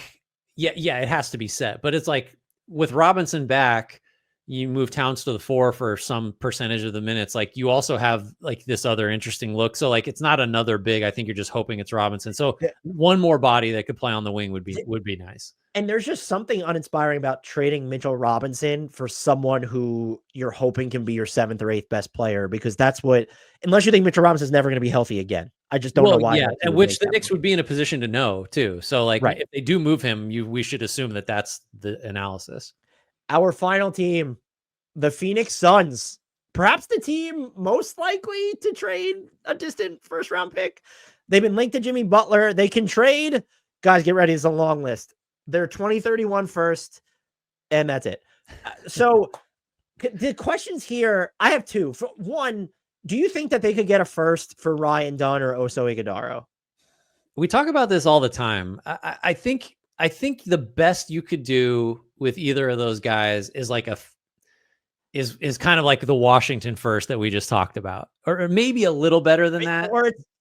it has to be set, but it's like with Robinson back, you move Towns to the 4 for some percentage of the minutes. Like you also have like this other interesting look. So like, it's not another big, I think you're just hoping it's Robinson. So one more body that could play on the wing would be nice. And there's just something uninspiring about trading Mitchell Robinson for someone who you're hoping can be your 7th or 8th best player, because that's what, unless you think Mitchell Robinson is never going to be healthy again. I just don't know why. Yeah, and which the Knicks would be in a position to know too. So like if they do move him, we should assume that that's the analysis. Our final team, the Phoenix Suns, perhaps the team most likely to trade a distant first round pick. They've been linked to Jimmy Butler. They can trade. Guys, get ready. It's a long list. They're 2031 first, and that's it. So the questions here, I have two. For one, do you think that they could get a first for Ryan Dunn or Oso Ighodaro? We talk about this all the time. I think the best you could do with either of those guys is like is kind of like the Washington first that we just talked about, or maybe a little better than that.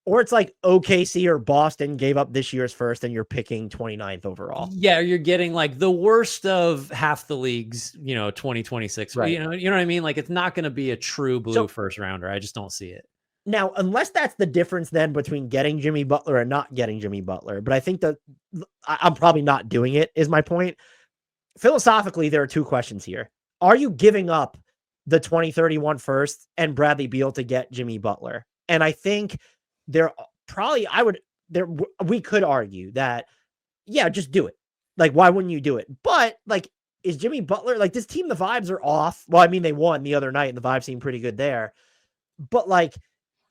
Or it's like OKC or Boston gave up this year's first and you're picking 29th overall. Yeah, you're getting like the worst of half the league's, 2026. Right. You know what I mean? Like it's not going to be a true blue first rounder. I just don't see it. Now, unless that's the difference then between getting Jimmy Butler and not getting Jimmy Butler. But I think that I'm probably not doing it is my point. Philosophically, there are two questions here. Are you giving up the 2031 first and Bradley Beal to get Jimmy Butler? And I think we could argue that, yeah, just do it. Like, why wouldn't you do it? But like, is Jimmy Butler, like this team, the vibes are off. Well, I mean, they won the other night and the vibes seemed pretty good there, but like,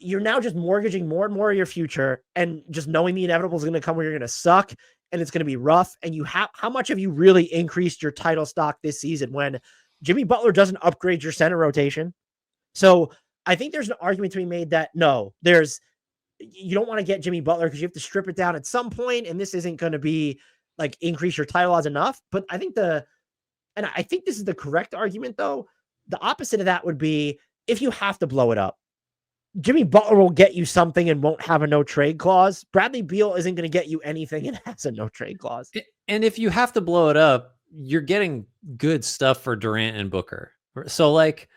you're now just mortgaging more and more of your future and just knowing the inevitable is going to come where you're going to suck and it's going to be rough. And how much have you really increased your title stock this season when Jimmy Butler doesn't upgrade your center rotation? So I think there's an argument to be made that you don't want to get Jimmy Butler because you have to strip it down at some point, and this isn't going to be like increase your title odds enough. But I think I think this is the correct argument though. The opposite of that would be if you have to blow it up, Jimmy Butler will get you something and won't have a no trade clause. Bradley Beal isn't going to get you anything and has a no trade clause. And if you have to blow it up, you're getting good stuff for Durant and Booker. So like,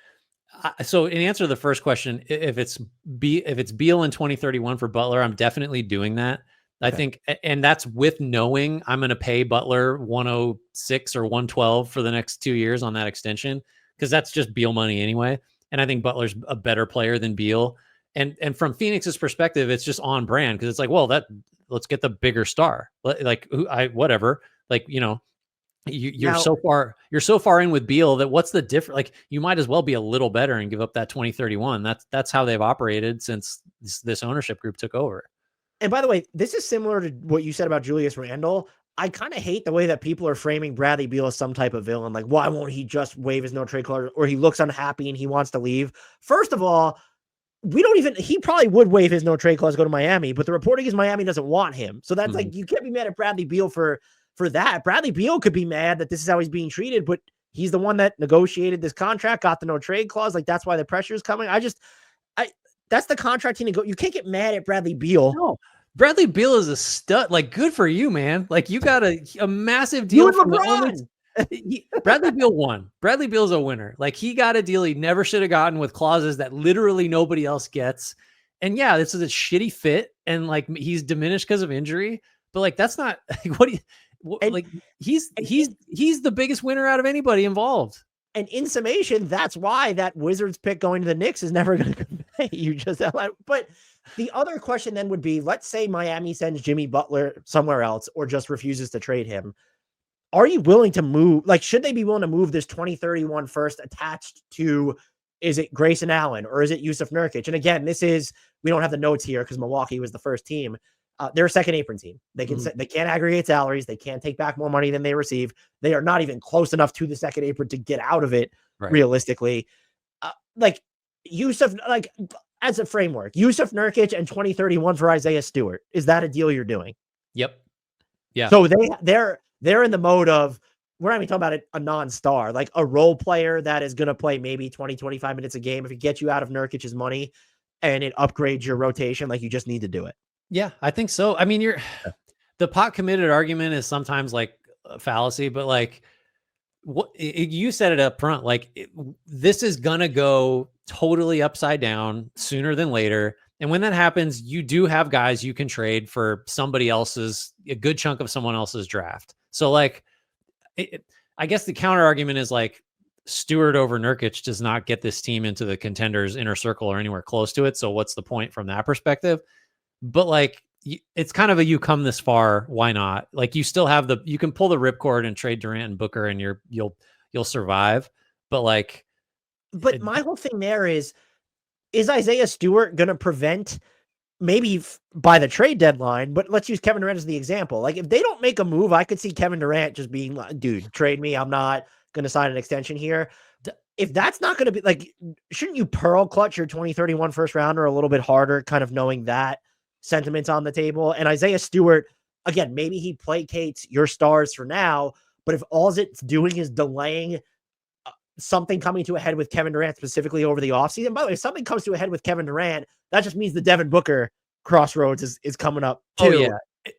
so in answer to the first question, if it's Beal in 2031 for Butler, I'm definitely doing that. I think, and that's with knowing I'm going to pay Butler 106 or 112 for the next 2 years on that extension, because that's just Beal money anyway. And I think Butler's a better player than Beal. And from Phoenix's perspective, it's just on brand, because it's like, well, let's get the bigger star. Like whatever. Like, you're Now, so far in with Beal that what's the difference? Like, you might as well be a little better and give up that 2031. That's how they've operated since this ownership group took over. and by the way, this is similar to what you said about Julius Randle. I kind of hate the way that people are framing Bradley Beal as some type of villain. Like, why won't he just waive his no trade clause, or he looks unhappy and he wants to leave? First of all, he probably would waive his no trade clause, go to Miami, but the reporting is Miami doesn't want him. So that's like, you can't be mad at Bradley Beal for that. Bradley Beal could be mad that this is how he's being treated, but he's the one that negotiated this contract, got the no trade clause. Like, that's why the pressure is coming. That's the contract you can't get mad at Bradley Beal. No. Bradley Beal is a stud. Like, good for you, man. Like, you got a massive deal from the owners. Bradley Beal won. Bradley Beal's a winner. Like, he got a deal he never should have gotten, with clauses that literally nobody else gets. And yeah, this is a shitty fit, and like, he's diminished because of injury. But like, that's not he's the biggest winner out of anybody involved. And in summation, that's why that Wizards pick going to the Knicks is never going to compete. You just, but the other question then would be, let's say Miami sends Jimmy Butler somewhere else or just refuses to trade him. Are you willing to move? Like, should they be willing to move this 2031 first attached to, is it Grayson Allen or is it Yusuf Nurkic? And again, we don't have the notes here because Milwaukee was the first team. They're a second apron team. They can't aggregate salaries. They can't take back more money than they receive. They are not even close enough to the second apron to get out of it, realistically. Like, Yusuf, like, as a framework, Yusuf Nurkic and 2031 for Isaiah Stewart. Is that a deal you're doing? Yep. Yeah. So they're in the mode of, we're not even talking about a non-star, like a role player that is going to play maybe 20, 25 minutes a game. If it gets you out of Nurkic's money and it upgrades your rotation, like, you just need to do it. Yeah, I think so. I mean, the pot committed argument is sometimes like a fallacy, but like, you said it up front, like, this is going to go totally upside down sooner than later. And when that happens, you do have guys you can trade for a good chunk of someone else's draft. So like, I guess the counter argument is like, Stewart over Nurkic does not get this team into the contenders' inner circle or anywhere close to it. So what's the point from that perspective? But like, it's kind of you come this far, why not? Like, you still have you can pull the ripcord and trade Durant and Booker, and you'll survive. But like, my whole thing there is Isaiah Stewart going to prevent, maybe by the trade deadline, but let's use Kevin Durant as the example. Like, if they don't make a move, I could see Kevin Durant just being like, dude, trade me. I'm not going to sign an extension here. If that's not going to be, like, shouldn't you pearl clutch your 2031 first rounder a little bit harder, kind of knowing that sentiment's on the table? And Isaiah Stewart, again, maybe he placates your stars for now, but if all it's doing is delaying something coming to a head with Kevin Durant, specifically over the offseason. By the way, if something comes to a head with Kevin Durant, that just means the Devin Booker crossroads is coming up too. Oh yeah.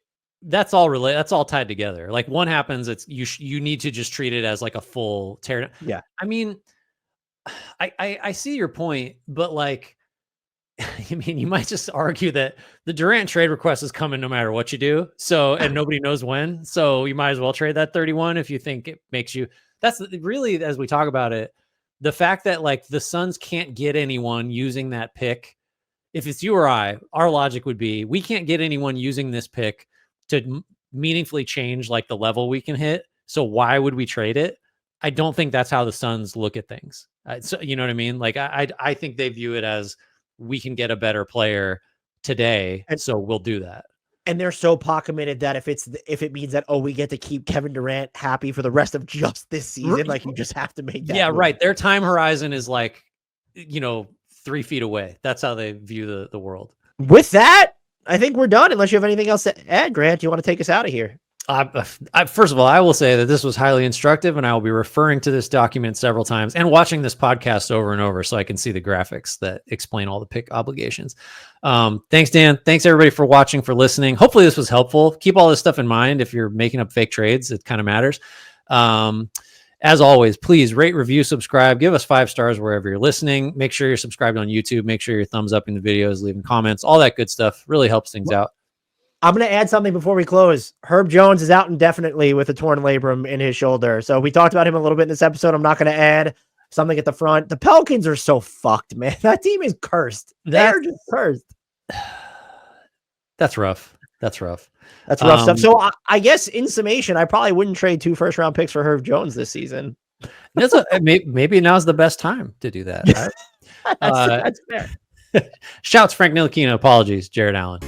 That's all related. That's all tied together. Like, one happens, it's you need to just treat it as like a full tear down. Yeah. I mean, I see your point, but like, I mean, you might just argue that the Durant trade request is coming no matter what you do. So, and nobody knows when. So you might as well trade that 31 if you think it makes you. That's really, as we talk about it, the fact that like the Suns can't get anyone using that pick. If it's you or I, our logic would be, we can't get anyone using this pick to meaningfully change like the level we can hit. So why would we trade it? I don't think that's how the Suns look at things. So, you know what I mean? Like, I think they view it as, we can get a better player today, and so we'll do that. And they're so pot committed that if it means that, we get to keep Kevin Durant happy for the rest of just this season, like, you just have to make that. Yeah, move. Right. Their time horizon is like, 3 feet away. That's how they view the world. With that, I think we're done. Unless you have anything else to add, Grant, you want to take us out of here? First of all, I will say that this was highly instructive, and I will be referring to this document several times and watching this podcast over and over so I can see the graphics that explain all the pick obligations. Thanks, Dan. Thanks, everybody, for watching, for listening. Hopefully this was helpful. Keep all this stuff in mind if you're making up fake trades. It kind of matters. As always, please rate, review, subscribe, give us 5 stars wherever you're listening. Make sure you're subscribed on YouTube. Make sure you're thumbs up in the videos, leaving comments, all that good stuff really helps things out. I'm going to add something before we close. Herb Jones is out indefinitely with a torn labrum in his shoulder. So we talked about him a little bit in this episode. I'm not going to add something at the front. The Pelicans are so fucked, man. That team is cursed. They're just cursed. That's rough. That's rough. That's rough stuff. So I guess in summation, I probably wouldn't trade 2 first-round picks for Herb Jones this season. Maybe now's the best time to do that. Right? That's fair. Shouts Frank Ntilikina. Apologies, Jared Allen.